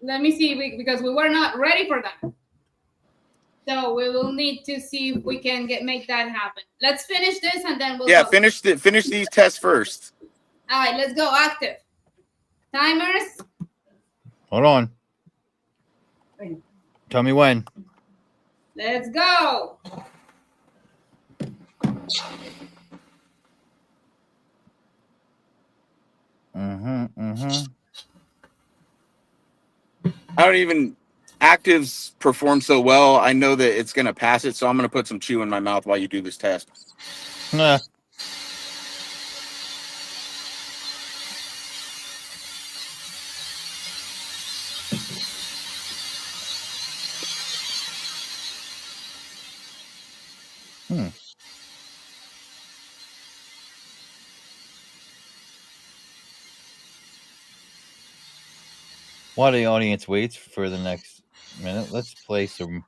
D: let me see, because we were not ready for that. So we will need to see if we can make that happen. Let's finish this and then we'll go.
C: Finish these tests first.
D: All right, let's go. Active. Timers.
A: Hold on. Tell me when.
D: Let's go.
C: I don't even actives perform so well. I know that it's going to pass it, so I'm going to put some chew in my mouth while you do this test.
A: While the audience waits for the next minute, let's play some.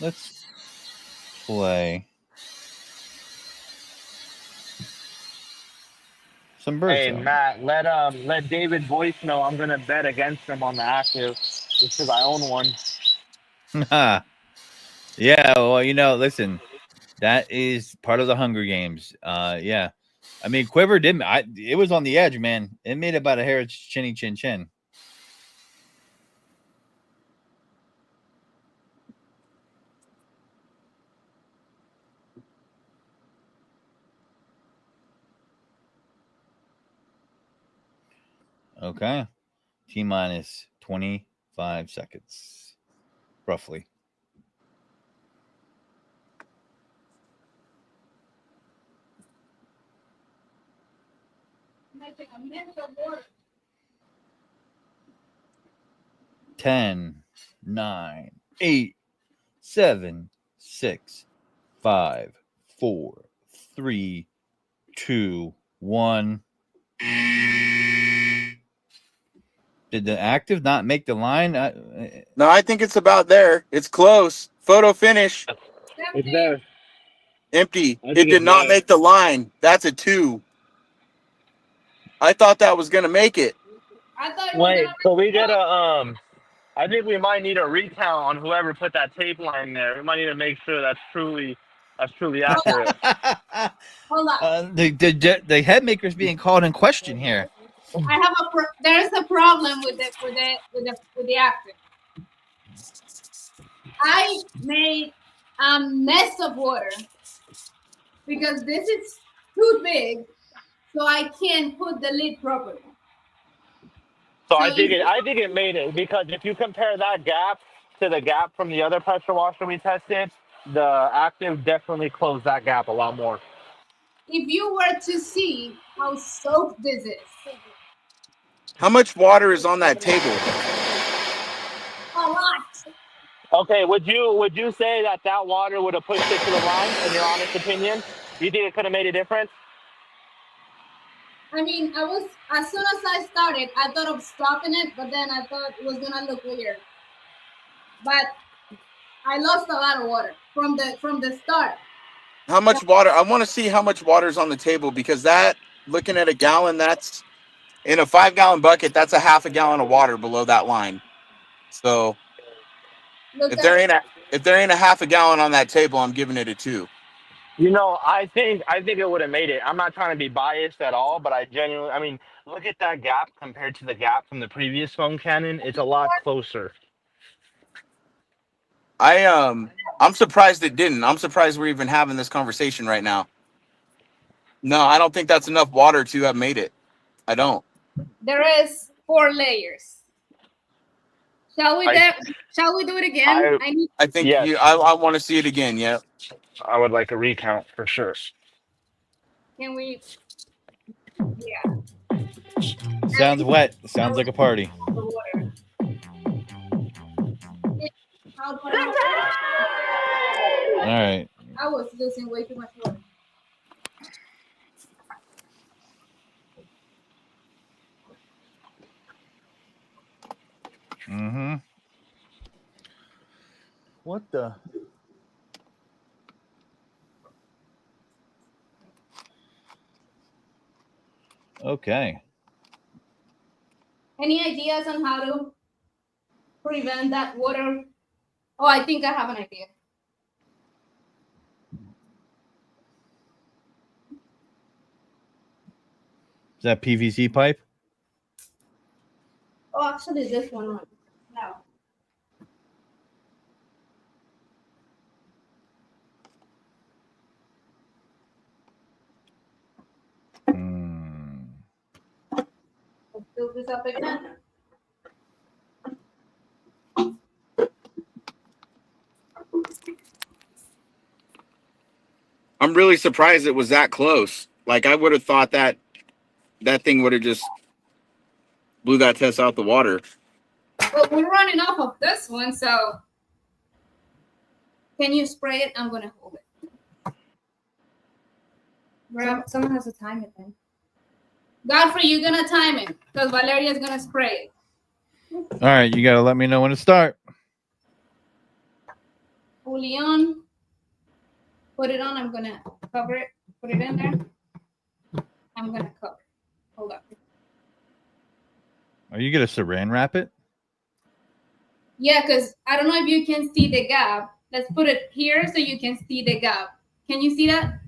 A: Let's play some bird
B: Hey
A: sound.
B: Matt, let David Boyce know I'm gonna bet against him on the active just because I own one.
A: Yeah, well, listen, that is part of the Hunger Games. Yeah, I mean, Quiver didn't. It was on the edge, man. It made about a hair of chinny chin chin. Okay, T-minus 25 seconds, roughly.
D: Take a minute of water.
A: 10, 9, 8, 7, 6, 5, 4, 3, 2, 1. Did the active not make the line?
C: No, I think it's about there. It's close. Photo finish.
B: It's there.
C: Empty. It did not make the line. That's a 2. I thought that was going to make it.
D: I thought it was
B: Wait,
D: gonna
B: so we gotta I think we might need a recount on whoever put that tape line there. We might need to make sure that's truly accurate.
D: Hold on.
A: The head maker's being called in question here.
D: I have there's a problem with the active. I made a mess of water because this is too big, so I can't put the lid properly.
B: So I think it made it, because if you compare that gap to the gap from the other pressure washer we tested, the active definitely closed that gap a lot more.
D: If you were to see how soaked this is.
C: How much water is on that table?
D: A lot.
B: Okay, would you say that water would have pushed it to the line, in your honest opinion? Do you think it could have made a difference?
D: I mean, as soon as I started, I thought of stopping it, but then I thought it was gonna look weird. But I lost a lot of water from the start.
C: How much water? I want to see how much water is on the table, because that looking at a gallon, that's in a 5-gallon bucket. That's a half a gallon of water below that line. So
D: Look
C: if
D: at
C: there ain't a half a gallon on that table, I'm giving it a 2.
B: You know, I think it would have made it. I'm not trying to be biased at all, but I mean, look at that gap compared to the gap from the previous foam cannon. It's a lot closer.
C: I'm surprised it didn't. I'm surprised we're even having this conversation right now. No, I don't think that's enough water to have made it. I don't.
D: there is 4 layers. Shall we do it again?
C: I think
B: Yes.
C: I want to see it again. Yeah.
B: I would like a recount for sure.
D: Can we? Yeah.
A: Sounds wet. Sounds like a party.
D: The water. How do I
A: All right.
D: I was losing way too much water.
A: Mm-hmm. What the? Okay.
D: Any ideas on how to prevent that water? Oh, I think I have an idea.
A: Is that PVC pipe?
D: Oh, actually, this one. No. Let's fill this up again.
C: I'm really surprised it was that close. Like I would have thought that thing would have just blew that test out the water.
D: But we're running off of this one, so can you spray it? I'm gonna hold it.
F: Someone has to time it then.
D: Godfrey, you're gonna time it because Valeria's gonna spray it.
A: All right, you gotta let me know when to start.
D: Julian, put it on. I'm gonna cover it. Put it in there. I'm gonna cover. Hold up.
A: Are you gonna saran wrap it?
D: Yeah, because I don't know if you can see the gap. Let's put it here so you can see the gap. Can you see that?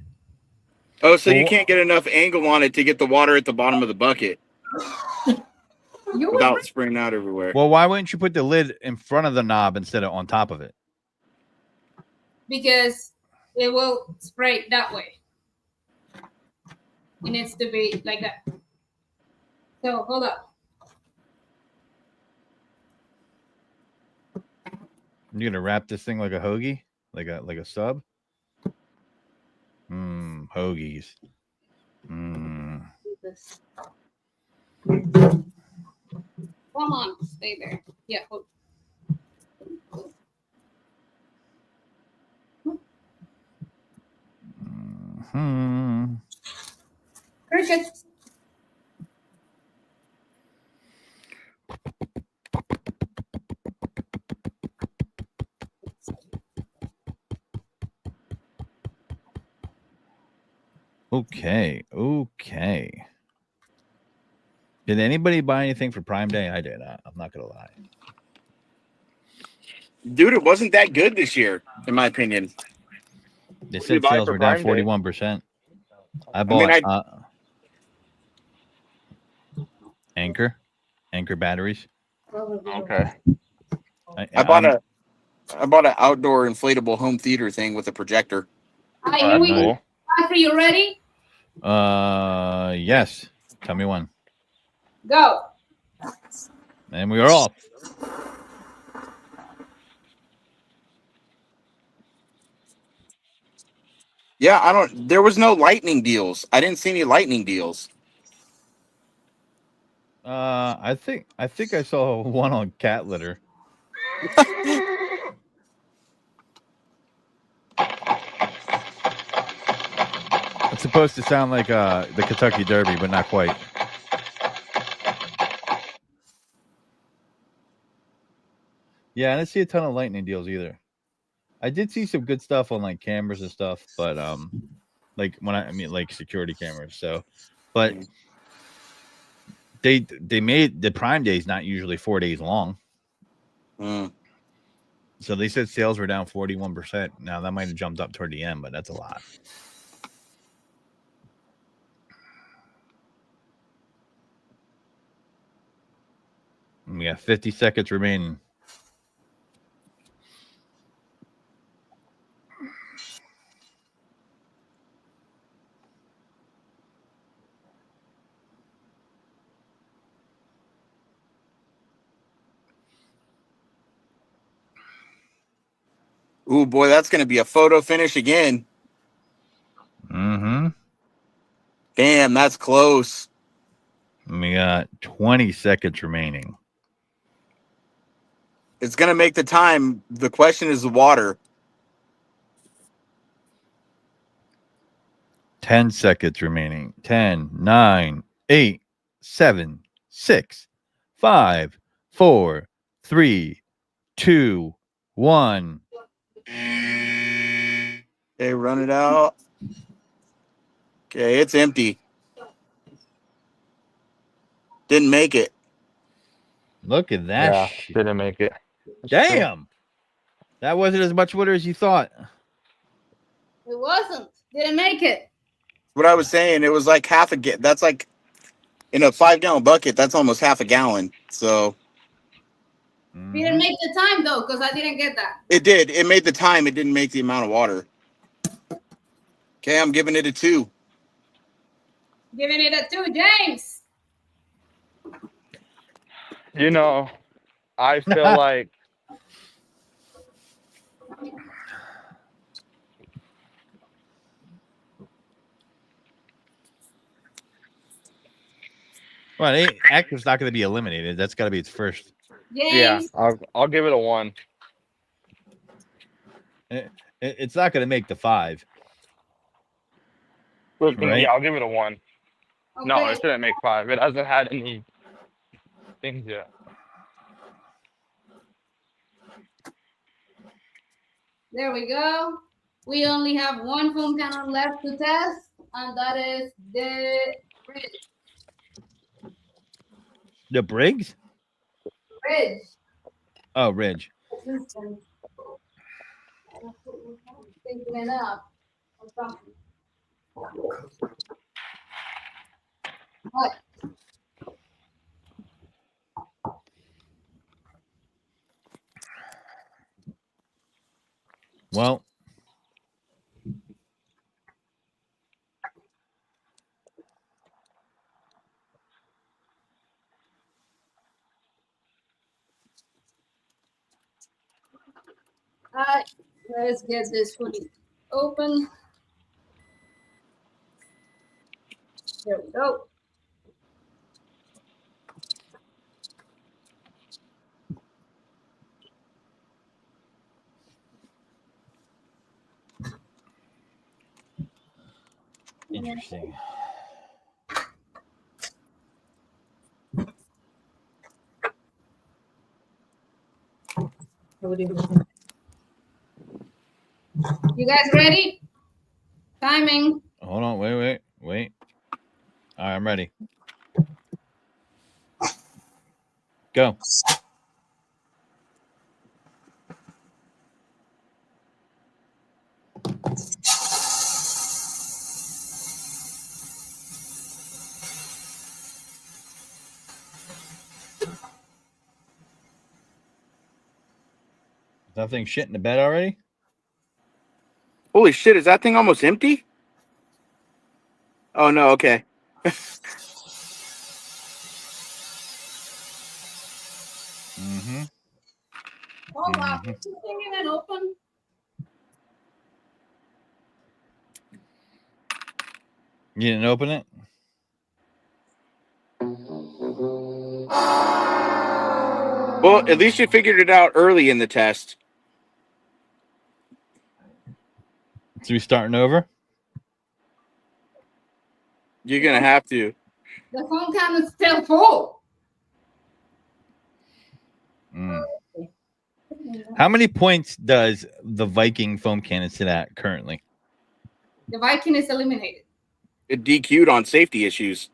C: Oh, so you can't get enough angle on it to get the water at the bottom of the bucket without spraying out everywhere.
A: Well, why wouldn't you put the lid in front of the knob instead of on top of it?
D: Because it will spray that way. It needs to be like that. So hold up.
A: You're gonna wrap this thing like a hoagie, like a sub. Hoagies.
D: Come on, stay there. Yeah. Hold. Crickets.
A: Okay. Did anybody buy anything for Prime Day? I did. I'm not gonna lie.
C: Dude, it wasn't that good this year, in my opinion.
A: They said sales were down 41%. I bought Anchor batteries.
B: Okay.
C: I bought an outdoor inflatable home theater thing with a projector.
D: All right, here we go. Are you ready?
A: Yes. Tell me when.
D: Go.
A: And we are off.
C: Yeah, there was no lightning deals. I didn't see any lightning deals.
A: I think I saw one on cat litter. It's supposed to sound like the Kentucky Derby, but not quite. Yeah, I didn't see a ton of lightning deals either. I did see some good stuff on like cameras and stuff, but like like security cameras. So, but they made the Prime Day is not usually 4 days long. So they said sales were down 41%. Now that might have jumped up toward the end, but that's a lot. And we got 50 seconds remaining.
C: Ooh, boy, that's going to be a photo finish again.
A: Mm-hmm.
C: Damn, that's close.
A: And we got 20 seconds remaining.
C: It's going to make the time. The question is the water.
A: 10 seconds remaining. 10, 9, 8, 7, 6, 5, 4, 3, 2, 1.
C: Okay, run it out. Okay, it's empty. Didn't make it.
A: Look at that
B: Yeah,
A: shit.
B: didn't make it.
A: Damn. That wasn't as much water as you thought.
D: It wasn't. Didn't make it.
C: What I was saying, it was like half a gallon. That's like in a 5-gallon bucket. That's almost half a gallon. So
D: Didn't make the time though, because I didn't get that.
C: it did. It made the time. It didn't make the amount of water. Okay, I'm giving it a 2.
D: Giving it a 2, James.
B: You know, I feel like
A: Well, Actor's not going to be eliminated. That's got to be its first.
D: James.
B: yeah, I'll give it a 1.
A: It's not going to make the 5. Right?
B: Yeah, I'll give it a 1.
D: Okay.
B: No, it shouldn't make 5. It hasn't had any things yet.
D: There we go. We only have one foam cannon left to test, and that is the bridge.
A: The Briggs?
D: Ridge.
A: Oh, Ridge.
D: Thinking it up or something. What?
A: Well,
D: All right, let's get this hoodie open. There we go.
A: interesting.
D: You guys ready? Timing.
A: Hold on. Wait. All right, I'm ready. Go. That thing shit in the bed already?
C: Holy shit, is that thing almost empty? Oh, no, okay.
A: Mm-hmm.
D: Hold on. Is this thing even open?
A: You didn't open it?
C: Well, at least you figured it out early in the test.
A: So we starting over?
C: You're going to have to.
D: The foam cannon's still full.
A: Mm. How many points does the Viking foam cannon sit at currently?
D: The Viking is eliminated.
C: it DQ'd on safety issues.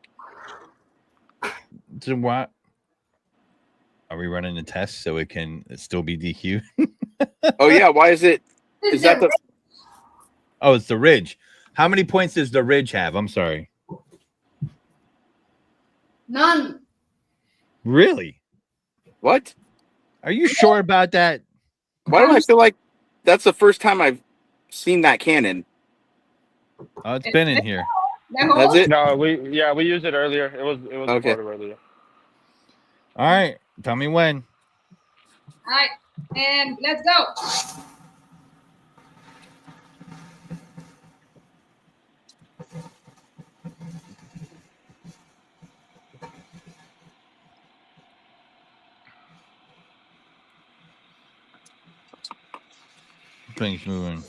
A: So what? Are we running a test so it can still be DQ?
C: Oh yeah, why is it?
D: This
C: Is that the?
A: Oh, it's the Ridge. How many points does the Ridge have? I'm sorry.
D: none?
A: Really?
C: What?
A: Are you sure about that?
C: Why do I feel like that's the first time I've seen that cannon?
A: Oh, it's been in here.
C: That's it.
B: No, we used it earlier. It was
C: Okay.
B: recorded earlier.
A: All right. Tell me when.
D: All right, and let's go.
A: Things moving.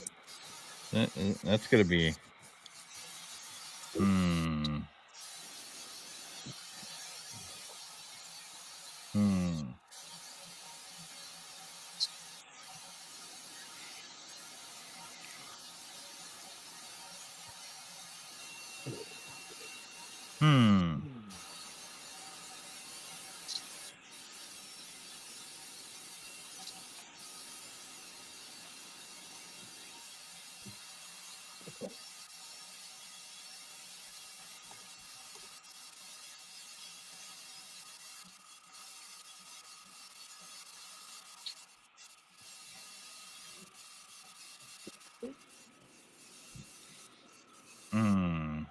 A: That's gonna be. Hmm. Hmm. Hmm.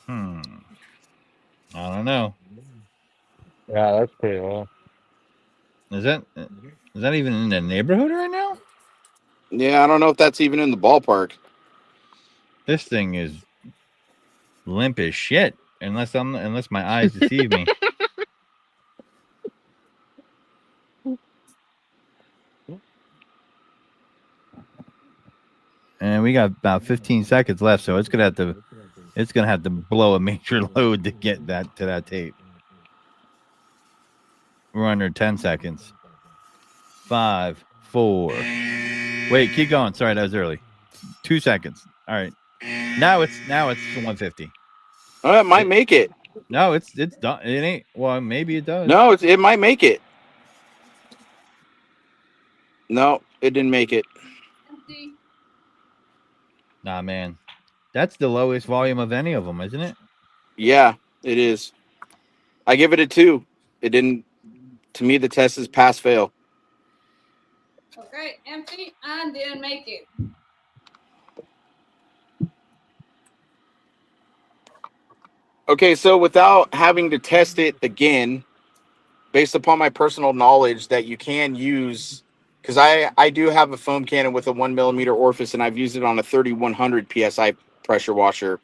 A: Hmm. I don't know.
B: Yeah, that's pretty low.
A: Is that even in the neighborhood right now?
C: Yeah, I don't know if that's even in the ballpark.
A: This thing is limp as shit. Unless my eyes deceive me. And we got about 15 seconds left, so it's gonna have to blow a major load to get that to that tape. We're under 10 seconds. 5, 4. Wait, keep going. Sorry, that was early. 2 seconds. All right. Now it's 150.
C: Oh, it might make it.
A: No, it's done. It ain't. Well, maybe it does.
C: No, it might make it. No, it didn't make it.
D: Empty.
A: Nah, man. That's the lowest volume of any of them, isn't it?
C: Yeah, it is. I give it a 2. It didn't. To me, the test is pass fail.
D: Okay, empty and didn't make it.
C: Okay, so without having to test it again, based upon my personal knowledge that you can use, because I do have a foam cannon with a 1mm orifice, and I've used it on a 3100 psi pressure washer.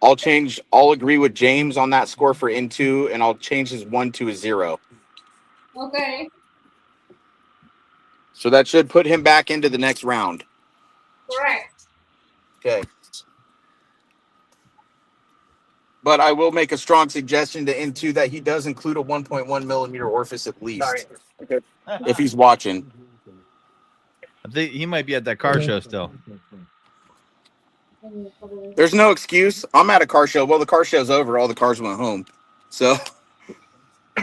C: I'll agree with James on that score for N2, and I'll change his 1 to a 0.
D: Okay,
C: So that should put him back into the next round.
D: correct.
C: Okay. But I will make a strong suggestion to N2 that he does include a 1.1mm orifice at least. Okay. If he's watching.
A: I think he might be at that car show still.
C: There's no excuse. I'm at a car show. Well, the car show's over. All the cars went home. So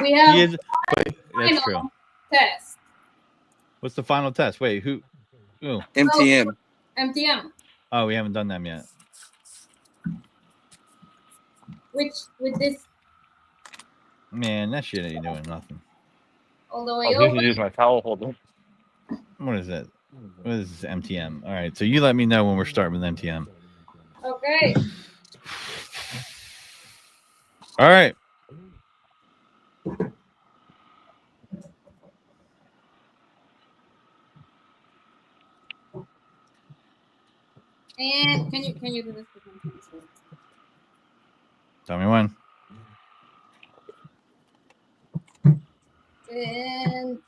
D: We have
A: He is. Wait, that's true.
D: final test.
A: What's the final test? Wait, who?
C: MTM.
D: MTM,
A: Oh, we haven't done them yet.
D: which with this
A: Man, that shit ain't doing nothing.
D: all the way
B: I'll just
D: over.
B: use my towel holder.
A: What is that? What is this MTM? All right, so you let me know when we're starting with MTM.
D: Okay,
A: All right.
D: and can you do this for me, please?
A: Tell me when.
D: And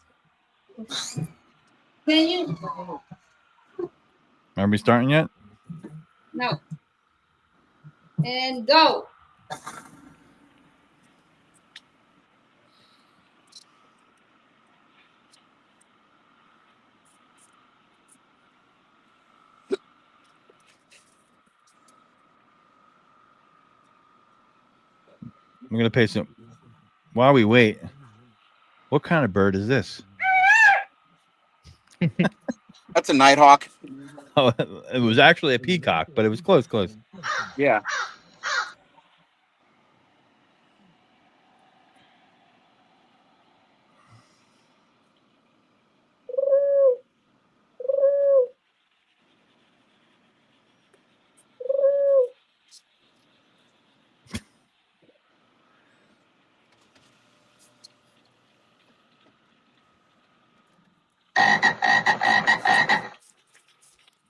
D: can you?
A: Are we starting yet?
D: No. And go.
A: I'm gonna pay some. While we wait, what kind of bird is this?
C: That's a Nighthawk.
A: Oh, it was actually a peacock, but it was close.
C: Yeah.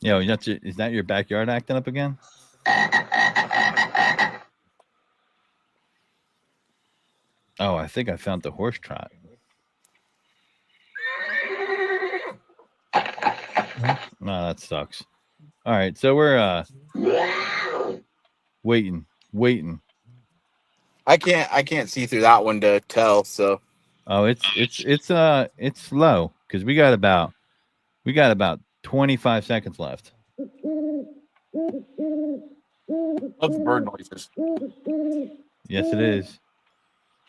A: Yo, is that your backyard acting up again? Oh, I think I found the horse trot. No, that sucks. All right, so we're waiting.
C: I can't see through that one to tell. So
A: Oh, it's slow because we got about 25 seconds left.
C: those bird noises.
A: Yes, it is.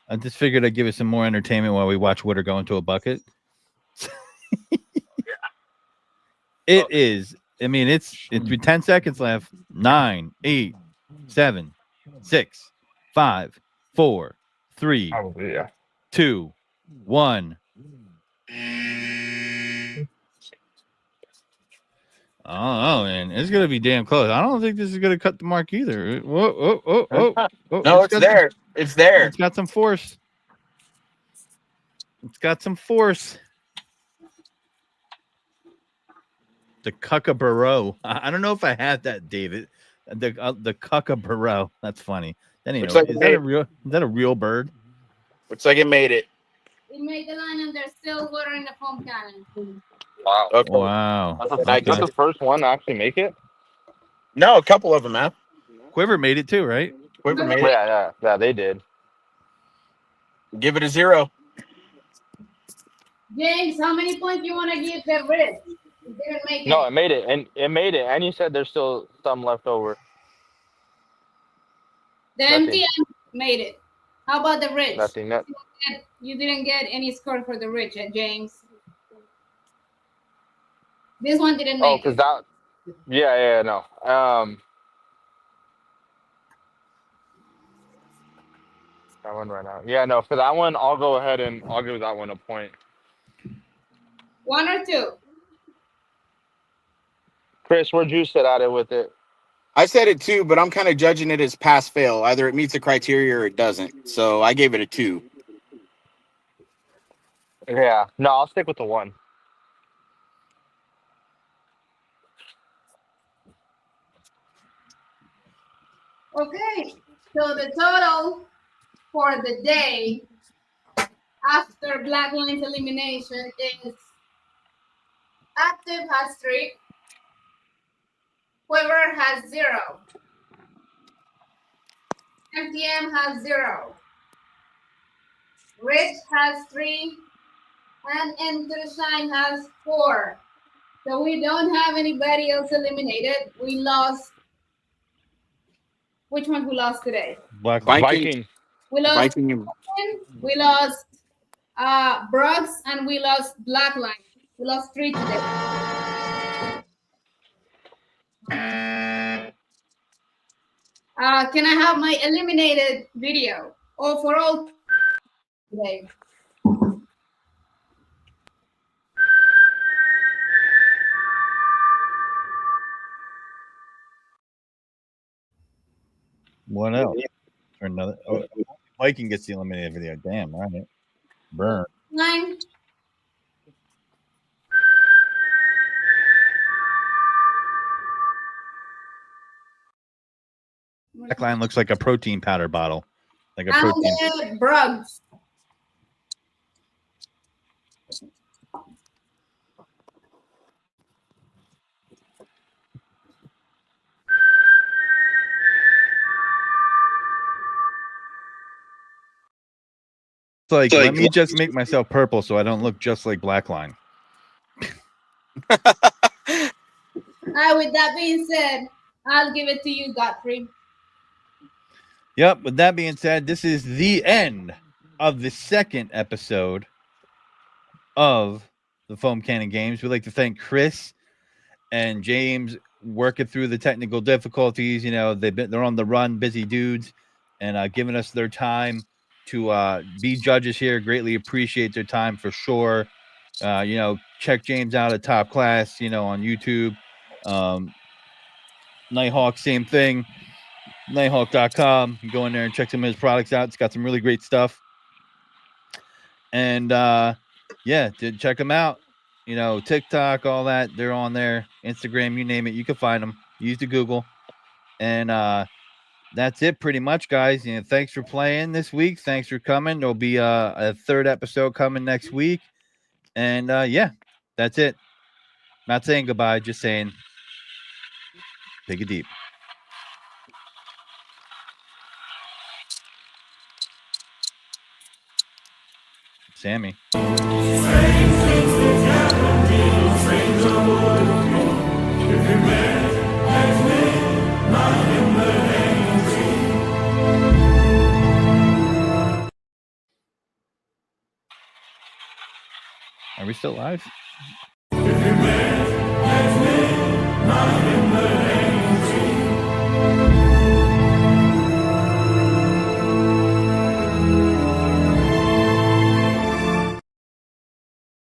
A: I just figured I'd give it some more entertainment while we watch Witter go into a bucket. It is. I mean, it's with 10 seconds left. 9, 8, 7, 6, 5, 4, 3,
B: Probably, yeah.
A: 2, 1. Oh, man. It's going to be damn close. I don't think this is going to cut the mark either. Whoa.
C: No, it's there. It's there.
A: It's got some force. The Kookaburra. I don't know if I have that, David. The Kookaburra. That's funny. Anyway,
C: Looks like
A: is that a real bird?
C: Looks like it made it.
D: It made the line and there's still water in the foam cannon.
B: Wow.
C: Okay.
A: Wow.
B: That's the first one to actually make it?
C: No, a couple of them have.
A: Quiver made it too, right?
C: Quiver made it.
B: Yeah, they did.
C: Give it a 0.
D: James, how many points you want to give the Rich? It didn't make it.
B: No, it made it, and you said there's still some left over.
D: The
B: Nothing.
D: MTM made it. How about the Rich?
B: Nothing.
D: You didn't get any score for the Rich, James. This one didn't
B: Oh,
D: make
B: because
D: it.
B: that. Yeah, no. That one right now. Yeah, no. For that one, I'll go ahead and I'll give that one a point.
D: 1 or 2?
B: Chris, where'd you sit at it with it?
C: I said it 2, but I'm kind of judging it as pass fail. Either it meets the criteria or it doesn't. So I gave it a 2.
B: Yeah. No, I'll stick with the 1.
D: Okay. So the total for the day after Black Line's elimination is Active has 3. Quiver has 0. MTM has 0. Rich has 3. And Into the Shine has 4. So we don't have anybody else eliminated. We lost. Which one we lost today?
B: Viking.
D: We lost
C: Viking.
D: We lost Brooks, and we lost Blackline. We lost 3 today. Can I have my eliminated video? Or for all today?
A: What else? Or another? Oh, Viking gets the eliminated video. Damn, all right. Burn.
D: 9.
A: Black line looks like a protein powder bottle. Like a
D: And
A: protein.
D: Brooks.
A: It's like, let me just make myself purple so I don't look just like Blackline.
D: With that being said, I'll give it to you, Godfrey.
A: Yep. With that being said, this is the end of the second episode of the Foam Cannon Games. We'd like to thank Chris and James working through the technical difficulties. You know, they're on the run, busy dudes, and giving us their time to be judges here. Greatly appreciate their time for sure. You know, check James out at Top Class, you know, on YouTube. Nighthawk, same thing. Nighthawk.com. You go in there and check some of his products out. It's got some really great stuff. And yeah, check them out. You know, TikTok, all that, they're on there. Instagram, you name it, you can find them. Use the Google. And that's it pretty much, guys. You know, thanks for playing this week. Thanks for coming. There'll be a third episode coming next week. And yeah, that's it. Not saying goodbye, just saying take it deep. Sammy. Are we still live?